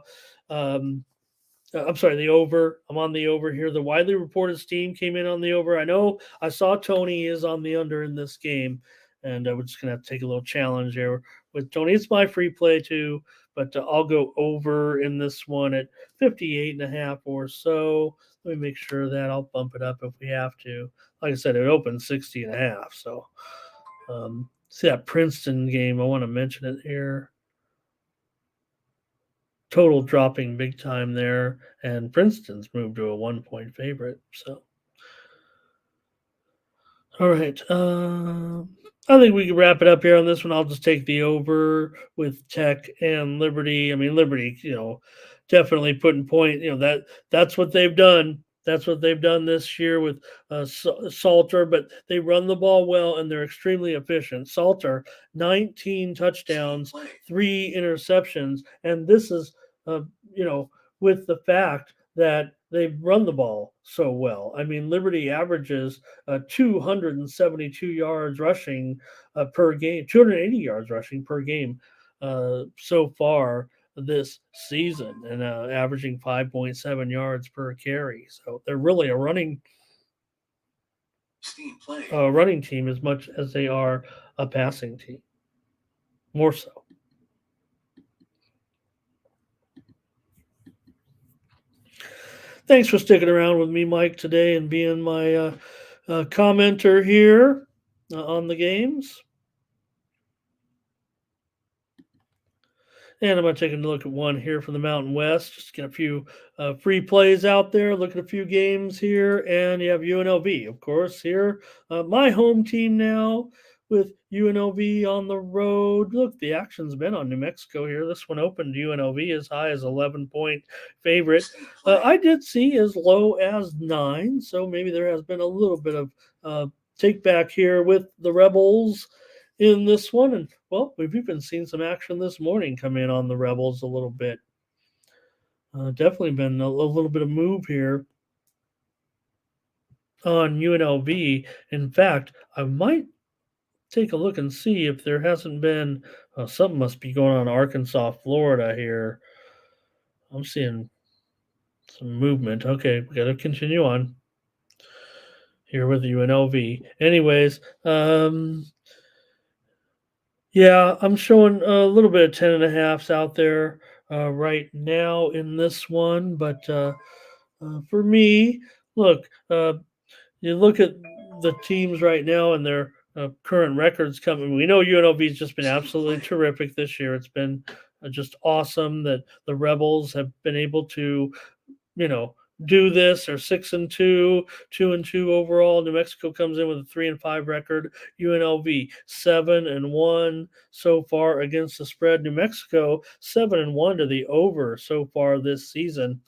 I'm sorry, the over. I'm on the over here. The widely reported steam came in on the over. I know I saw Tony is on the under in this game, and we're just going to take a little challenge there with Tony. It's my free play too, but I'll go over in this one at 58 and a half or so. Let me make sure that I'll bump it up if we have to. Like I said, it opened 60 and a half. So see that Princeton game. I want to mention it here. Total dropping big time there, and Princeton's moved to a 1-point favorite. So, all right. I think we can wrap it up here on this one. I'll just take the over with Tech and Liberty. I mean, Liberty, definitely putting point. That's what they've done. That's what they've done this year with Salter, but they run the ball well and they're extremely efficient. Salter, 19 touchdowns, 3 interceptions, and this is, with the fact that they've run the ball so well. I mean, Liberty averages 272 yards rushing per game, 280 yards rushing per game so far this season, and averaging 5.7 yards per carry. So they're really a running team as much as they are a passing team. More so. Thanks for sticking around with me, Mike, today and being my commenter here on the games. And I'm going to take a look at one here from the Mountain West. Just get a few free plays out there. Look at a few games here. And you have UNLV, of course, here. My home team now with UNLV on the road. Look, the action's been on New Mexico here. This one opened UNLV as high as 11-point favorite. I did see as low as 9. So maybe there has been a little bit of take back here with the Rebels in this one. And well, we've even seen some action this morning come in on the Rebels a little bit. Definitely been a little bit of move here on UNLV. In fact, I might take a look and see if there hasn't been something must be going on Arkansas, Florida here. I'm seeing some movement. Okay, we got to continue on here with UNLV. Anyways, yeah, I'm showing a little bit of 10.5s out there right now in this one. But for me, look, you look at the teams right now and their current records coming. We know UNLV has just been absolutely terrific this year. It's been just awesome that the Rebels have been able to, you know, do this. They're 6-2, 2-2 overall. New Mexico comes in with a 3-5 record. UNLV 7-1 so far against the spread. New Mexico 7-1 to the over so far this season.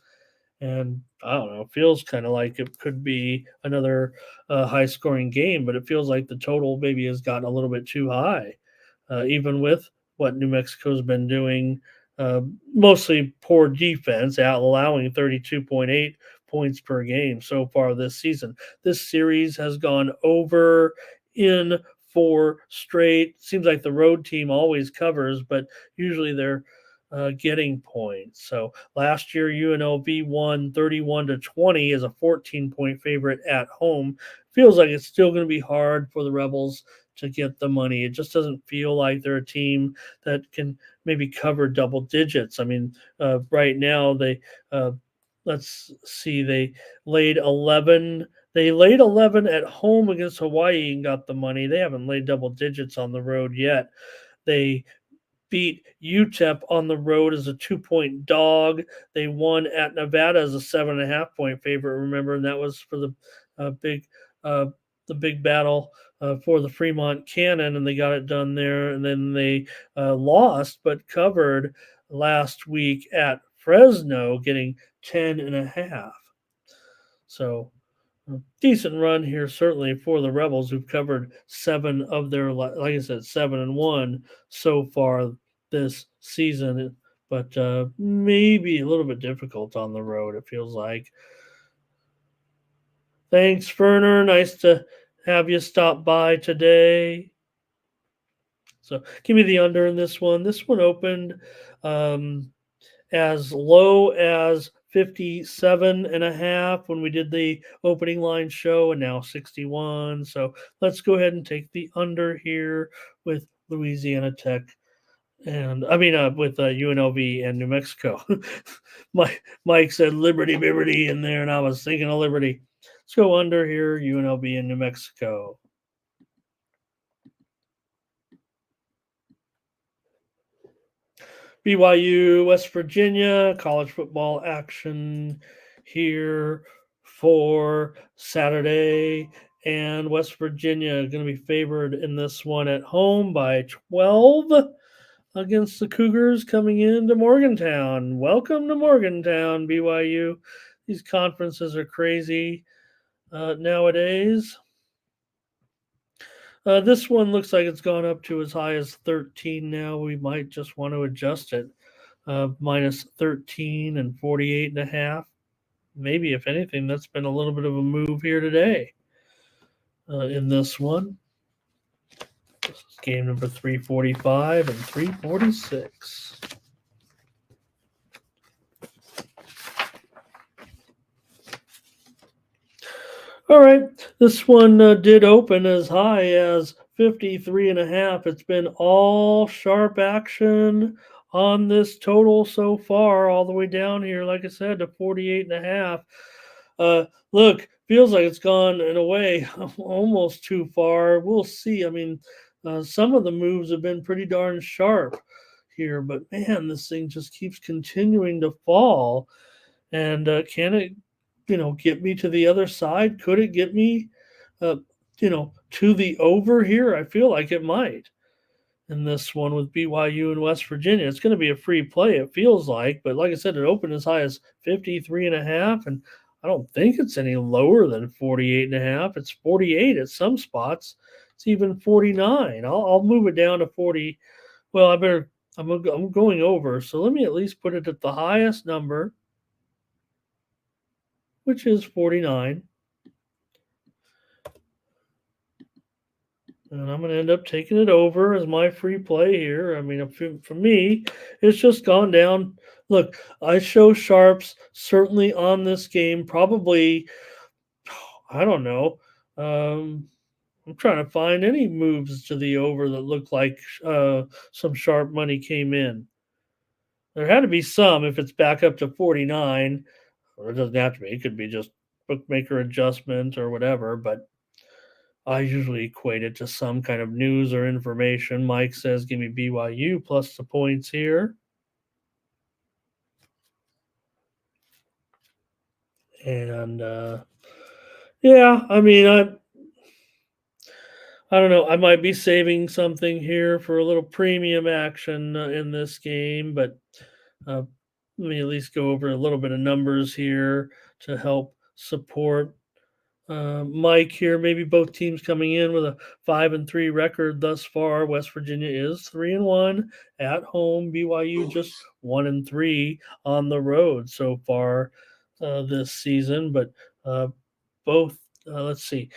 And I don't know, it feels kind of like it could be another high scoring game, but it feels like the total maybe has gotten a little bit too high, even with what New Mexico's been doing. Mostly poor defense, out allowing 32.8 points per game so far this season. This series has gone over in four straight. Seems like the road team always covers, but usually they're getting points. So last year, UNLV won 31-20 as a 14-point favorite at home. Feels like it's still going to be hard for the Rebels to get the money. It just doesn't feel like they're a team that can maybe cover double digits. I mean, right now uh, let's see, laid 11. They laid 11 at home against Hawaii and got the money. They haven't laid double digits on the road yet. They beat UTEP on the road as a 2-point dog. They won at Nevada as a 7.5-point favorite. Remember, and that was for uh, big uh, the big battle for the Fremont Cannon, and they got it done there. And then they lost, but covered last week at Fresno, getting 10.5. So decent run here, certainly for the Rebels, who've covered seven of their, like I said, 7-1 so far this season. But maybe a little bit difficult on the road, it feels like. Thanks, Ferner. Nice to have you stop by today. So give me the under in this one. This one opened um, as low as 57.5 when we did the opening line show, and now 61. So let's go ahead and take the under here with Louisiana Tech. And I mean, with UNLV and New Mexico. Mike said Liberty in there, and I was thinking of Liberty. Let's go under here, UNLV and New Mexico. BYU, West Virginia, college football action here for Saturday. And West Virginia going to be favored in this one at home by 12 against the Cougars coming into Morgantown. Welcome to Morgantown, BYU. These conferences are crazy nowadays. This one looks like it's gone up to as high as 13 now. We might just want to adjust it. Minus 13 and 48.5. Maybe, if anything, that's been a little bit of a move here today in this one. This is game number 345 and 346. All right, this one did open as high as 53.5. It's been all sharp action on this total so far, all the way down here, like I said, to 48.5. Look, feels like it's gone in a way almost too far. We'll see. I mean, some of the moves have been pretty darn sharp here, but man, this thing just keeps continuing to fall. And can it, get me to the other side? Could it get me, uh, to the over here? I feel like it might in this one with BYU and West Virginia. It's going to be a free play, it feels like. But like I said, it opened as high as 53.5, and I don't think it's any lower than 48.5. It's 48 at some spots. It's even 49. I'll move it down to 40. Well, I'm going over, so let me at least put it at the highest number, which is 49. And I'm going to end up taking it over as my free play here. I mean, for me, it's just gone down Look, I show sharps certainly on this game. Probably, I don't know. Um, I'm trying to find any moves to the over that look like some sharp money came in. There had to be some if it's back up to 49, or it doesn't have to be. It could be just bookmaker adjustment or whatever, but I usually equate it to some kind of news or information. Mike says, give me BYU plus the points here. And yeah, I mean, I don't know. I might be saving something here for a little premium action in this game, but uh, let me at least go over a little bit of numbers here to help support Mike here. Maybe both teams coming in with a 5-3 record thus far. West Virginia is 3-1 at home. BYU just 1-3 on the road so far this season, but uh, both. Let's see.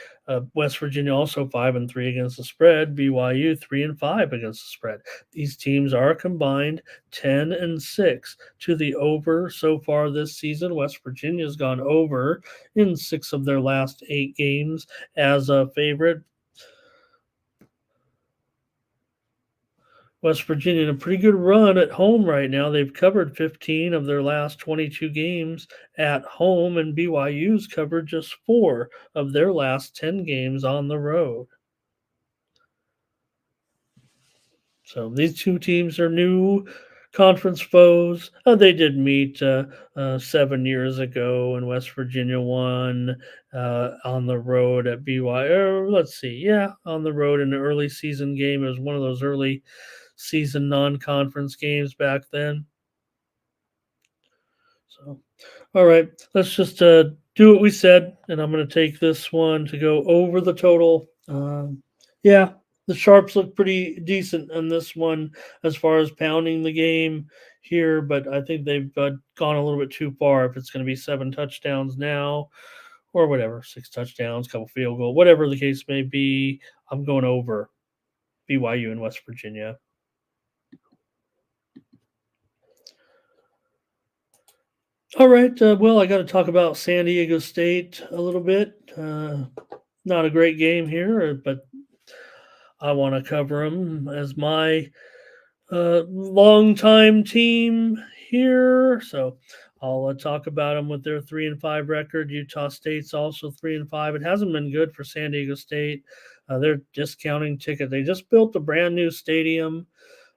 West Virginia also 5-3 against the spread. BYU 3-5 against the spread. These teams are combined 10-6 to the over so far this season. West Virginia's gone over in 6 of their last 8 games as a favorite. West Virginia in a pretty good run at home right now. They've covered 15 of their last 22 games at home, and BYU's covered just 4 of their last 10 games on the road. So these two teams are new conference foes. They did meet 7 years ago, and West Virginia won on the road at BYU. Let's see, yeah, on the road in the early season game. It was one of those early season non-conference games back then. So, all right, let's just do what we said, and I'm going to take this one to go over the total. Yeah, the Sharps look pretty decent on this one as far as pounding the game here, but I think they've gone a little bit too far. If it's going to be 7 touchdowns now, or whatever, 6 touchdowns, couple field goal, whatever the case may be, I'm going over BYU and West Virginia. All right. Well, I got to talk about San Diego State a little bit. Not a great game here, but I want to cover them as my longtime team here. So I'll talk about them with their 3-5 record. Utah State's also 3-5. It hasn't been good for San Diego State. They're discounting tickets. They just built a brand new stadium.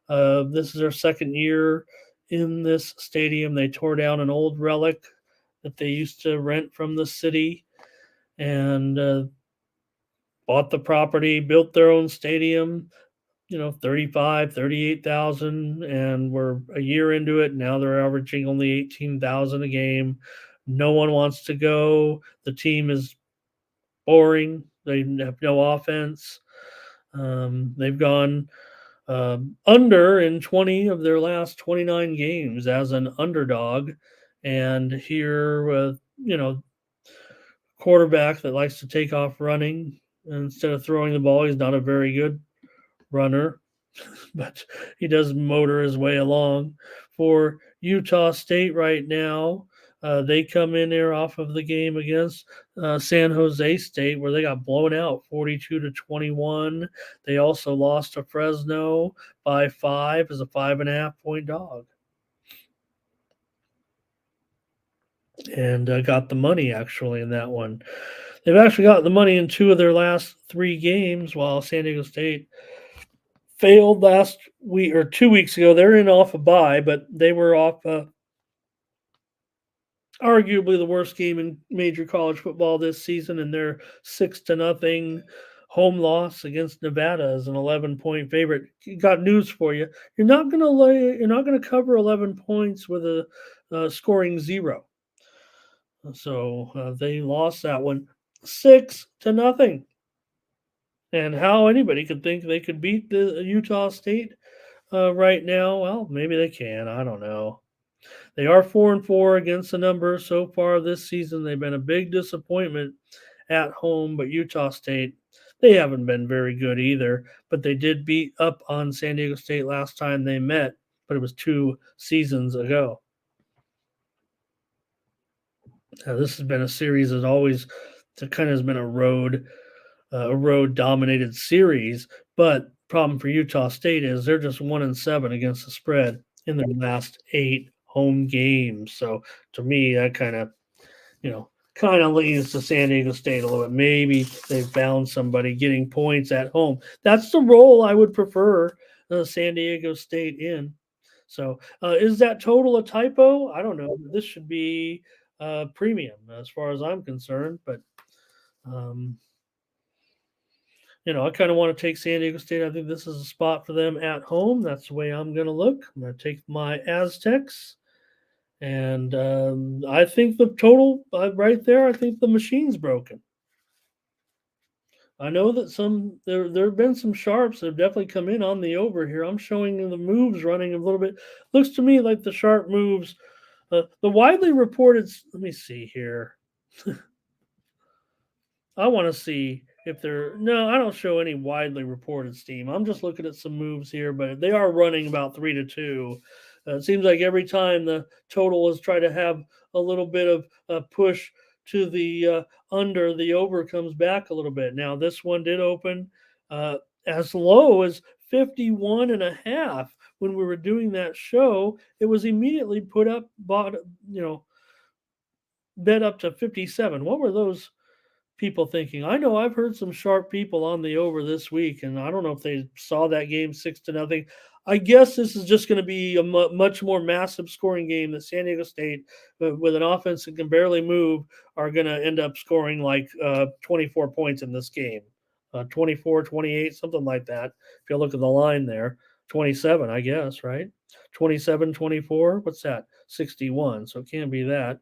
This is their second year in this stadium. They tore down an old relic that they used to rent from the city and bought the property, built their own stadium, 35, 38,000, and we're a year into it. Now they're averaging only 18,000 a game. No one wants to go. The team is boring. They have no offense. They've gone under in 20 of their last 29 games as an underdog. And here with, quarterback that likes to take off running instead of throwing the ball. He's not a very good runner, but he does motor his way along. For Utah State right now, they come in there off of the game against San Jose State, where they got blown out 42-21. They also lost to Fresno by 5 as a 5.5-point dog. And got the money actually in that one. They've actually got the money in 2 of their last 3 games, while San Diego State failed last week or 2 weeks ago. They're in off a bye, but they were off arguably the worst game in major college football this season, and their 6-0 home loss against Nevada as an 11-point favorite. Got news for you: you're not going to cover 11 points with a scoring 0. So they lost that one 6-0. And how anybody could think they could beat the Utah State right now? Well, maybe they can. I don't know. They are 4-4 against the number so far this season. They've been a big disappointment at home, but Utah State, they haven't been very good either. But they did beat up on San Diego State last time they met, but it was 2 seasons ago. This has been a series that always that kind of has been a road dominated series. But problem for Utah State is they're just 1-7 against the spread in their last 8 home games. So to me, that kind of leans to San Diego State a little bit. Maybe they found somebody getting points at home. That's the role I would prefer San Diego State in. So is that total a typo? I don't know. This should be premium as far as I'm concerned. But um, I kind of want to take San Diego State. I think this is a spot for them at home. That's the way I'm going to look. I'm going to take my Aztecs. And I think the total right there, I think the machine's broken. I know that there have been some sharps that have definitely come in on the over here. I'm showing you the moves running a little bit. Looks to me like the sharp moves, the widely reported. Let me see here. I want to see if they're no. I don't show any widely reported steam. I'm just looking at some moves here, but they are running about 3-2. It seems like every time the total is try to have a little bit of a push to the under, the over comes back a little bit. Now this one did open uh, as low as 51 and a half when we were doing that show. It was immediately put up, bought, bet up to 57. What were those people thinking? I know I've heard some sharp people on the over this week, and I don't know if they saw that game 6-0. I guess this is just going to be a much more massive scoring game that San Diego State, with an offense that can barely move, are going to end up scoring like 24 points in this game. 24, 28, something like that. If you look at the line there, 27, I guess, right? 27, 24. What's that? 61. So it can't be that,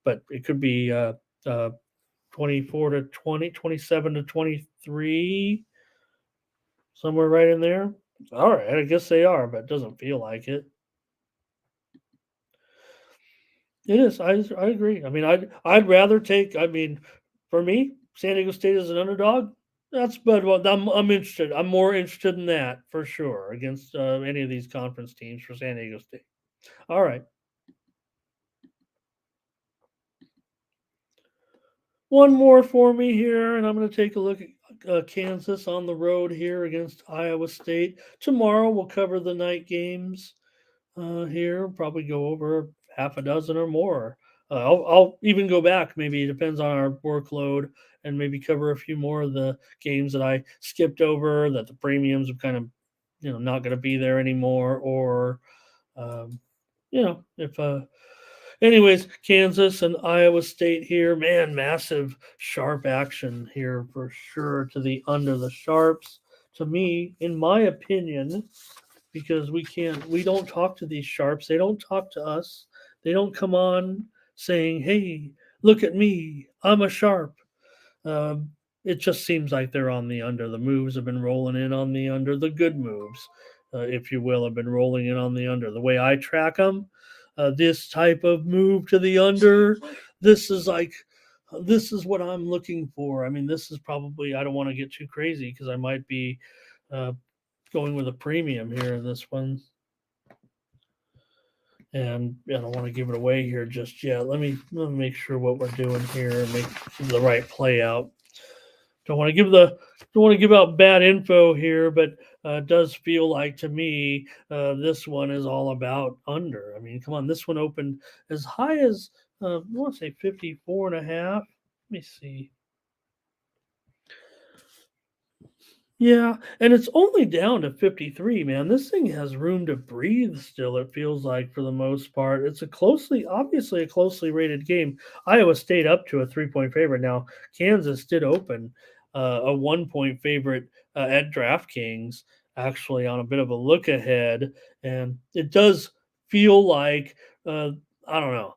but it could be uh, 24 to 20, 27 to 23, somewhere right in there. All right, I guess they are, but it doesn't feel like it. It is. I agree. I mean, I'd rather take. I mean, for me, San Diego State is an underdog. That's but well, I'm interested. I'm more interested in that for sure against any of these conference teams for San Diego State. All right, one more for me here, and I'm going to take a look at Kansas on the road here against Iowa State. Tomorrow we'll cover the night games here, probably go over half a dozen or more. I'll even go back. Maybe it depends on our workload, and maybe cover a few more of the games that I skipped over that the premiums are kind of, not going to be there anymore, or if anyways, Kansas and Iowa State here, man, massive sharp action here for sure to the under the sharps. To me, in my opinion, because we don't talk to these sharps, they don't talk to us, they don't come on saying, hey, look at me, I'm a sharp. It just seems like they're on the under. The moves have been rolling in on the under. The good moves, if you will, have been rolling in on the under. The way I track them, this type of move to the under, this is like, this is what I'm looking for. I mean, this is probably, I don't want to get too crazy because I might be uh, going with a premium here in this one. And I don't want to give it away here just yet. Let me make sure what we're doing here and make the right play out. Don't want to give out bad info here, but it does feel like to me this one is all about under. I mean, come on, this one opened as high as I want to say 54 and a half. Let me see. Yeah, and it's only down to 53, man. This thing has room to breathe still, it feels like, for the most part. It's obviously a closely rated game. Iowa State up to a 3-point favorite. Now, Kansas did open a 1-point favorite at DraftKings, actually, on a bit of a look ahead. And it does feel like, I don't know.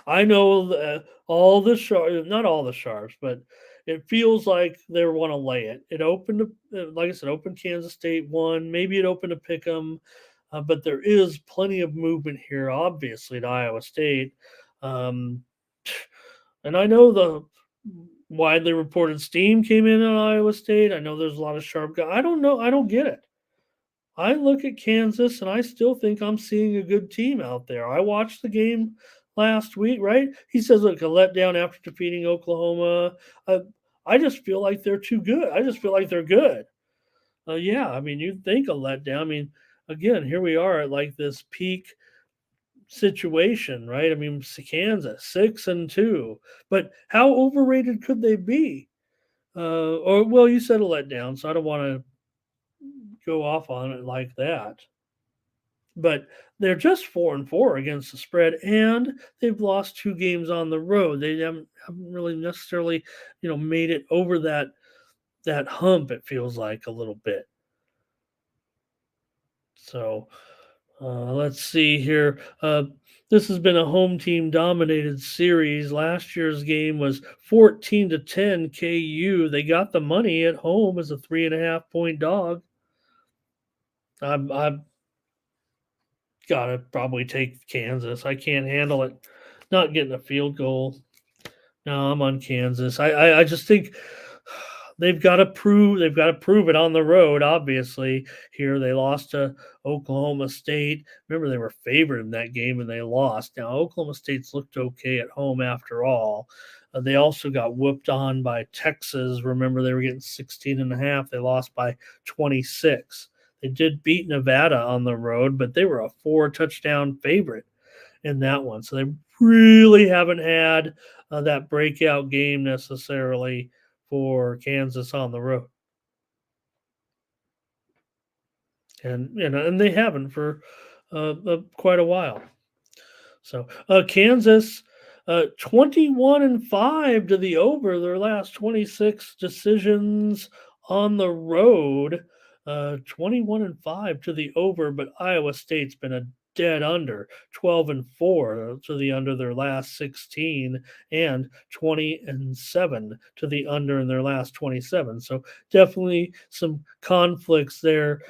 I know all the sharps, not all the sharps, but it feels like they want to lay it. It opened, like I said, opened Kansas State one. Maybe it opened to pick them, but there is plenty of movement here, obviously, to Iowa State. Um, and I know the widely reported steam came in on Iowa State. I know there's a lot of sharp guys. I don't know. I don't get it. I look at Kansas and I still think I'm seeing a good team out there. I watched the game last week, right? He says, look, a letdown after defeating Oklahoma. Uh, I just feel like they're too good. I just feel like they're good. Yeah, I mean, you'd think a letdown. I mean, again, here we are at like this peak situation, right? I mean, Kansas 6-2, but how overrated could they be? Or well, you said a letdown, so I don't want to go off on it like that. But they're just 4-4 against the spread, and they've lost 2 games on the road. They haven't really necessarily, made it over that hump. It feels like a little bit. So let's see here. This has been a home team dominated series. Last year's game was 14-10 KU. They got the money at home as a 3.5 point dog. I've gotta probably take Kansas. I can't handle it not getting a field goal. No, I'm on Kansas. I just think they've got to prove it on the road. Obviously, here they lost to Oklahoma State. Remember, they were favored in that game and they lost. Now Oklahoma State's looked okay at home after all. They also got whooped on by Texas. Remember, they were getting 16 and a half. They lost by 26. They did beat Nevada on the road, but they were a 4 touchdown favorite in that one. So they really haven't had that breakout game necessarily for Kansas on the road. And they haven't for quite a while. So Kansas 21-5 to the over their last 26 decisions on the road. 21-5 to the over, but Iowa State's been a dead under 12-4 to the under their last 16 and 20-7 to the under in their last 27. So definitely some conflicts there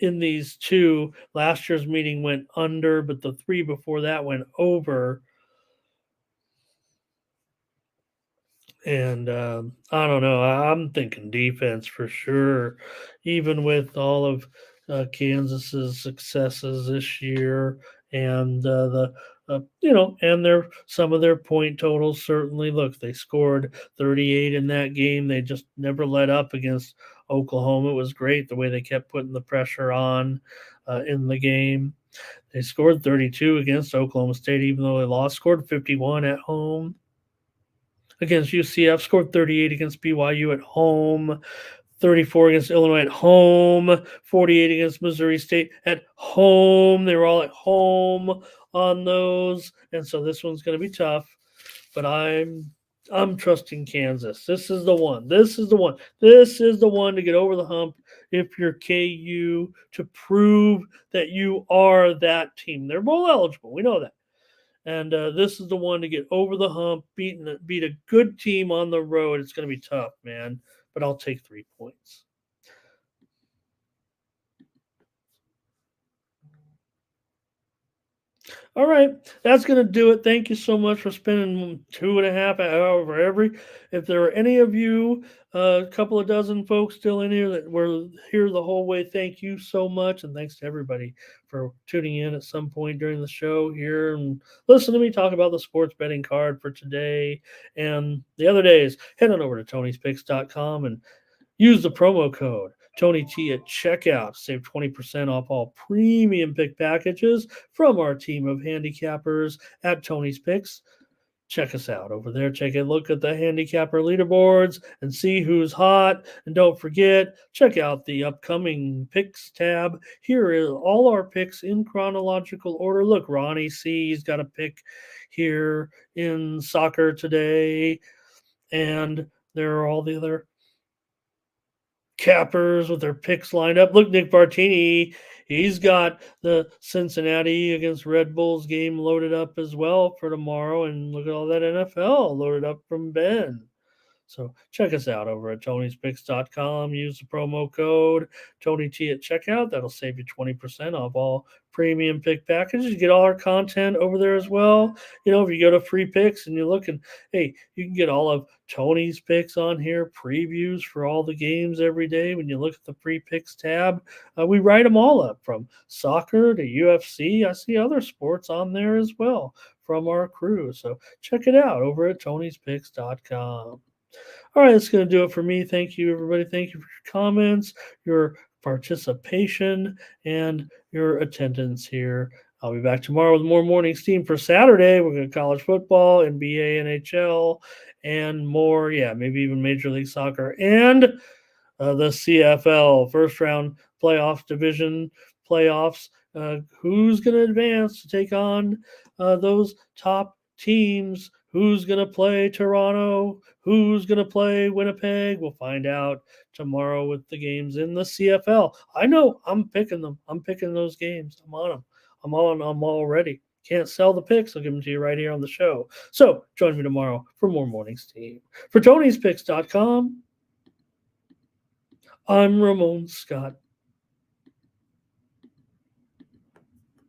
in these two. Last year's meeting went under, but the 3 before that went over. And I don't know. I'm thinking defense for sure, even with all of Kansas's successes this year, and and their some of their point totals certainly. Look, they scored 38 in that game. They just never let up against Oklahoma. It was great the way they kept putting the pressure on in the game. They scored 32 against Oklahoma State, even though they lost. Scored 51 at home against UCF, scored 38 against BYU at home, 34 against Illinois at home, 48 against Missouri State at home. They were all at home on those, and so this one's going to be tough. But I'm trusting Kansas. This is the one. This is the one. This is the one to get over the hump if you're KU, to prove that you are that team. They're bowl eligible. We know that. And this is the one to get over the hump, beat a good team on the road. It's going to be tough, man, but I'll take 3 points. All right, that's going to do it. Thank you so much for spending 2.5 hours for every. If there are any of you, a couple of dozen folks still in here that were here the whole way, thank you so much. And thanks to everybody for tuning in at some point during the show here and listen to me talk about the sports betting card for today and the other days. Head on over to Tony'sPicks.com and use the promo code Tony T at checkout. Save 20% off all premium pick packages from our team of handicappers at Tony's Picks. Check us out over there. Take a look at the handicapper leaderboards and see who's hot. And don't forget, check out the upcoming picks tab. Here is all our picks in chronological order. Look, Ronnie C's got a pick here in soccer today. And there are all the other cappers with their picks lined up. Look, Nick Bartini, he's got the Cincinnati against Red Bulls game loaded up as well for tomorrow. And look at all that NFL loaded up from Ben. So check us out over at Tony'sPicks.com. Use the promo code Tony T at checkout. That'll save you 20% off all premium pick packages. You get all our content over there as well. If you go to free picks and you're looking, hey, you can get all of Tony's picks on here, previews for all the games every day. When you look at the free picks tab, we write them all up from soccer to UFC. I see other sports on there as well from our crew. So check it out over at tonyspicks.com. All right, that's going to do it for me. Thank you, everybody. Thank you for your comments, your participation, and your attendance here. I'll be back tomorrow with more morning steam for Saturday. We're going to college football, NBA, NHL, and more. Yeah, maybe even Major League Soccer and the CFL first round playoff division playoffs. Who's going to advance to take on those top teams? Who's going to play Toronto? Who's going to play Winnipeg? We'll find out tomorrow with the games in the CFL. I know I'm picking them. I'm picking those games. I'm on them. I'm on them already. Can't sell the picks. I'll give them to you right here on the show. So join me tomorrow for more Morning Steam. For Tony'sPicks.com, I'm Ramon Scott.